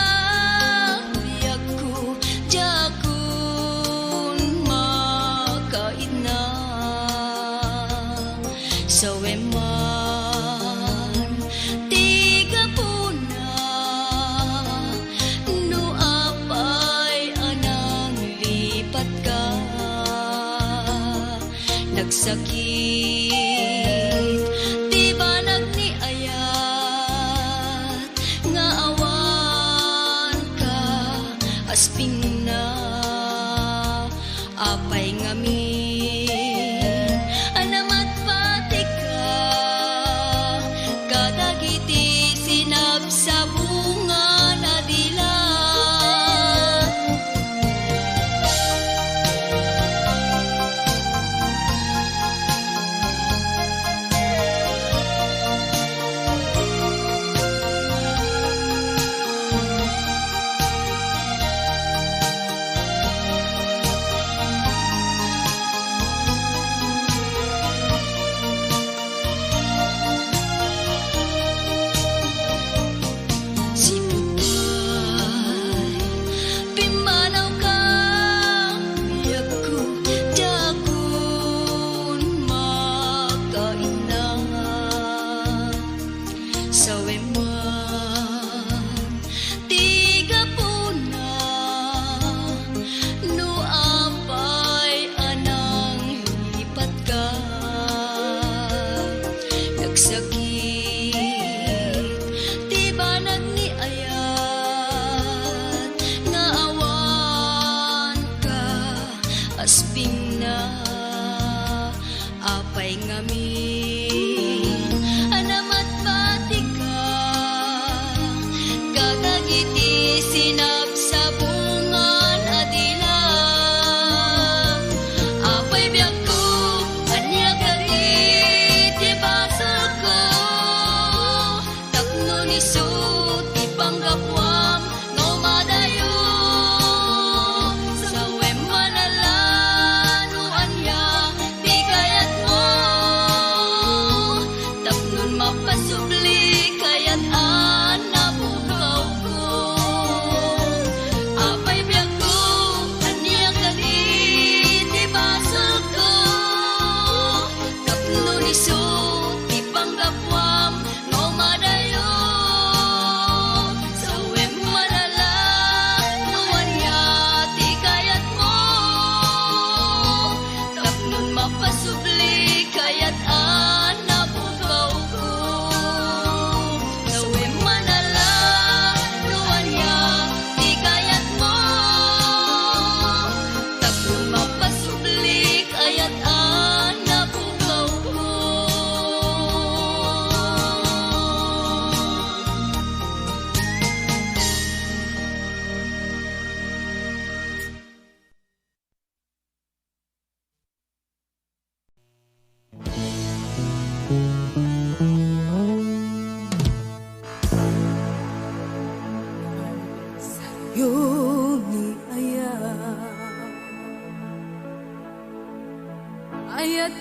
Biyak ko, jakun makain na Sa weman, tiga po na No apay anang lipat ka Nagsakit, di ba nagniayat Nga awan ka, asping na Apay ngamin, anamat pati ka Kadagiti sinab sa bunga na dila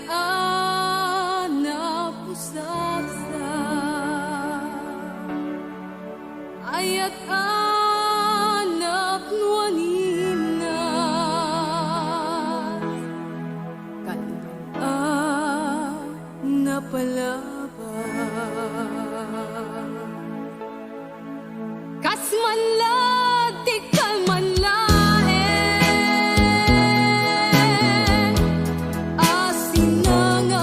ayat napusaksa, ayat napnuanina, kalban napalaba. Kasmanlag di kalmanlae, asinanga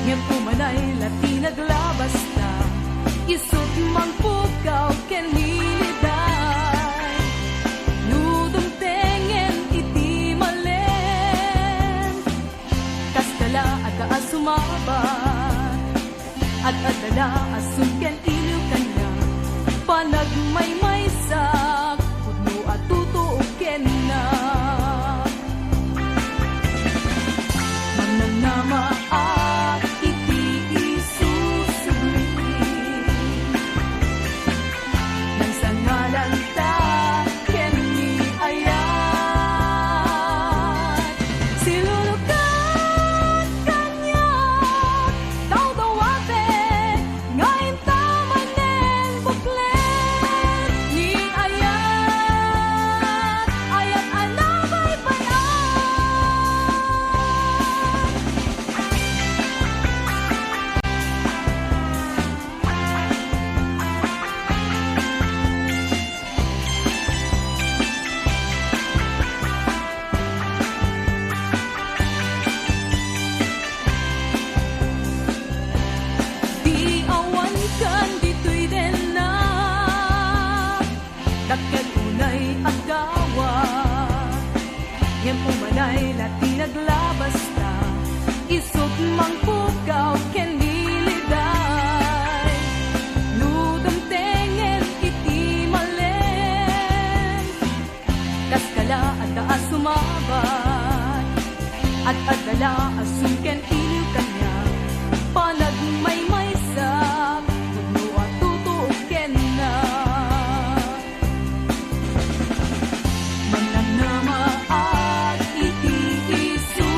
Ngem umanay lati naglabas na, isut mang pukaw ken niliday. Nudong tengen iti malen, kastala at asumabat, at adala asun ken iliw kanya, panagmaymaysak, pudno at tutuok ken na. Mananama at iti isusubli, nang sa ngalan ta ken ni ayat. Silulukat kanya, daw-dawate, ngayon tamanen buklen ni ayat, ayat anabay bayan. Di awan kan dito'y din na, dakkel unay agawa. Ngem umanay lati naglabas na, isut mang pukaw ken niliday. Nudong tengen iti malen, kaskala at taas sumabat, at adala asun ken iliw kanya, panagmaymaysak, pudno at tutuok ken na. Mananama at iti isusubli,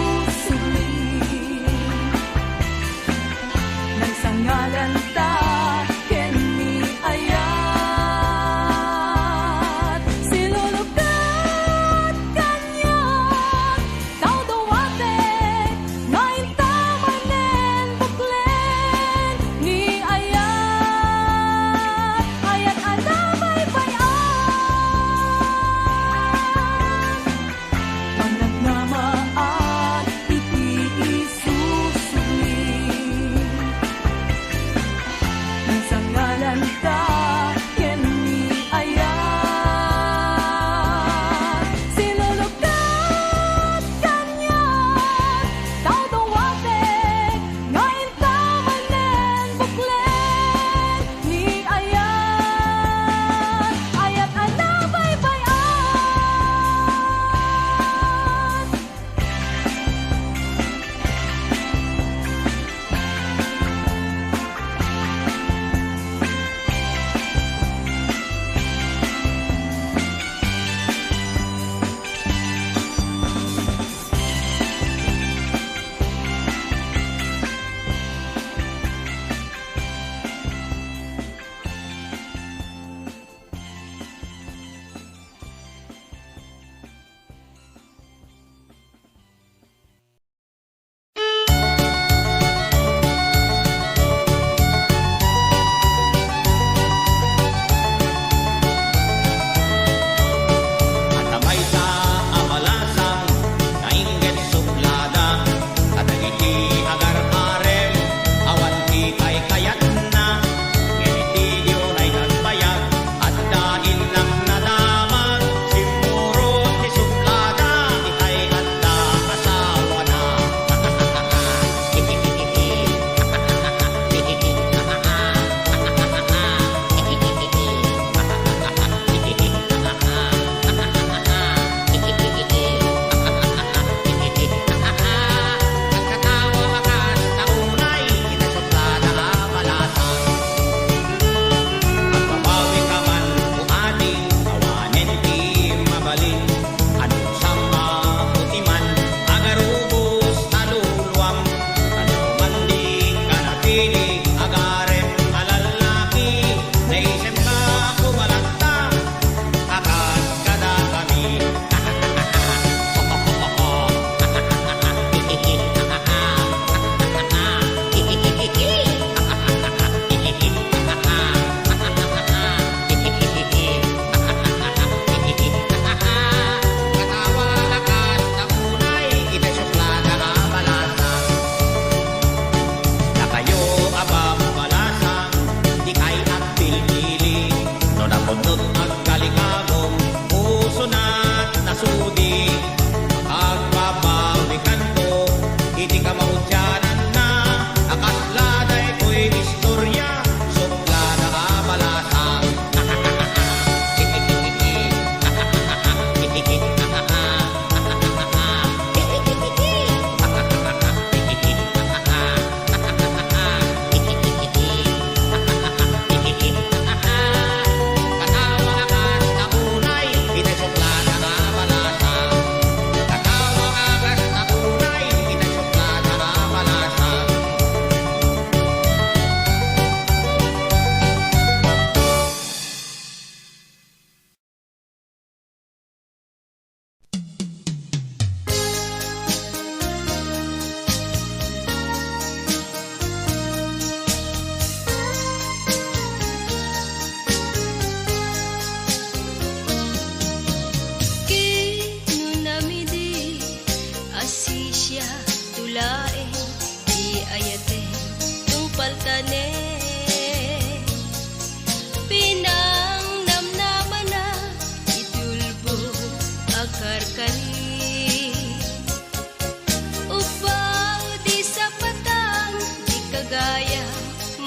kagaya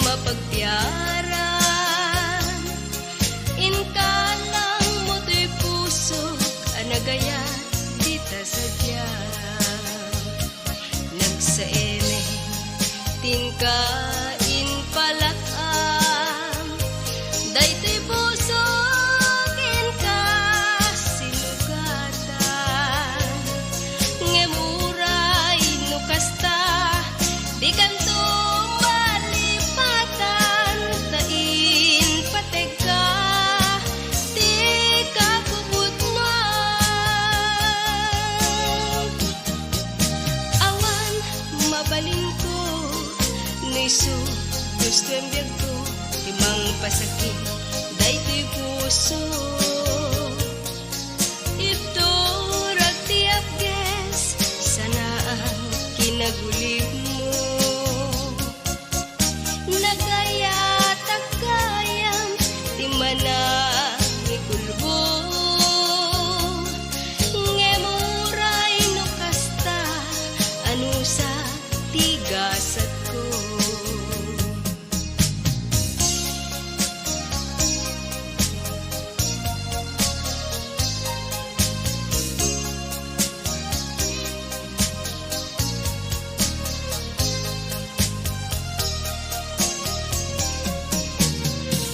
mapagpiaran. Inkalang mo'y puso anagaya dita sadya. Nagsaeme tinkain palakam, daytoy puso kinka sinugatan. Ngemuray no kasta di kanto malipatan, tain pateka di kakuputman. Awan mabalin ko niso gusto ang biyag ko, timang pasakit daytoy puso. Ito ragtiap ges sana ang kinagulib mo. Nagaya tagayam di mana ikulbo. Ngemuray no kasta ano sa tigasat ko.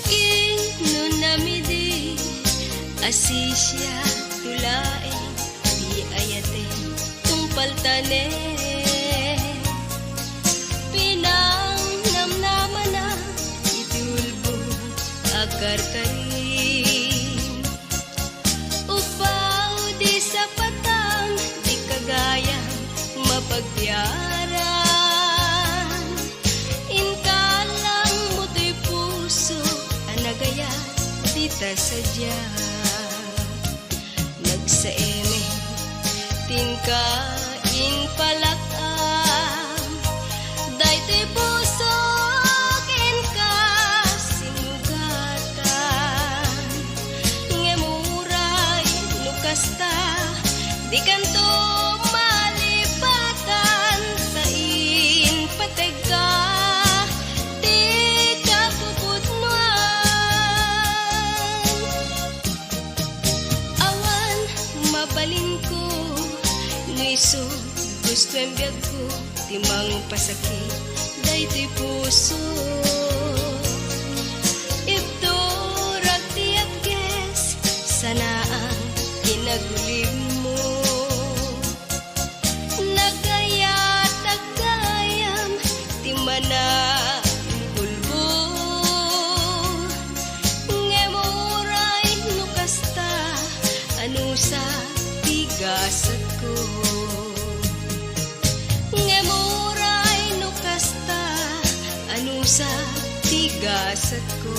Inunamidi asisya tulae di ayate tumpaltane. Pinang namnaman na itulbo akarkarin. Upaw di sa patang di kagaya mapagpiaran. Inkalang mo'y puso anagaya dita sadya. Nagsaeme tinkain palakam, daytoy puso kinka sinugatan. Ngemuray no kasta di kanto malipatan, tain pateka di kakuputman. Awan mabalin ko niso gusto ang biyag ko, timang pasakit daytoy puso. Ito ragtiap ges sana ang kinagulib mo. Nagaya tagayam ti mana pulbo. Ngemuray no kasta ano sa tigasat ko. Ngemuray no kasta ano sa tigasat ko.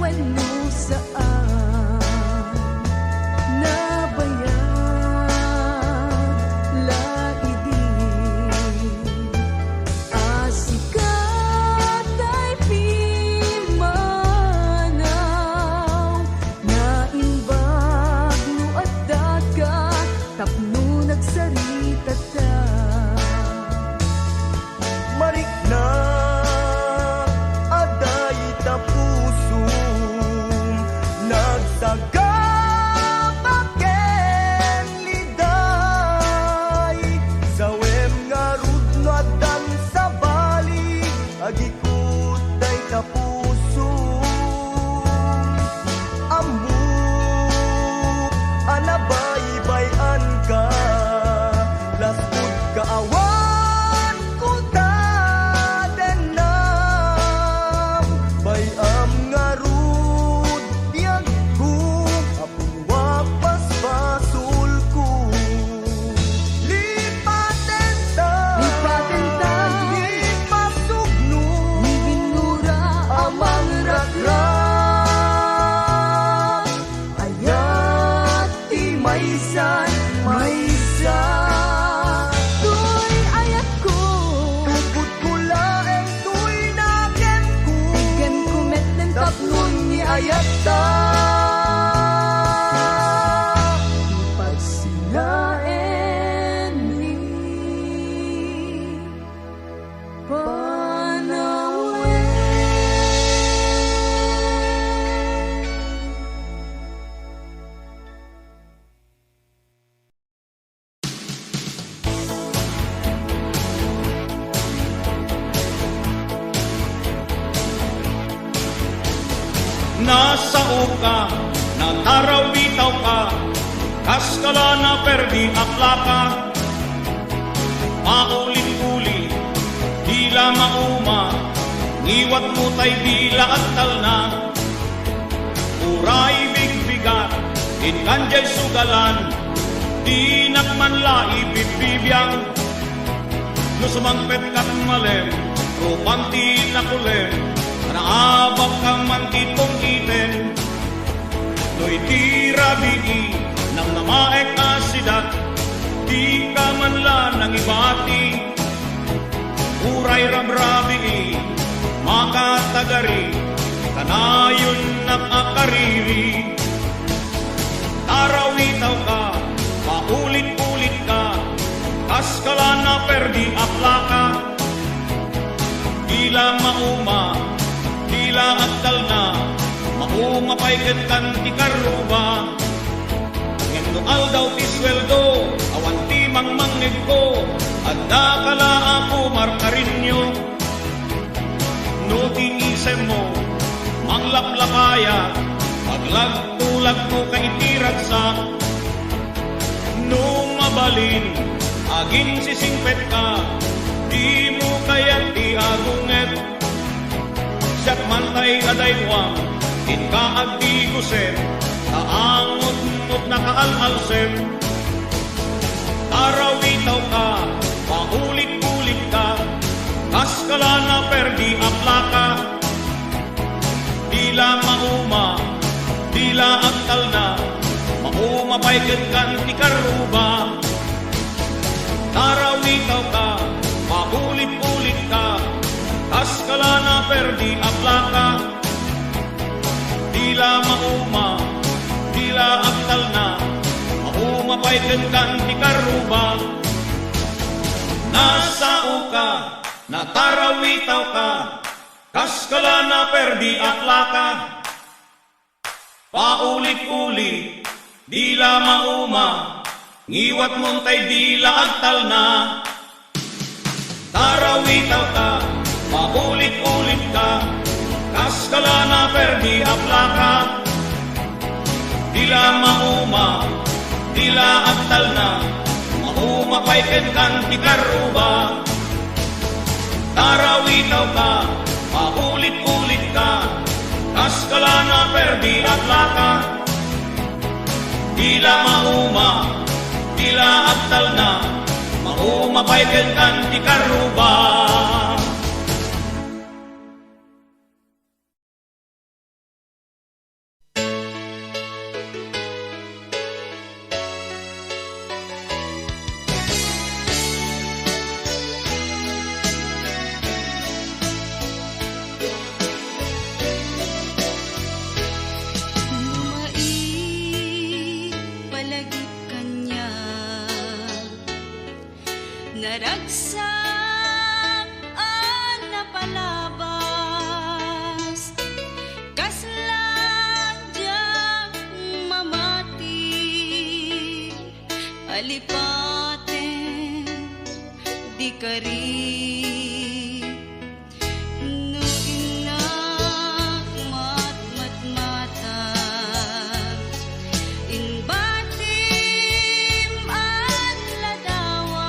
wenno saan nabayag laidi asikat ay pimanaw naimbag no at dagat tapno nagsarita ta Marikna aday tapusum nagsagabaken liday sawem nga rudno adan sa bali agikut day tapusum amu anabaybay-an ka lastud kaawan ko tadenam bayam nga rud diag ko apun wapas basul ko lipaten ta lipasugno ni binura amang rakrak ayat ti maysan maysa Tuy ayat ko tupot ko laeng tuy naken ko Ken kumet ng tapnon ni ayat ta pagsilaen ni Nasa uka, nataraw bitaw ka, kaskala na perdi akla ka. Maulit-ulit, dila mauma, ngiwat mo tay dila at talna. Uray bigbigat, inkanjay sugalan, di nakmanla ibibibiyang. No sumangpet kat malem, rupanti na kulem, naabak kang mantitong iten. No'y di rabii nang namaek asidat, di ka man la nang ibati. Uray rabrabii, makatagari, kanayon nakakariri. Tarawitaw ka, paulit-ulit ka, kaskala na perdi akla ka. Dila mauma, dila aktal na, mauma paiket kan ti karuba. Ngendo aldaw ti sweldo, awan ti mangmangeg ko, adda kala ako markarinyo. No ti isem mo, manglaplapaya, paglagtulag mo kay tiragsak. No mabalin, aging sisingpet ka, di mo kaya ti agunget. Siyat mantay adaywang, inkaag di kusen, taangot-ngot na kaalalsem. Tarawitaw ka, paulit-ulit ka, kaskala na perdi akla ka. Dila mauma, dila aktal na, mauma paiket kan ti karuba. Tarawitaw ka, paulit-ulit ka, kaskala na perdi akla ka. Dila mauma, dila aktal na, mauma paiket kan ti karuba. Nasa uka, natarawitaw ka, kaskala na perdi akla ka. Paulit-ulit, dila mauma, ngiwat montay dila aktal na. Tarawitaw ka, paulit-ulit ka, kaskala na perdi akla ka. Dila mauma, dila aktal na, mauma paiket kan ti karuba. Tarawitaw ka, paulit-ulit ka, kaskala na perdi akla ka. Dila mauma, dila aktal na, mauma paiket kan ti karuba. naragsak an napalabas, kasladyak mamati, alipaten di kari. No inak matmata, in batim an ladawang,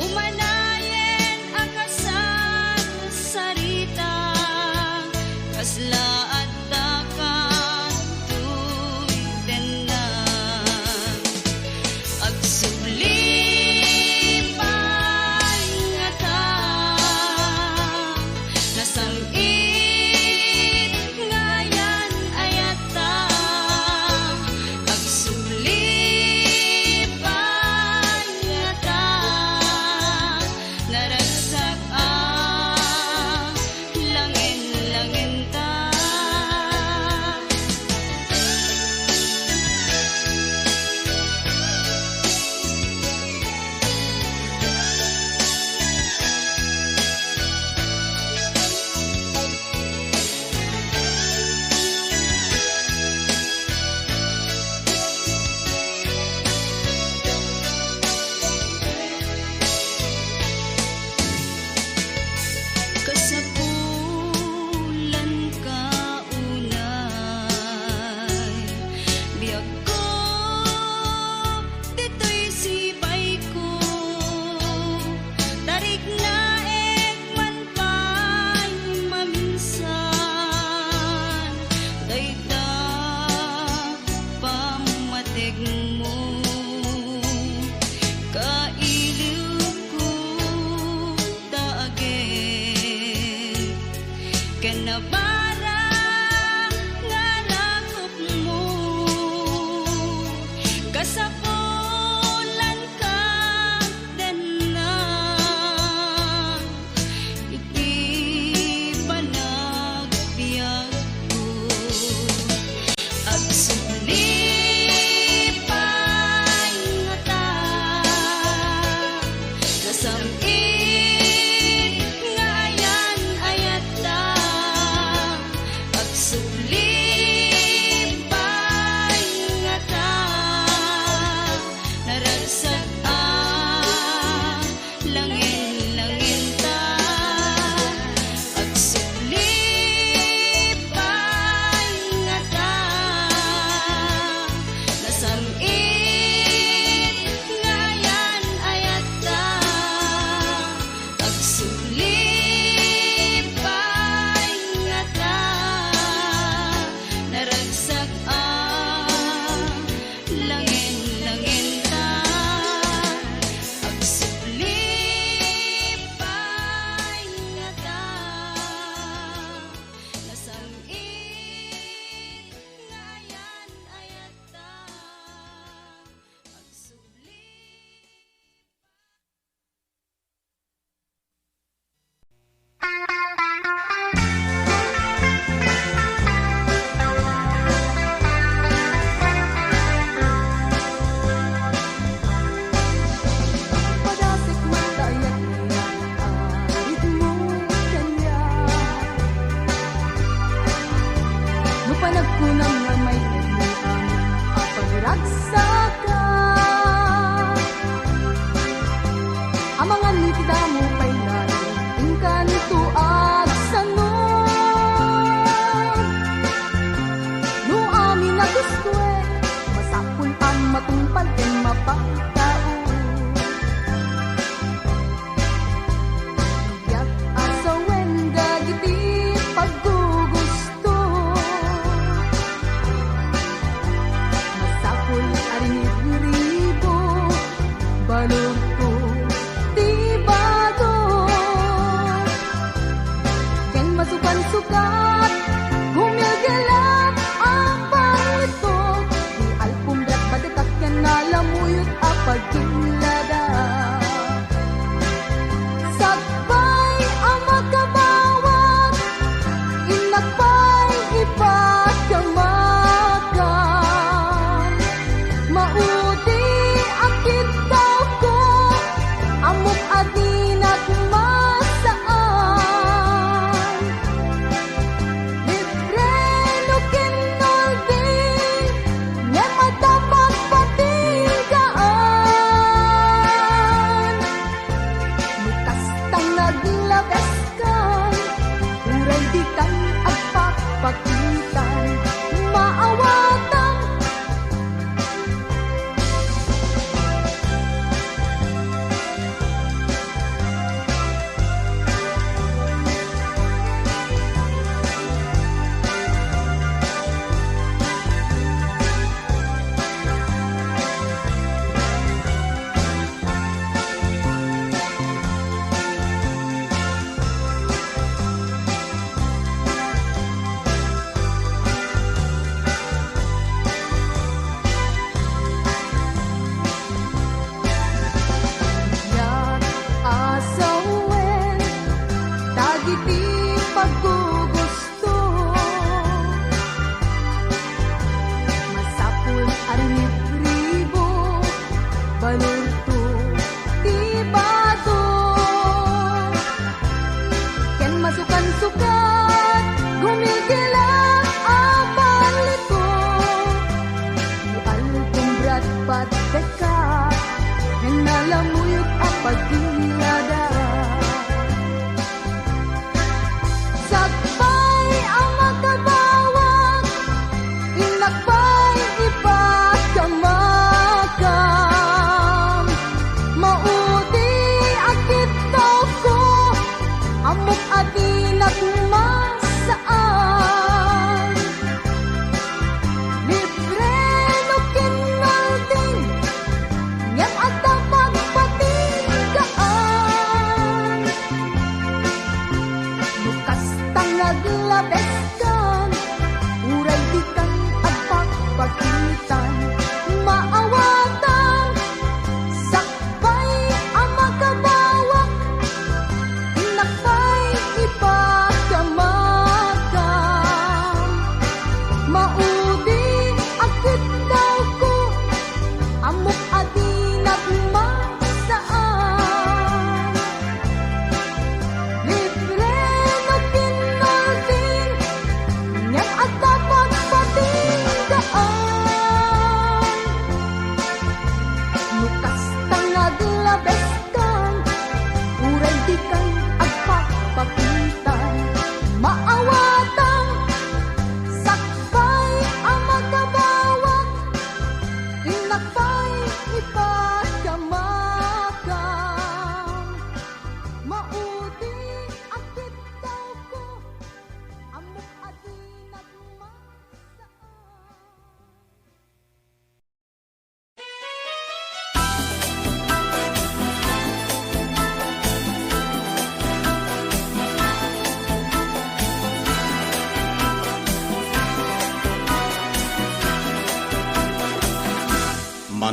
umanayen akasan sarita, kasla at dakan tuy tenang, agsubli kanabara nga lakop mo, kasapulan ka denang, iti panagbiag ko, agsulipay nga ta, nasamit sukat, gumilgilat ang pangito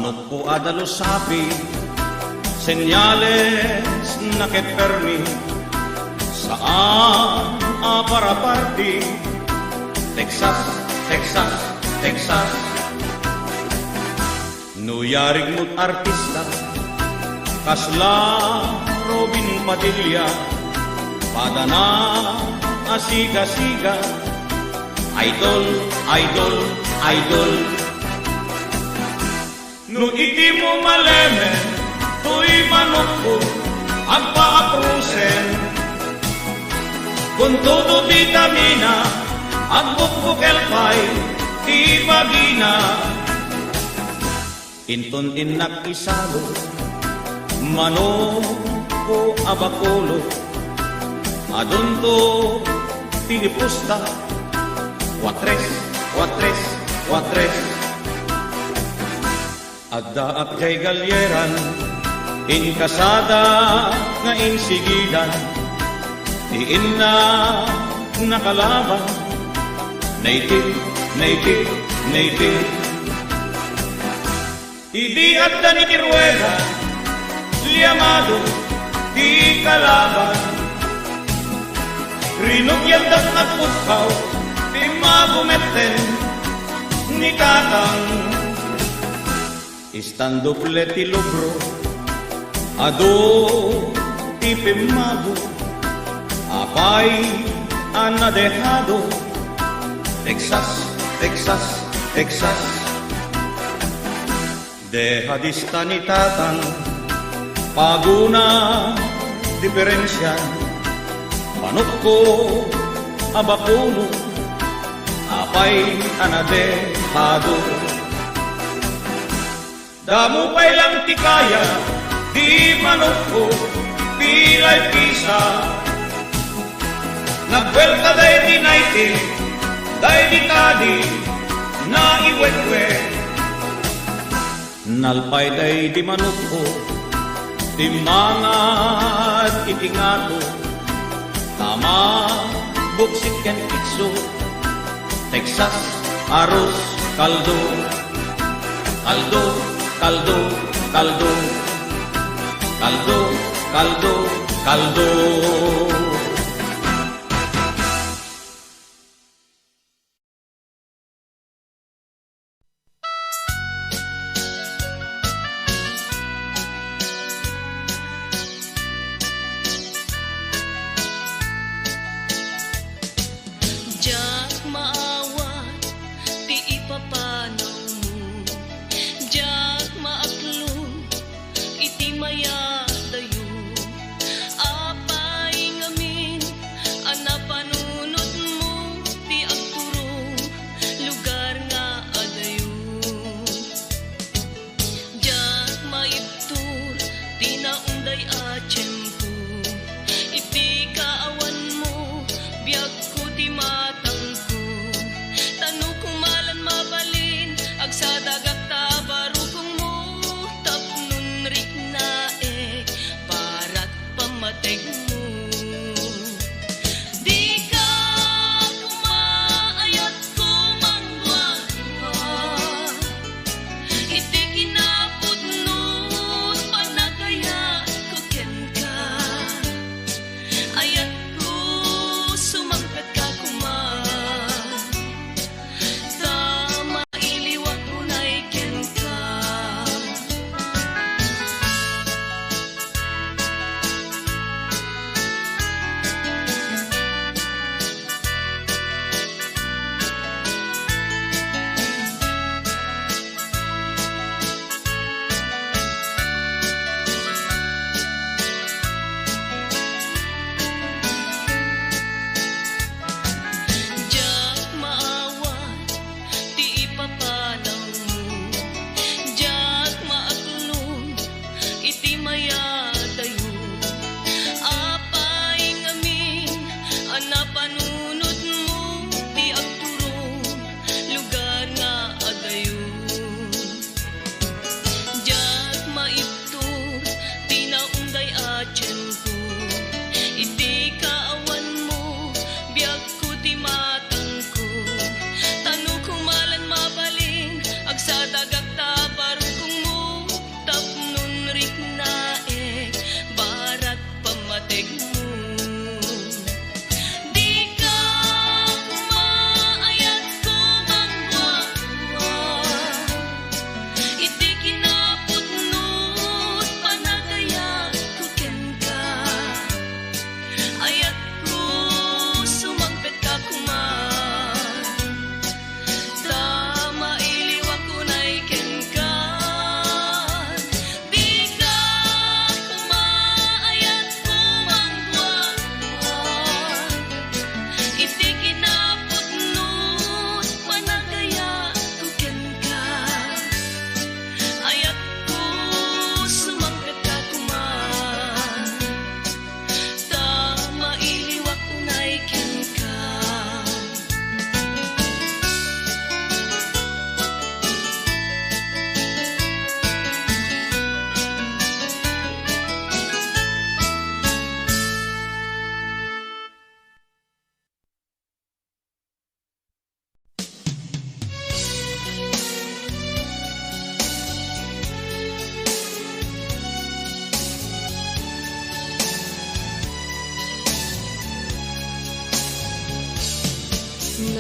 manok po adalo sapi, senyales na ketpermi, saan para party, Texas, Texas, Texas. Nuyarig mo't artista, kasla Robin Padilla, padana asiga-siga, idol, idol, idol. No iti mo maleme, tuy manok ko, ang paaprusen. Kung todo vitamina, ang bukbukelpay, di bagina. Inton inak isalo, manok ko abakulo, adunto tinipusta, watres, watres, watres. Adda at kay galyeran, inkasada nga insigidan, diin na nakalaban, native, native, native. Idi at ni Kiruela, liyamado, di kalaban, rinugyaldas na putkaw, di magumeten, ni Katang. Istando pleti lubro, ado tipimado, apay anadehado, Texas, Texas, Texas. Deha dista ni Tatang, paguna diferensya, manok ko abakuno, apay anadehado. Damo pa'y lang tikaya, di manok ko, pilay pisa. Nagwelta day di naiti, day di tadi, na iwetwe. Nalpay day di manok ko, timangat itingato, tama buksik ken kitso, Texas, arroz, kaldo, kaldo, kaldo, kaldo, kaldo, kaldo, kaldo. Diyak maawa, di ipapanaw mo. Diyak maaklong, iti mayadayo. Apay ngami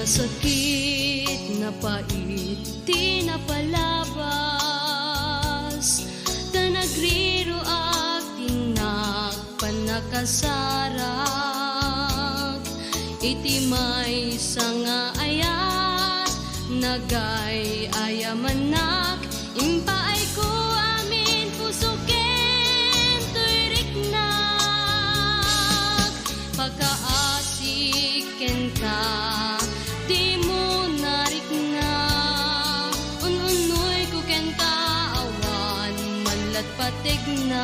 Nasakit, napait, di napalabas. Ta nagriro aking panakasarak. Iti may sanga ayat, nagay ayamanak. Impaay ko amin pusuken tuiriknak. Pagkaasiken ka, di mo narikna. Ununoy ko ken ka awan, manlat patig na.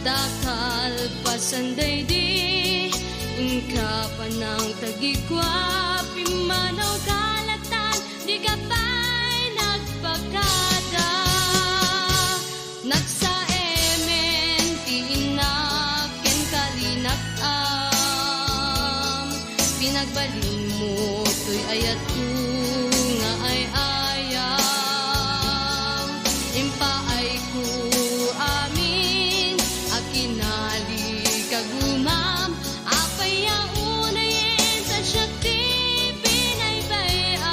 Dakal pasanday di, ingka pa ng tagigwa. Pimanaw kalatan, di ka pa'y nagpagkada. Nagsaemen, tiinak, ken kalinakam. Pinagbalin mo, to'y ayat ko nga ay ayam. Impaay ko amin, akinali kagumam. Apay yaunayin sa syakti pinaybayam.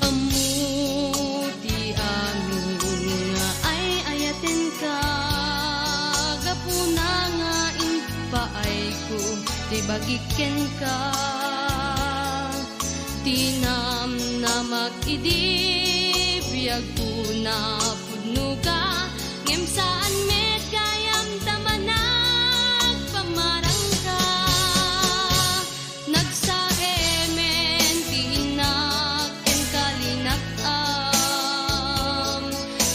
Amuti amin nga ay ayaten ka. Gapuna nga impaay ko, di bagiken ka. Tinam na makidib, biyag ko na pudno ka. Ngem saan met kayam tamanag, pamarang ka. Nagsaemen, tiinak, en kalinakam.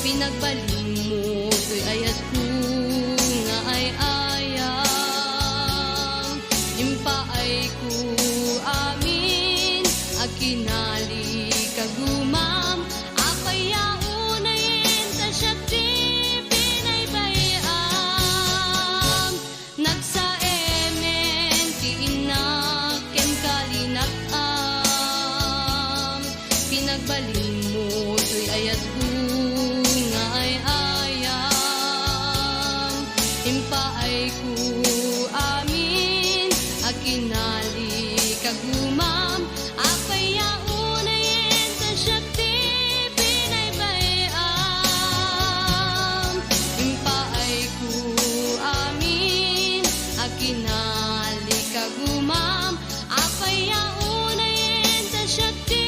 Pinagbalin mo, to'y ayat ko nga ay ayam. Impaay ko amin, akinali kagumam. Apay yaunayin sa syakti pinaybayam. Nagsaemen, tiinak, ken kalinakam. Pinagbalin mo, to'y ayat ko nga ay ayam. Impaay ko amin, akinali kagumam. Apay yaunayin sa syakti pinaybayam. Impaay ko amin, akinali kagumam. Apay yaunayin sa syakti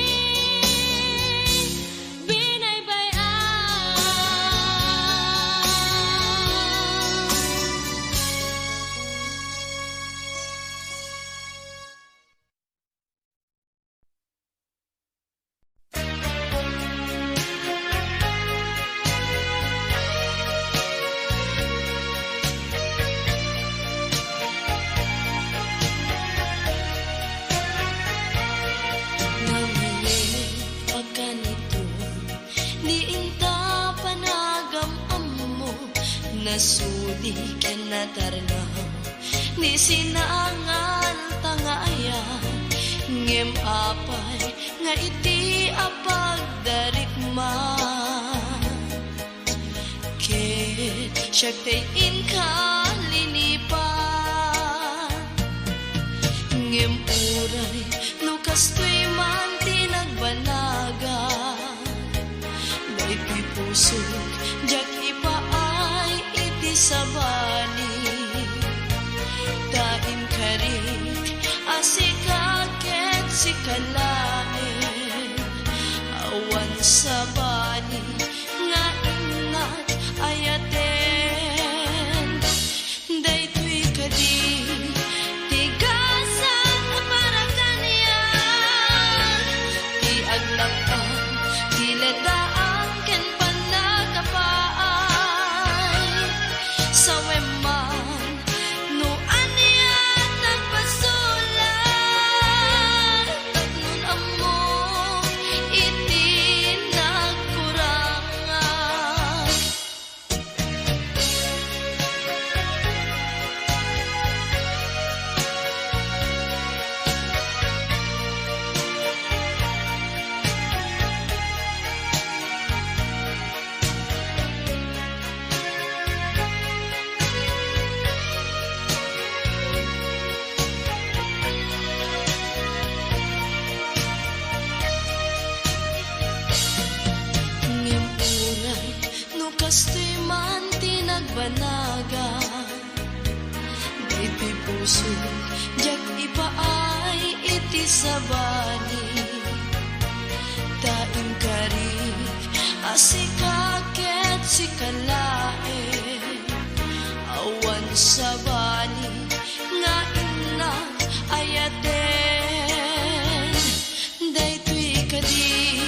nasudi ken natarnaw ni sinangan tangaya ngem apay nga iti apagdarikma ket syagtay inkalinipan ngem uray lukas to'y man tinagbanaga daytoy pusok jak ipaay iti sabani daim karik asikaket sikalaen awan sabani nga inat ayaten daytoy kadi tigasan parakanian ti aglakan ti ledaan ken panagapaay saweman no anian nagpasulat tapnon danaga Dito'y puso jak ipaay iti sabani Daing karif asikaket si kalae Awan sabani nga ina ayaten Daytoy kadi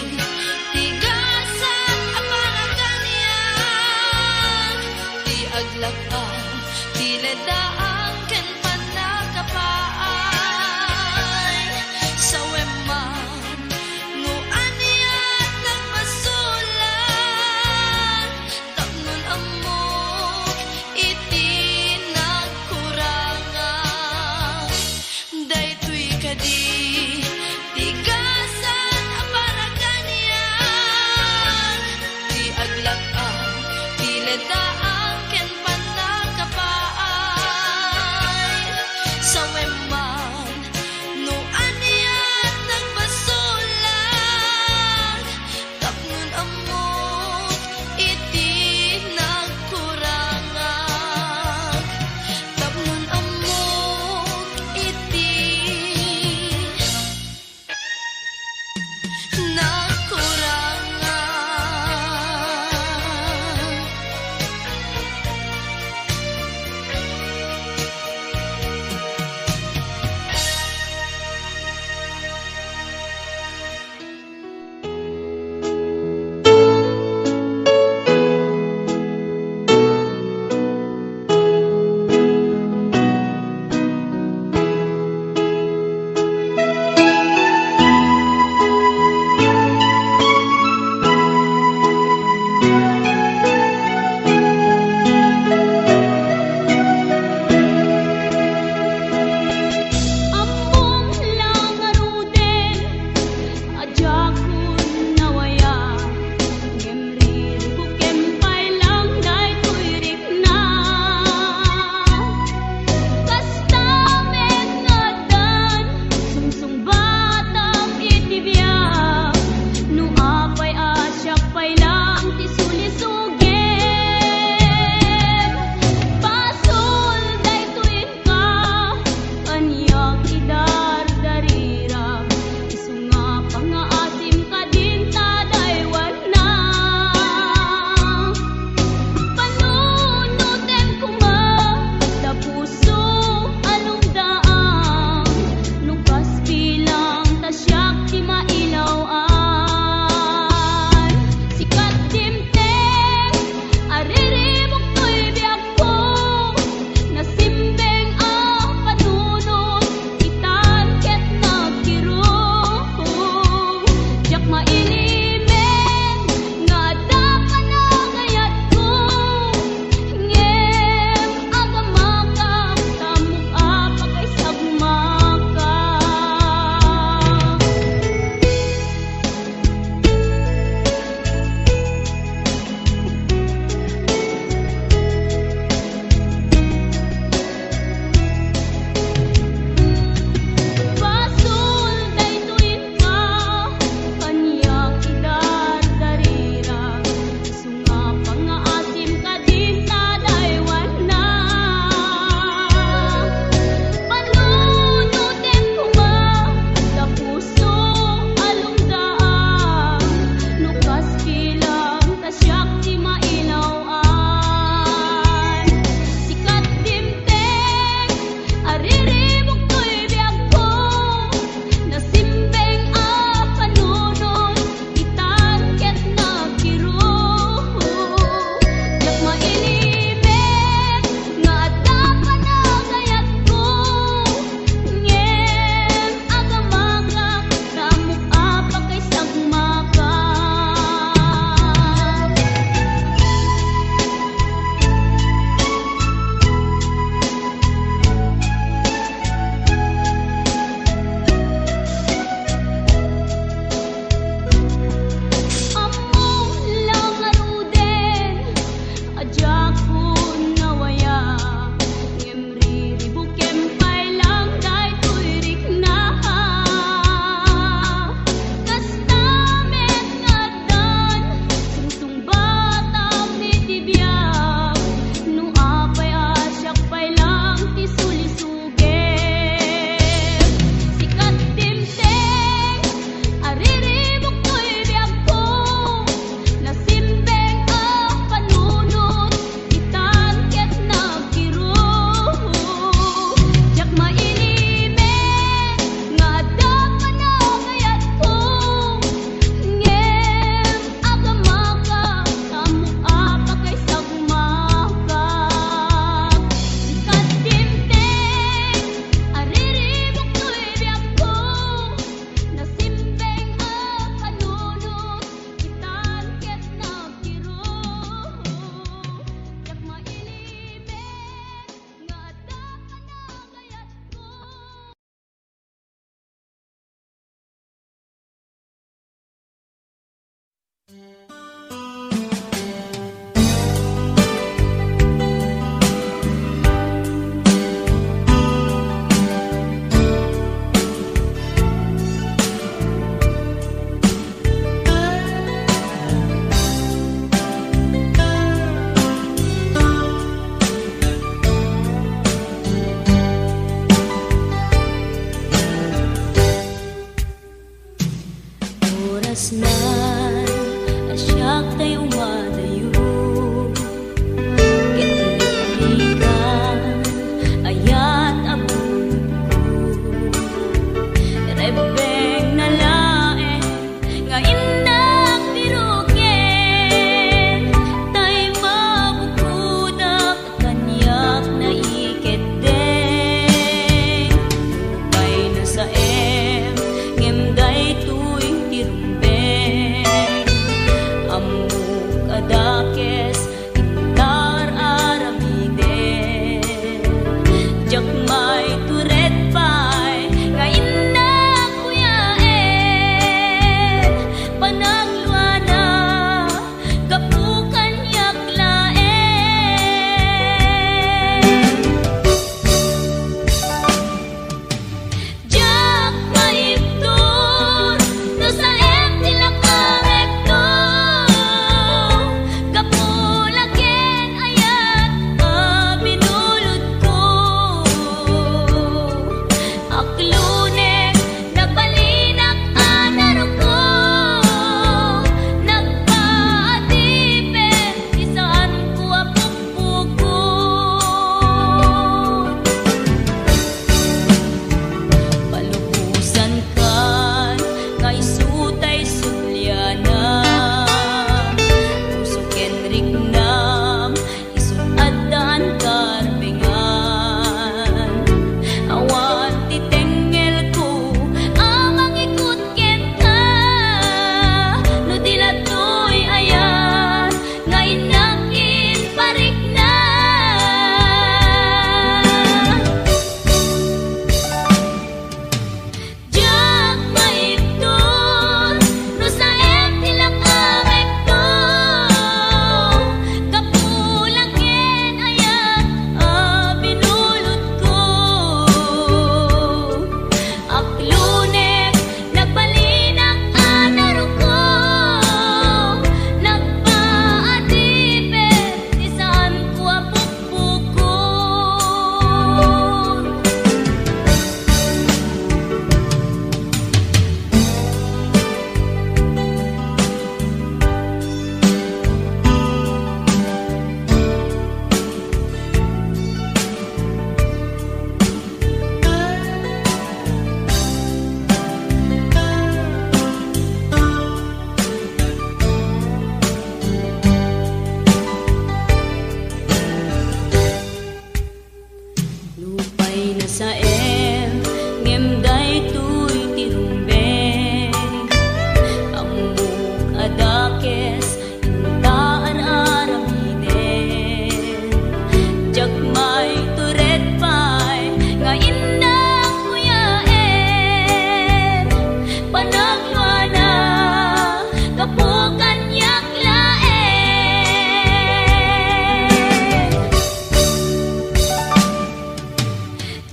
tigasan apanaganian Ti aglakan ti ledaan ken panakapaay Sa weman no anian nagmasulan Tapnon amok iti kasnan asyak tay umadayo kitlikan ayat abun ko rebeng na laeng nga indak birugen tay mabukudak kanyak na iketdeng upay na sa ngemday tuwing tirumbeng amuk adakes intar aramiden jak may turet pay nga inna kuyaen panagluana kapukan yaklaen jak maiptur no sa tilakarekto kapulaken ayat binulod ko aklunek nagbalinak anaro ko nagpaatipin isaan ko apukpukon palubusan kan nga isutay sulyana puso kenrik nam isut adan karbengan awan titengel ko amang ikut kenta no dilatoy ayan nga inakin parik na jak maiptur no sa tilakarekto kapulaken ayat binulod ko aklunek nagbalinak anaro ko nagpaatipin isaan ko apukpukon lupay na sa ngemday tuy tirumbeng amuk adakes intaan aramiden jak may turet pay nga indang kuyaen panagluana kapukan yaklaen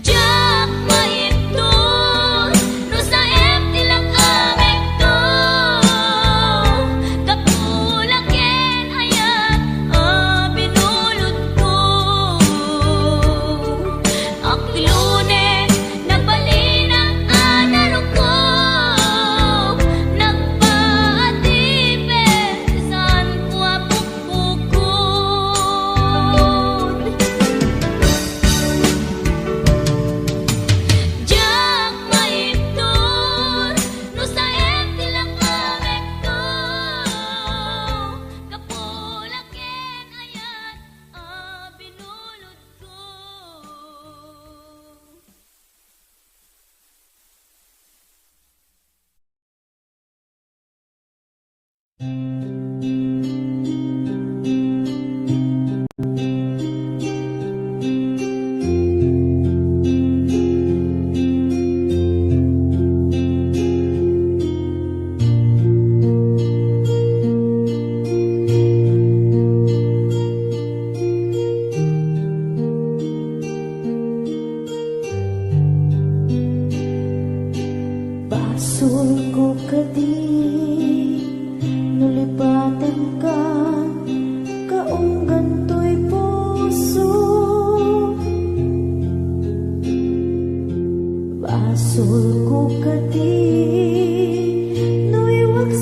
jak maiptur no sa tilakarekto kapulaken ayat binulod ko aklunek nagbalinak anaro ko nagpaatipin isaan ko apukpukon jak maiptur no sa tilakarekto kapulaken ayat binulod ko Basul ko kadi nulipatan ka kaong ganto'y puso Basul ko kadi nuiwag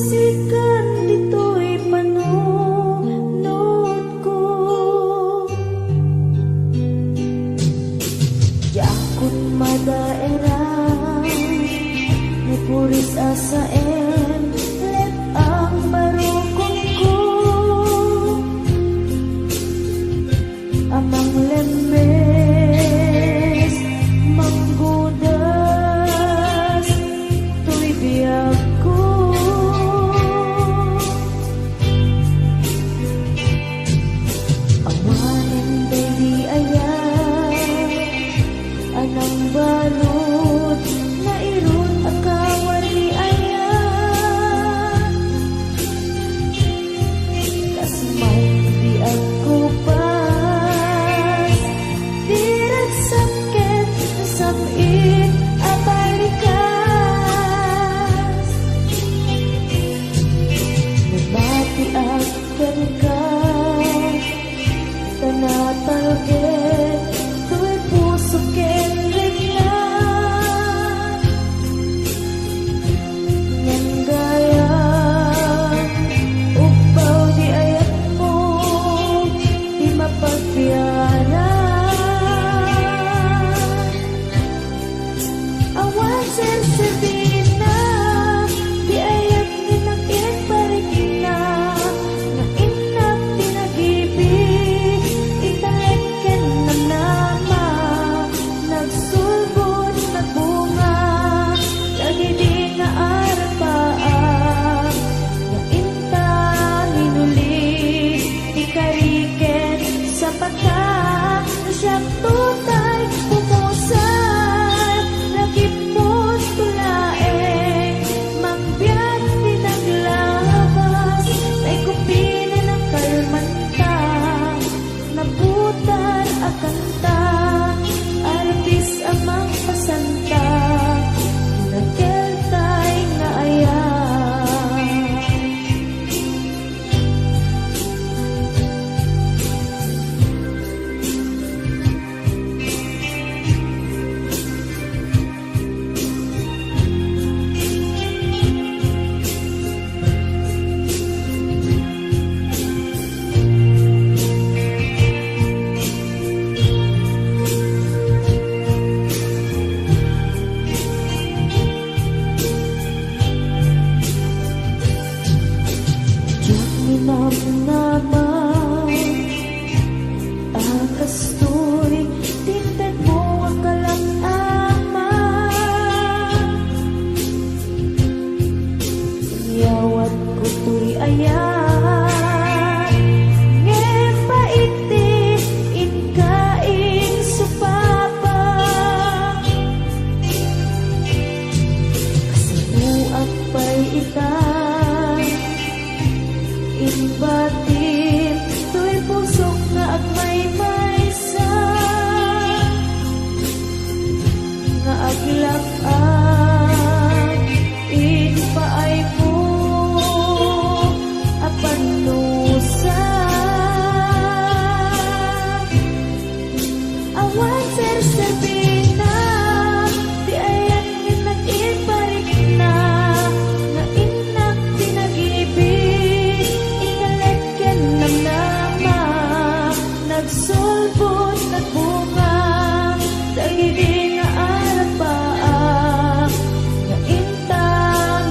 naman Akastoy, tinted mo ang kalak-ama Yawat ko tuy ayan Ngem paiti, inkain supapa Kasi buak pa'y itan Inbatin, tuy pusok na agmay maysa Nga aglak-an, inpaay mo Apanusa Awan ser-serbina Di ayan ngin nag-iparik na Nga inak pinag-ibig Ikalekyan ng nama Nagsulbot, nagbunga Dagidi nga arapaa Nga inta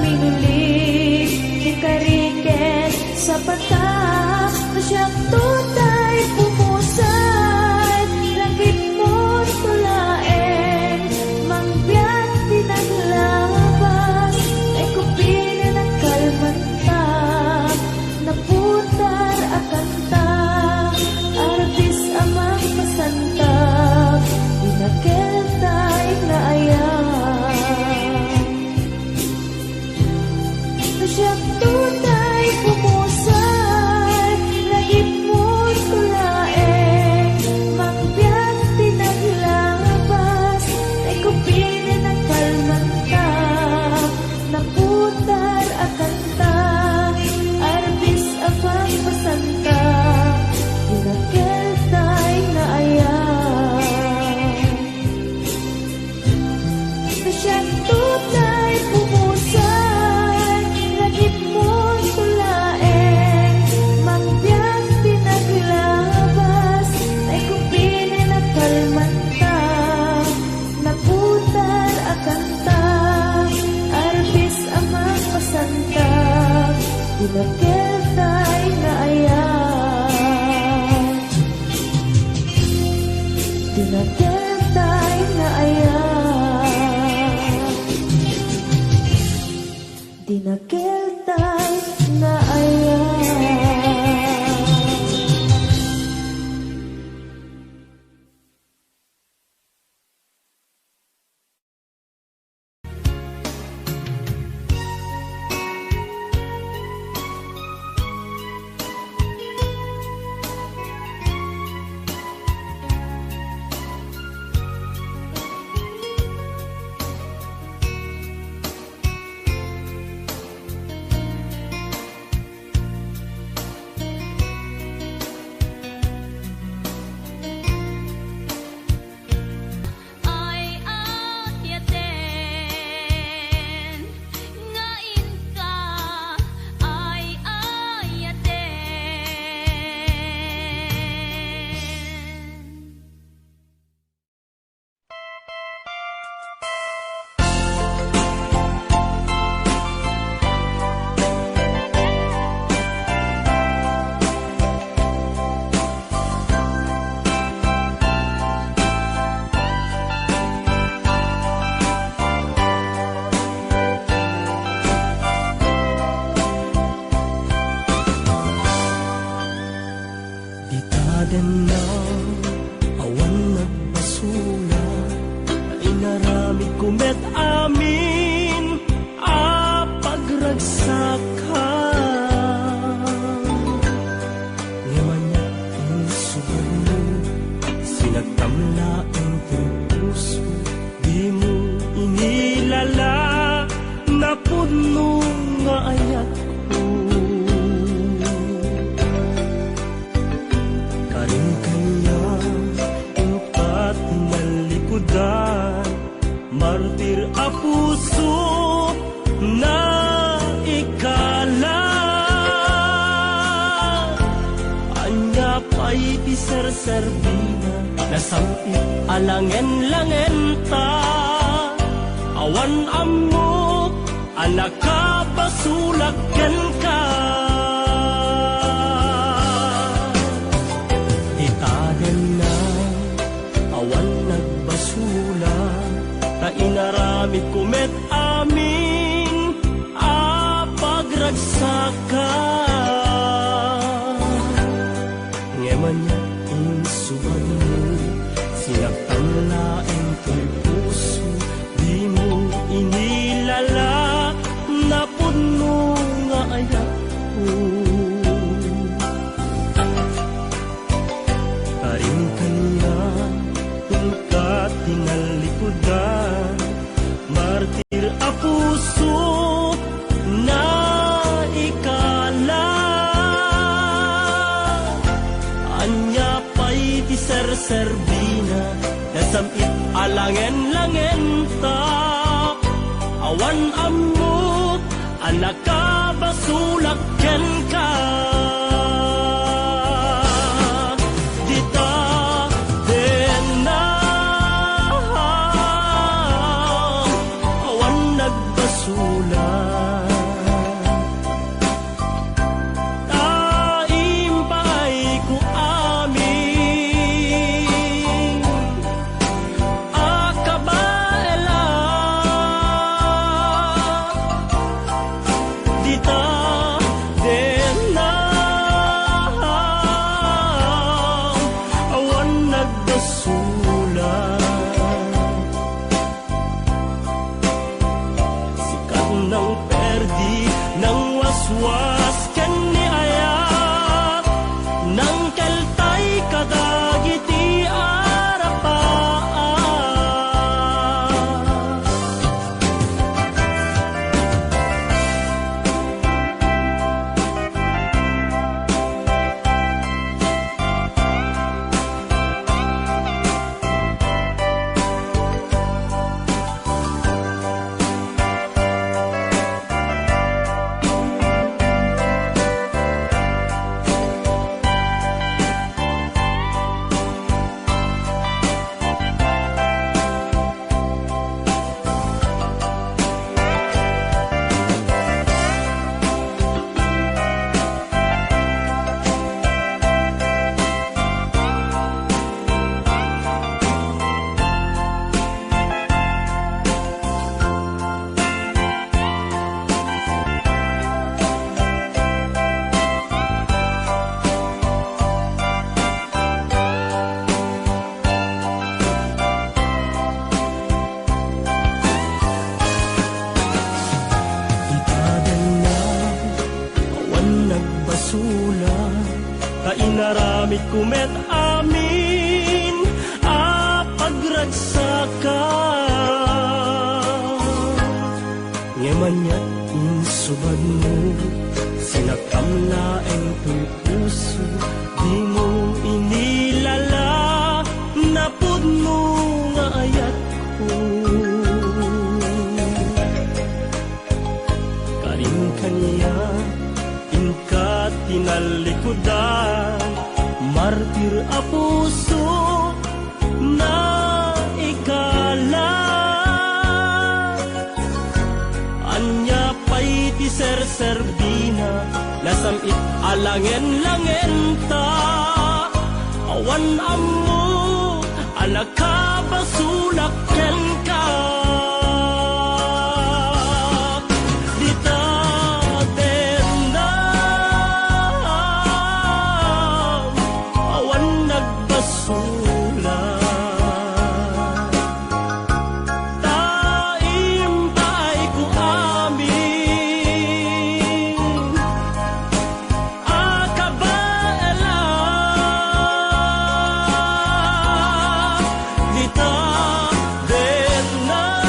minulig Di kariket sa patak Na siyang tutay pumusay Langit mo tulaeng Mangbiyak pinaglabas Ay kupina ng kalmantang Naputar akanta Artis amang pasantag Inakeltay na ayan Na siyang tutay pumusay Lagip mo tulaeng Mangbiyak pinaglabas Ay kupina ng kalmantang Naputar akanta Artis amang pasantag Inakeltay na ayan Na siyang tutay pumusay Lagip mo tulaeng Mangbiyak pinaglabas Ay kupini na kalmantang Naputar akantang Arbis amang pasantang Inakeltay na ayan Inakeltay na ayan Dinakeltay na ayan Ay ayaten Ngain ka Ay ayaten Itaden na awan nagbasula Na inaramid kumet amin A pagragsakan Ngamanya insugan mo Sinagtamla ang puso Di mo inilala Na puno nga ayat ko Karing kanya empat na likodan Martir a puso na ikala Anya pa'y biser-serbina Nasampit alangen-langen ta Awan amok anak ka basulagyan ka narami kumet amin apagragsaka ngeman niya insuban mo sinaktan laeng ko'y puso di mo inilala napun mo nga ayak ko karing kanya ka tinalikudan martir a puso na ikala anya pa'y di serserbina nasamit alangen-langen ta awan ammo anak ka basulakken ka was kani ayak nang keltay kadagiti arapaan kainaramit kumet amin apagragsaka ngeman niya insuban mo sinakam laeng to'y puso di mo inilala napud mo nga ayat ko karing kanya inka tinalikudan martir a puso na ikala anya pa'y di serserbina nasamit alangen-langen ta awan ammo anak ka basulakken ka na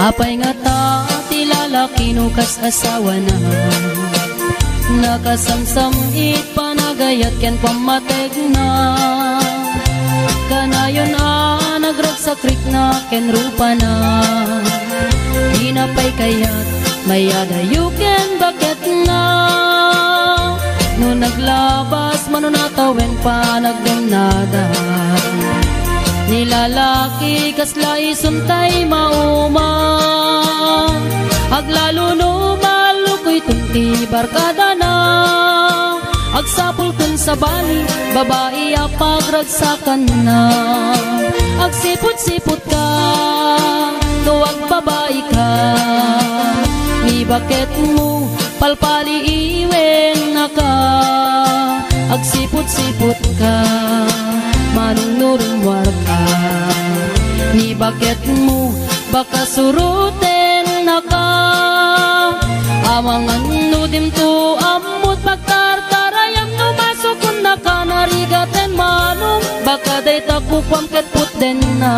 Apay nga ta, ti lalaki no kas asawa na. Nakasamsam it panagayat ken pamatek na. Kanayon nagragsak rik na ken rupa na. Di na pa'y kayat mayada you ken bakit na. No naglabas manunatawen pa nagdenada. Nilalaki kasla isuntay mauma. Aglalo no malukoy tunti barkada na. Agsapul kun sa bali, babae apagragsakan na. Agsipot-sipot ka, tuwag babae ka. Ni bakit mo palpali iwen na ka. Agsipot-sipot ka, manunurumwar ka. Ni bakit mo baka suruten na ka. Amangan nudim to amot pagtartarayam no masukun na ka narigaten manong baka day takukwam ket puten na.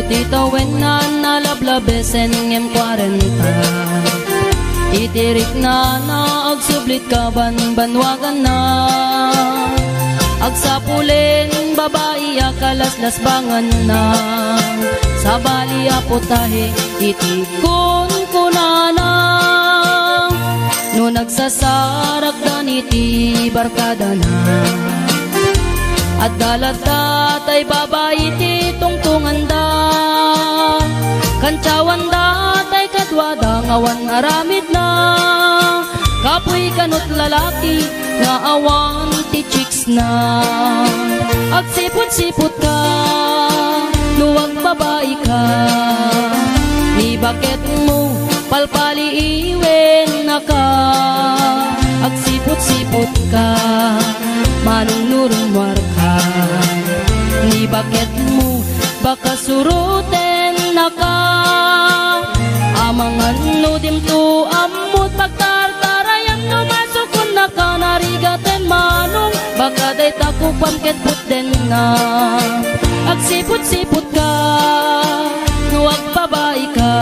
Tito wen na nalablabesen ngem 40. Itirik na agsublit ka banwagan na. Agsapulin babae akalaslas bangan na. Sa bali aputahe itikon kunana. No nagsasarak daniti barkada na. At dalata tay babae ti tungtungan da. Kantsawan da tay kadwada ngawan aramid na. Kapoy kanot lalaki nga awan ti chicks na. Agsipot-sipot ka, luwag babae ka. Ni bakit mo palpali iwen na ka. Agsipot-sipot ka, manunurumwar ka. Ni bakit mo baka suruten na ka. Amangan nudim to amot pagtartarayam no masukun na ka narigaten manong baka day takupan ket puten na. Agsipot-sipot ka, nuwag babae ka.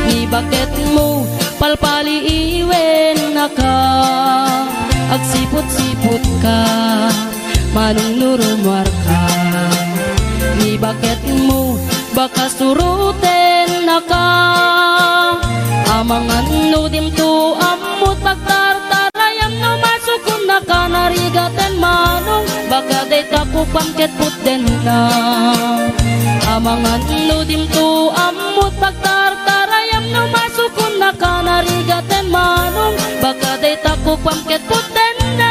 Ni bakit mo palpali iwen na ka. Agsipot-sipot ka, manunurumwar ka. Ni bakit mo baka suruten na ka. Amangan nudim to amot pagtartarayam no masukun na ka narigaten manong baka day takupan ket puten na. Amangan nudim to amot pagtartarayam no masukun na ka narigaten manong baka day takupan ket puten na.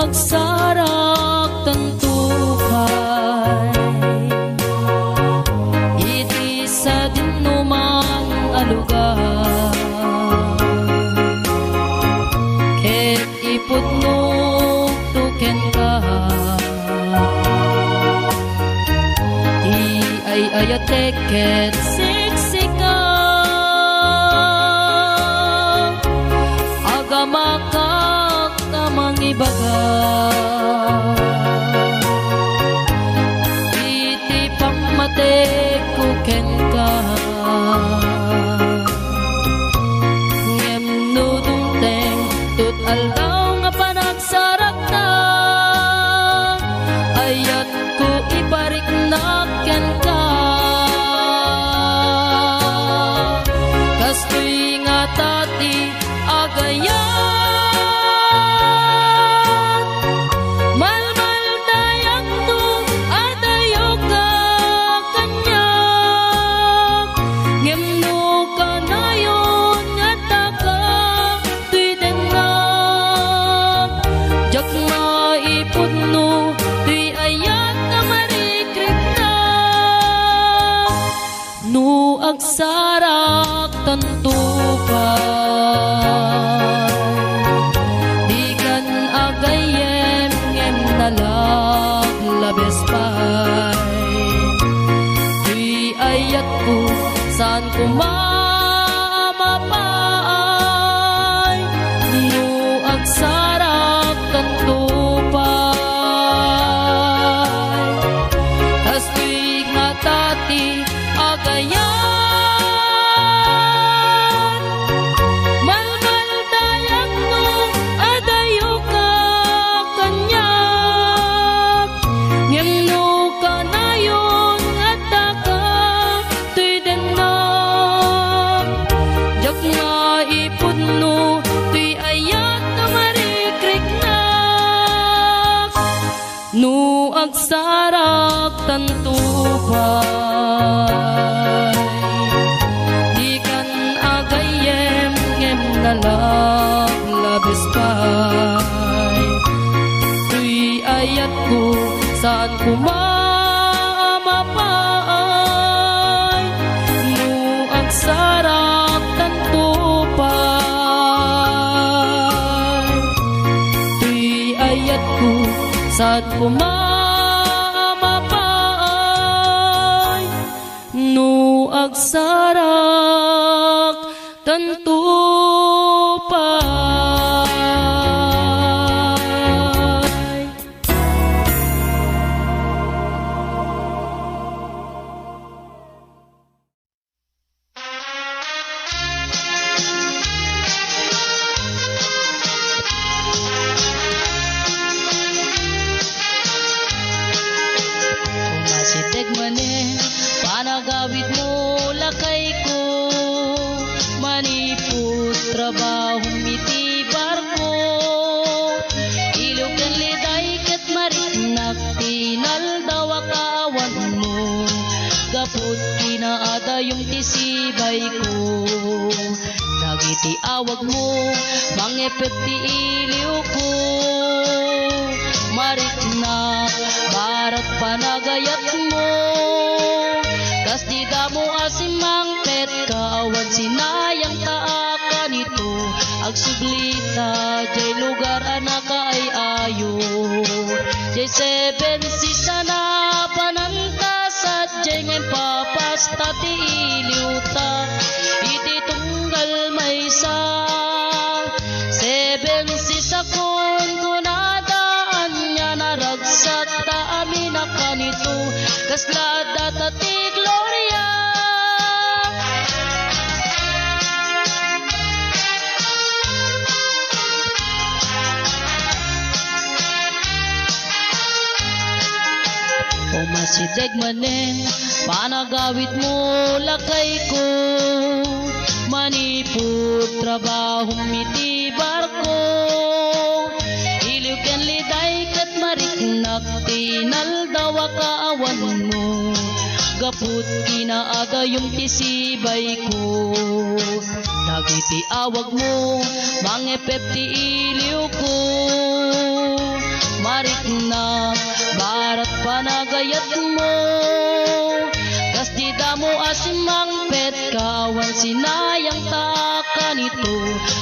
Agsarak tantukay iti sa dinumang alugar ket iputno tuken ka ti ay ayatek ket siksika agamakak kamang ibaga iti pamatek kuken ka ngem nudungteng tut aldaw nga panagsarak na ayat ko ibarik na ken ka kastoy nga tati agayan malmal dayak to adayo ka kanya agsarak tantupay di kan agayem ngem nalag labes pay tuy ayat ko saan ko mamapay no agsarak tantupay tas tuy nga tati agayan malmal dayak mo adayo ka kanyak ngem no kanayon at taka tuy denak jak nga ipod no tuy ayat na marikriknak no agsarak tantupay di kan agayem ngem nalag labis pay tuy ayat ko saan ko mamapay no agsarak tantupay tuy ayat ko saan ko mamapay no agsarak tantupay. Umasitig mani panagawid mo lakay ko maniput trabaho mitibar ko ilog kan liday ket marinak tinal dawa kaawan mo gapot kinaada yung tisibay ko dagiti awag mo mangepet ti iliw ko marinak barat panagayat mo kas di damo asimang pet kaawan sinayang taaka nito agsuglita jay lugar anaka ay ayo jay 7 sisana panantasat jay ngayon papasta ti iliuta iti tunggal may sa 7 sisakon kunadaan niya naragsak ta amin kanito kaslada ti gloria o masideg manen panagawit mo lakay ko maniput trabaho mitibar ko iliw ken liday ket mariknak tinal dawa kaawan mo gaput kinaaga yung tisibay ko dagiti awag mo mangepet ti iliw ko mariknak barat panagayat mo kas di damo asimang pet kawan sinayang taka nito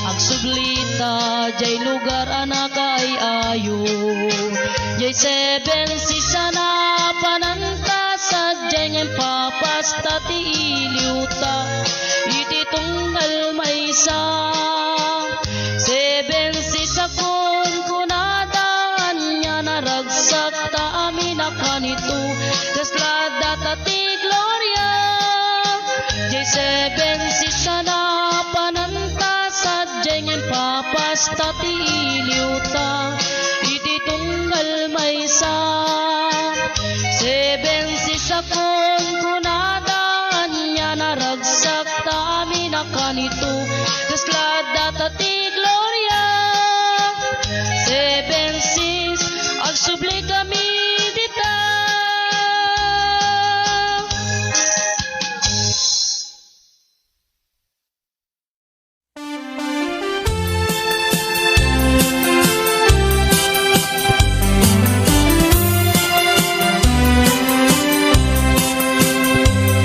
agsuglita jay lugar anaka ay ayo jay 7 sisana panantasad jay ngayon papasta ti iliuta iti tunggal may sa 7 sisakon kunadaan niya naragsak ta amin kanito kaslada ti gloria jay 7 sisana panantasad jay ngayon papasta ti iliuta iti tunggal may sa 7 sisakon kunadaan niya naragsak ta amin kanito kaslada ti gloria 7 sis agsubli kami dita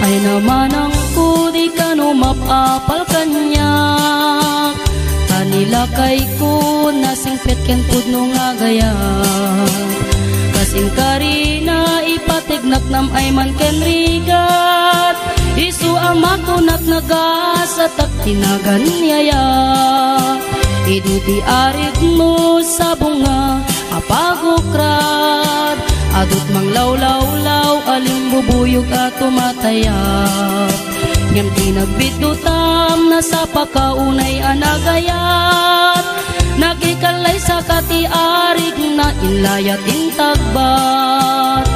ay naman ang kudi ka mapapal kanya. Kanila kay ko nasingpit ken pudno nga gaya. Kasing karina ipatignak nam ay man ken rigat. Isu ama kunak nagasat at tinaganyaya. Iduti arit mo sa bunga apagokrad. Adut mang law-law-law aling bubuyog at tumatayap. Ngem tinagbidutam na sa pakaunay anagayat. Nagikalay sa katiarig na inlayat intagbat.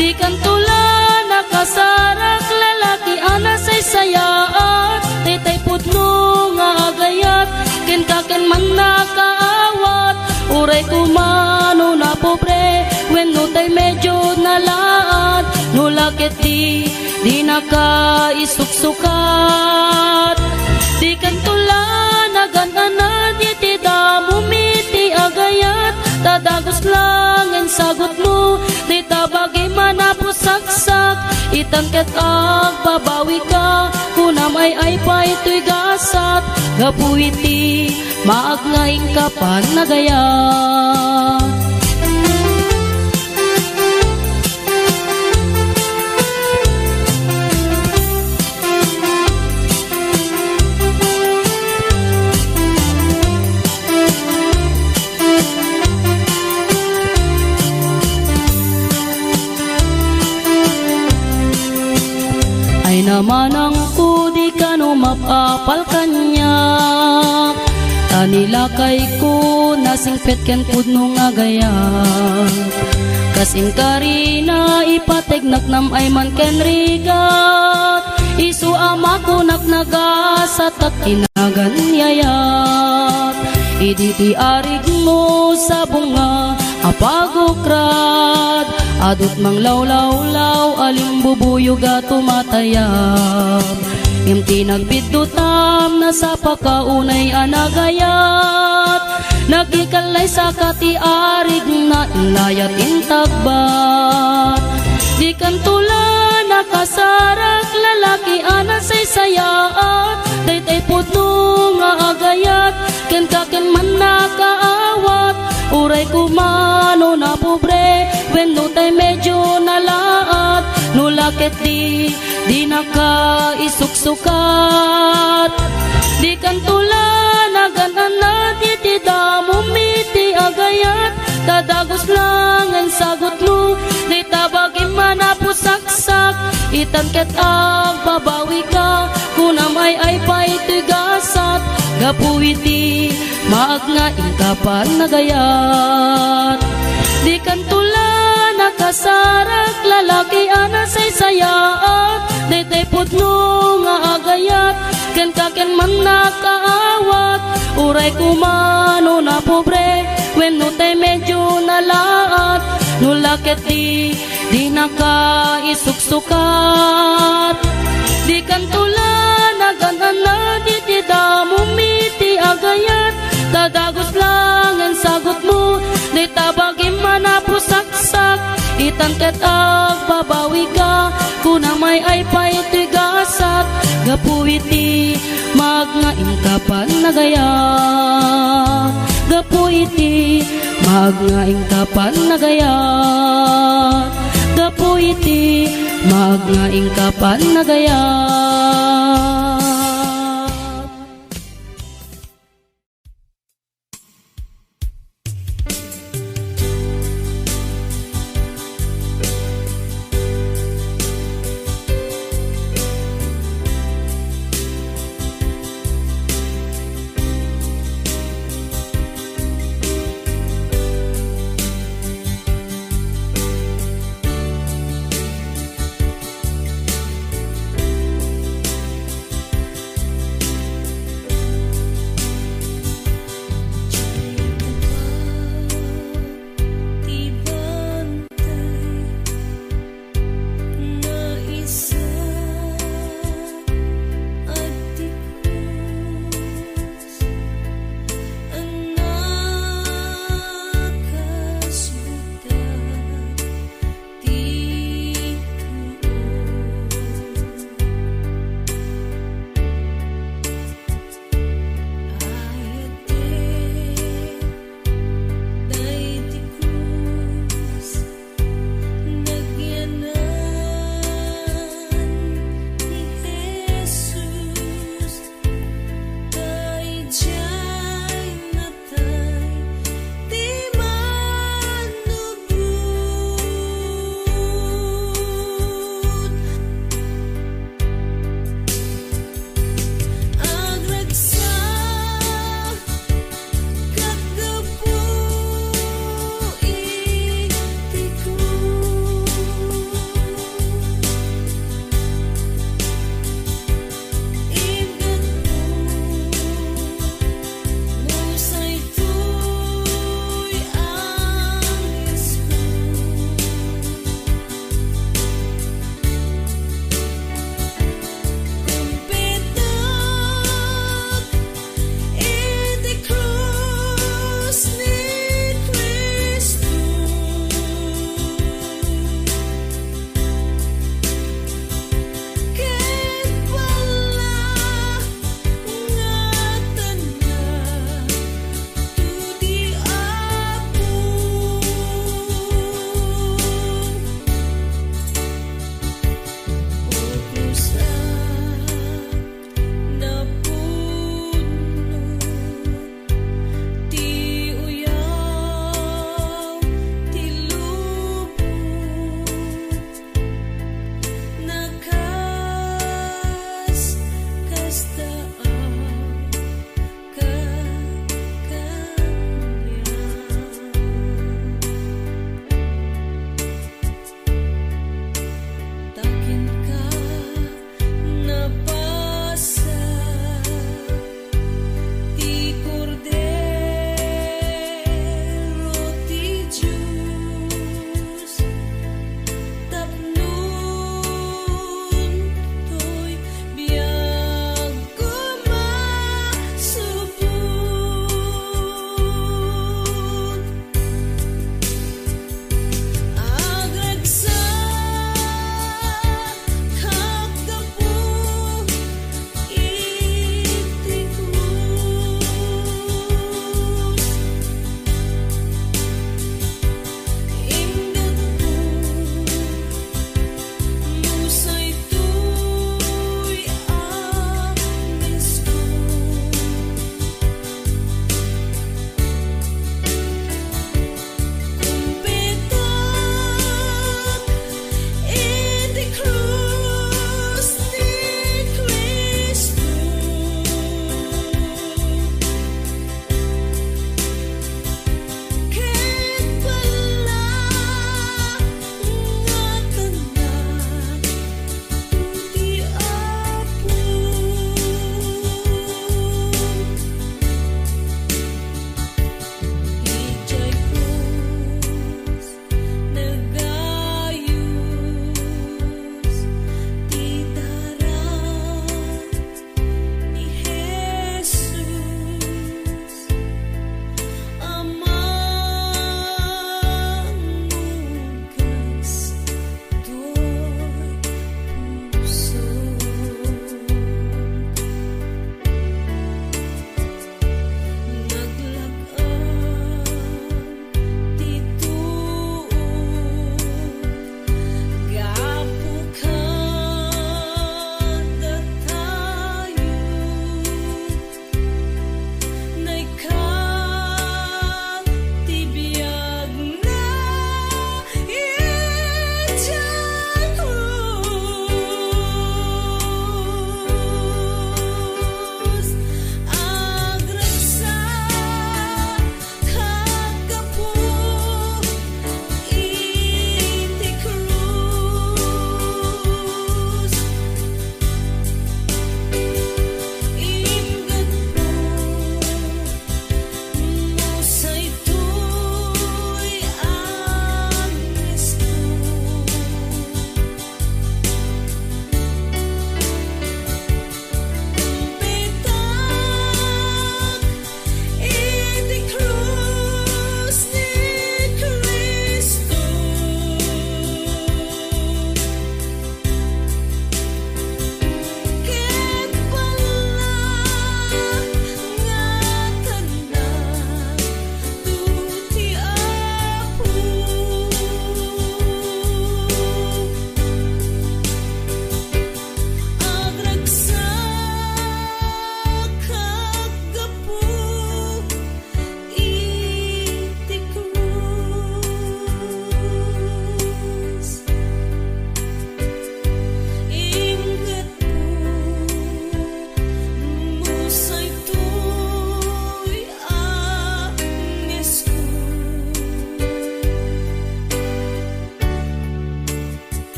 Di kan tula nakasarak lalaki anasay sayaat. Taytay putno nga agayat ken kaken man nakaawat. Uray kumano na pobre wenno tay medyo nalaat. Nulakit di nakaisuksukat. Di kan tula nagana di ti damumiti agayat. Tadagos lang ang sagot mo di tabagi manapusaksak. Itangket ag babawi ka kunam ay pa ito'y gasat. Gapuiti maagnaing kapan nagayat. Ay naman ang kudi ka no mapapal kanya. Tanila kay ko nasingpit ken pudno nga gaya. Kasing karina ipatignak nam ay man ken rigat. Isu ama kunak nagasat at tinaganyayat. Iditi arig mo sa bunga apagokrad. Adut mang law-law-law aling bubuyog at tumatayap. Ngem tinagbidutam na sa pakaunay anagayat. Nagikalay sa katiarig na inlayat intagbat. Di kan tula nakasarak lalaki anasay sayaat. Daytay putno nga agayat ken kaken man nakaawat. Uray kumano na pobre wenno tay medyo nalaat. Nulakit di nakaisuksukat. Di kan tula nagana di ti damumiti agayat. Tadagos lang ang sagot mo di tabagi manapusaksak. Itangket ag babawi ka kunam ay pa ito'y gasat. Gapuiti maagnaing kapan nagayat. Di kan tula nakasarak lalaki anasay sayaat. Daytay putno nga agayat ken kaken man nakaawat. Uray kumano na pobre wenno tay medyo nalaat. Nulakit di nakaisuksukat. Di kan tula nagana di ti damumiti agayat. Tadagos lang ang sagot mo di tabagi manapusaksak. Itangket ag babawi ka kunam ay pa ito'y gasat. Gapuiti magnaing kapan nagayat. Gapuiti magnaing kapan nagayat. Gapuiti magnaing kapan nagayat.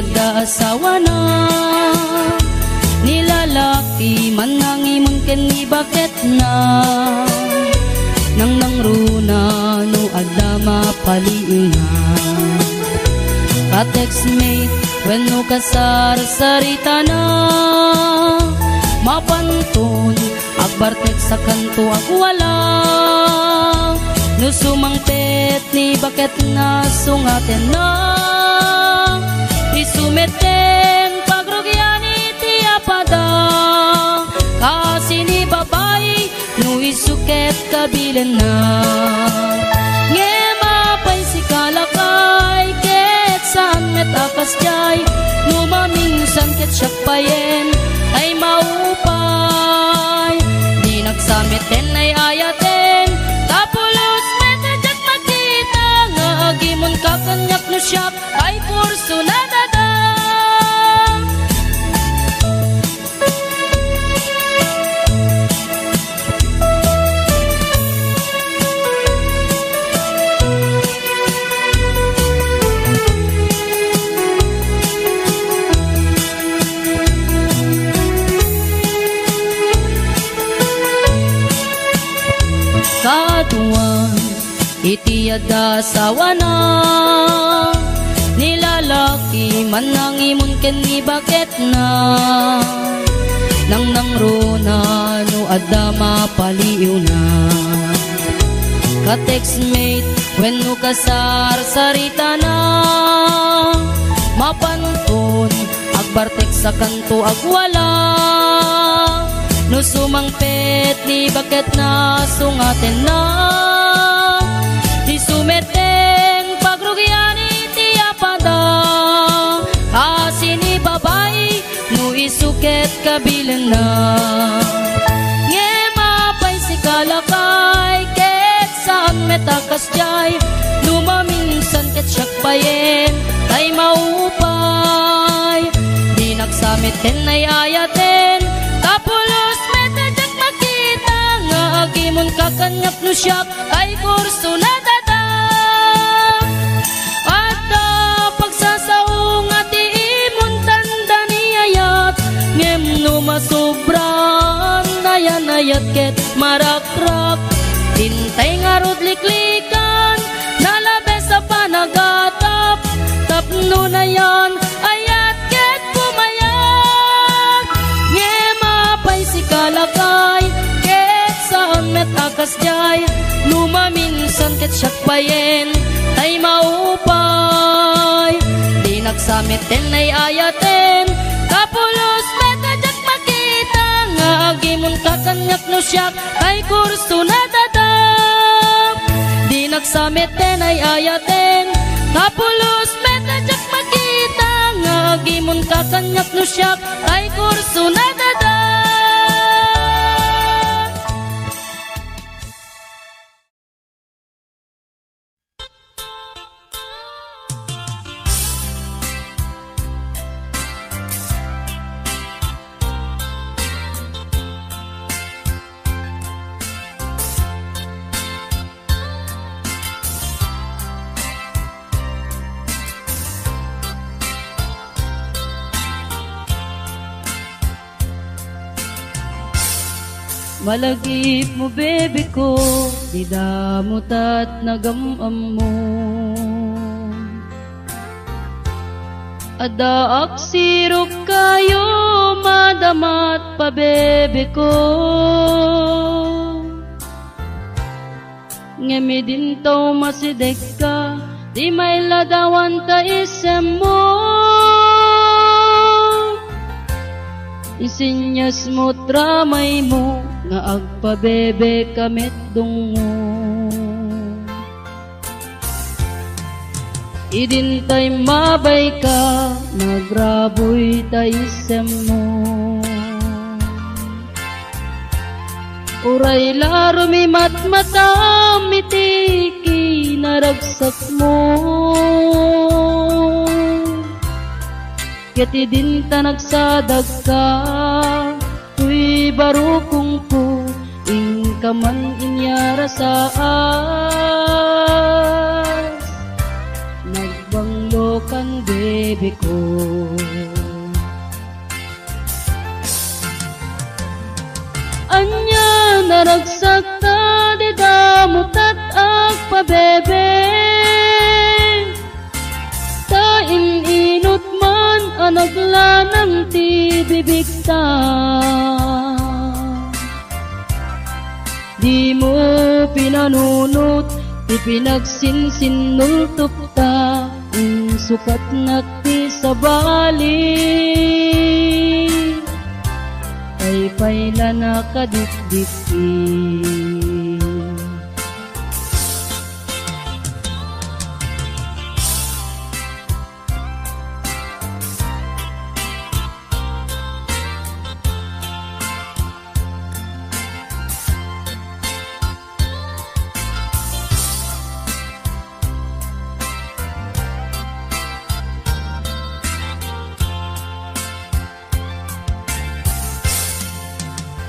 yada asawa na nilalaki man nangimon ken ni bakit na nang nangruna no adama paliuna ka-textmate when no kasar-sarita na mapantun agbartek sa kanto ag wala no sumangpet ni bakit na sungaten na isumeten pagrugyan iti apada kasi ni babae no isuket kabilan na ngema pa'y si kalakay ket saan met akas jay no maminsan ket siyak payen ay maupay di nagsamiten ay ayaten kapulos metadyak makita nga agimon kakanyak no siyak ay kurso na dada katuan iti yada asawa na nilalaki man nangimon ken ni bakit na nang nangruna no adama paliw na ka-textmate when no kasar-sarita na mapantun agbartek sa kanto ag wala no sumangpet ni bakit na sungaten na isumeten pagrugyan iti apada kasi ni babae no isuket kabilan na ngema pa'y si kalakay ket saan metakas jay lumaminsan ket siyak payen ay maupay di nagsamiten ay ayaten kapulos metadyak makita nga agimon kakanyak no siyak ay kurso na dada at pagsasaong ati imon tanda ni ayat ngem no masubran nayanayat ket marakrak tintay nga rudliklikan nalabe sa panagatap tapno na yan ayat ket pumayat ngema pa'y si kalakay ket saan met akas jay lumaminsan ket siyak payen tay maupay di nagsamiten ay ayaten kapulos metadyak makita nga agimon kakanyak no siyak ay kurso na dadap di nagsamiten ay ayaten kapulos metadyak makita nga agimon kakanyak no siyak ay kurso na dadap malagip mo bebe ko di damot at nagamam mo adaak sirok kayo madamat pa bebe ko ngemi din taw masidek ka di may ladawan ta isem mo isinyas mo tramay mo nga agpabebe kamet dungo idintay mabay ka nagraboy taisem mo uray laro mi matmatam mitiki naragsak mo keti dinta nagsadag ka tuy barukong po ing kaman inyara sa as nagbanglo kan bebe ko. Anya naragsak ta di damot at agpabebe, ta ininot man anaglanang ti bibig ta. Di mo pinanunot, di pinagsinsinultop ta, sukat na ti sa bali. Ay payla na kadikdiki.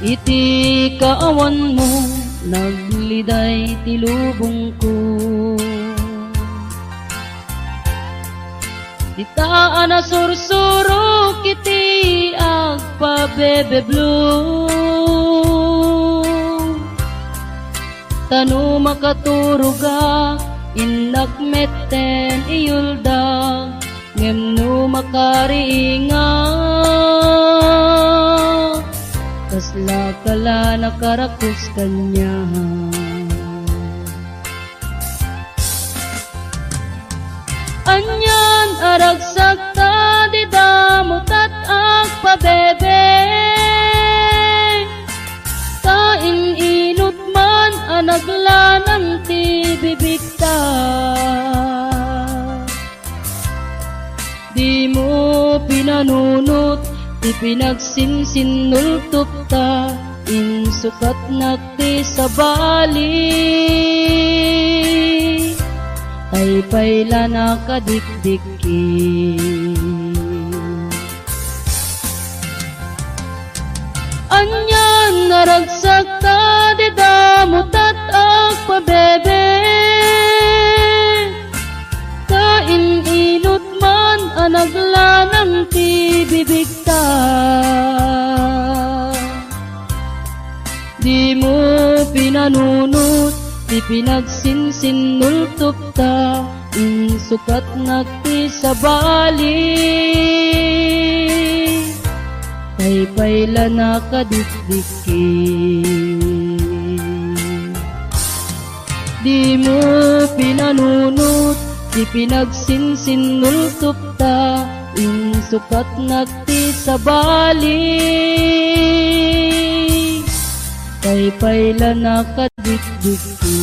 Iti kaawan mo, nagliday ti lubong ko. Itaan na sursuro kiti agpabebe blue. Tanu makaturuga, inakmetten iyulda, ngemno makariinga. Kasla kala nakarakus kanya. Anyan aragsak ta di damot at agpabebe, ta ininot man anaglanang ti bibig ta. Di mo pinanunot, ipinagsinsinultop ta, insukat na ti sa bali. Ay payla na kadikdiki. Anyan naragsak ta di damot at agpabebe, ta ininot man anaglanang ti bibig ta. Di mo pinanunot, di pinagsinsinultop ta, insukat na ti sa bali. Ay payla na kadikdiki. Di mo pinanunot, di pinagsinsinultop ta, insukat na ti sa bali. Ay payla na kadikdiki.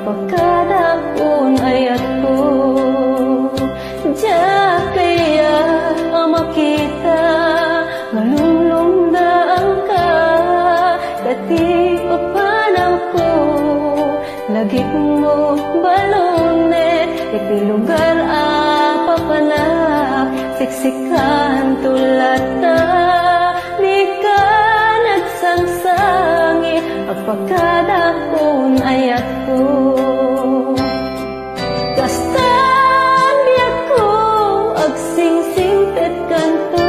Pagkadakon ayat ko, diya kaya makita, malulungdaan ka, dati papanang ko, lagit mo balone, iti lugar papanak siksikan tulata di ka nagsangsangi agpakadakon ayat ko kastan biyak ko agsingsingpet kanto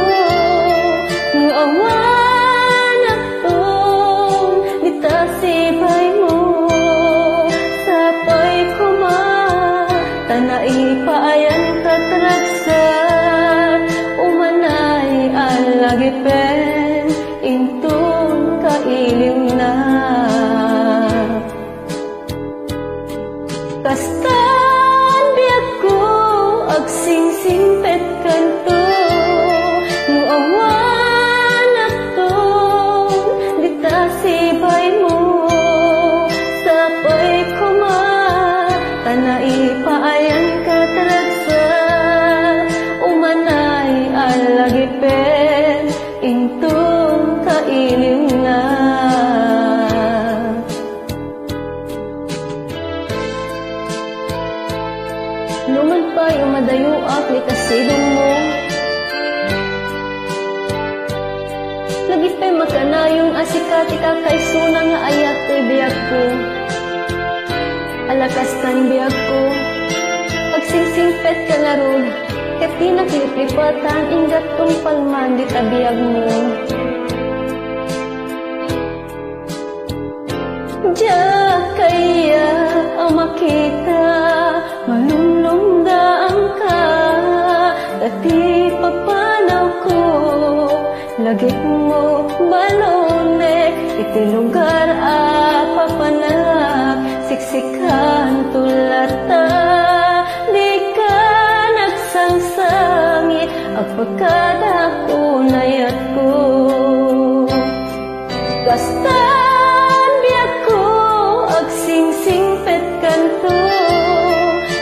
ng awan akton nitasibay mo sapay kuma tanai paayan katragsa umanay alagipen intun kailim na kastan biyak ko agsingsingpet kanto no awan akton ditasibay mo sapay kuma tanai paayan katragsa umanay alagipen intong kailim na luman pa'y umadayo ak ni kasidong mo lagit pa'y makanayong asikati ka kay suna nga ayat ko'y biyak ko alakas tan biyak ko pagsingsingpet ka nga ron ket di nakliplipatan ingat tong palman di tabiyag mo Diya kaya ang makita malumlumdaan ka dati pagpanaw ko lagit mo balonek iti lugar papanak siksikan tulata di ka nagsangsangit agpagkadakon ayat ko kastan biyak ko agsingsingpet kanto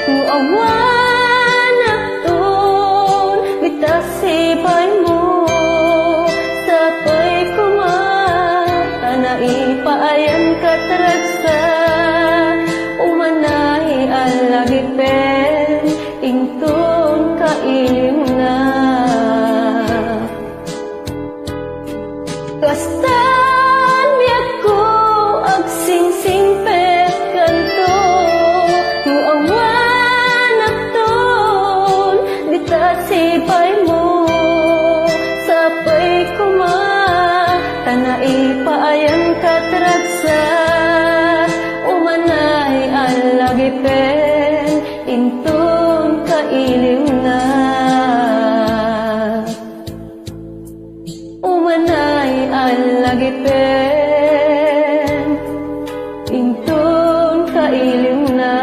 no awan akton bitasibay mo sapay kuma tanai paayan katragsa umanay alagipen ington kailim na kastan biyak ko agsingsingpet kanto no awan akton ditasibay mo sapay kuma tanai paayan katragsa umanay alagipen intong kailim na umanay alagipen intong kailim na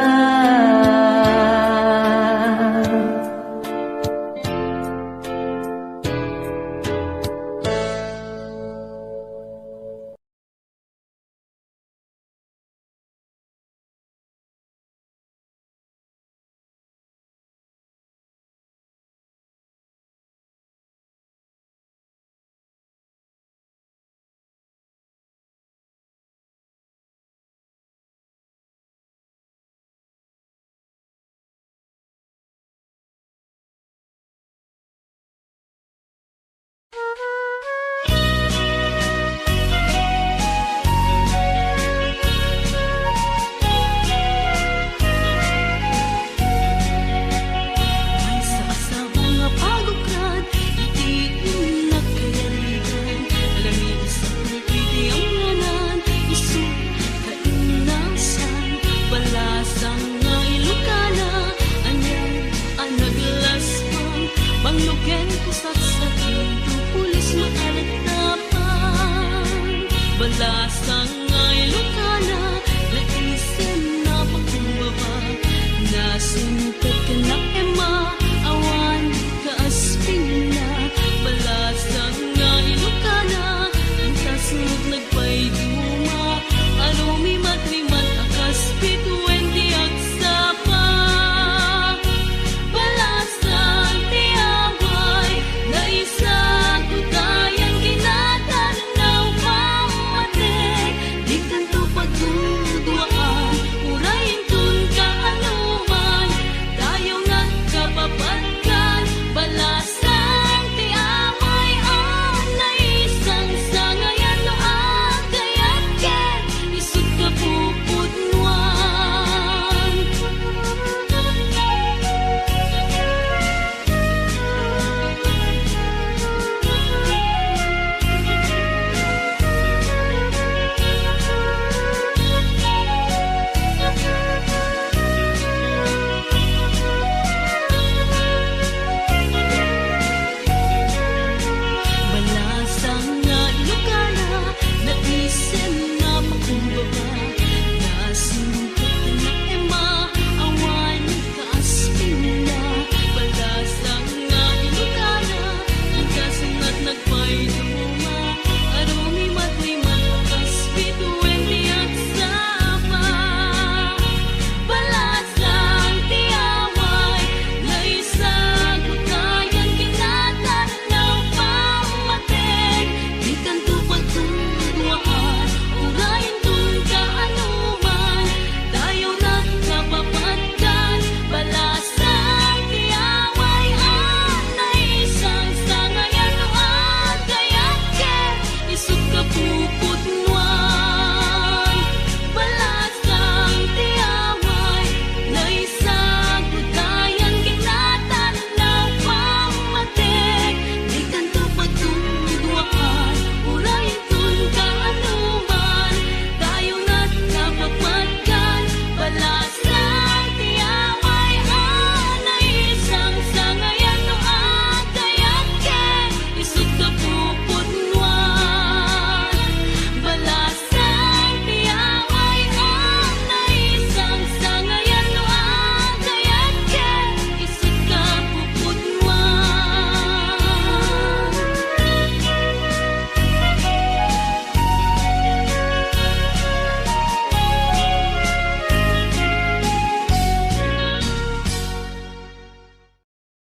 Wala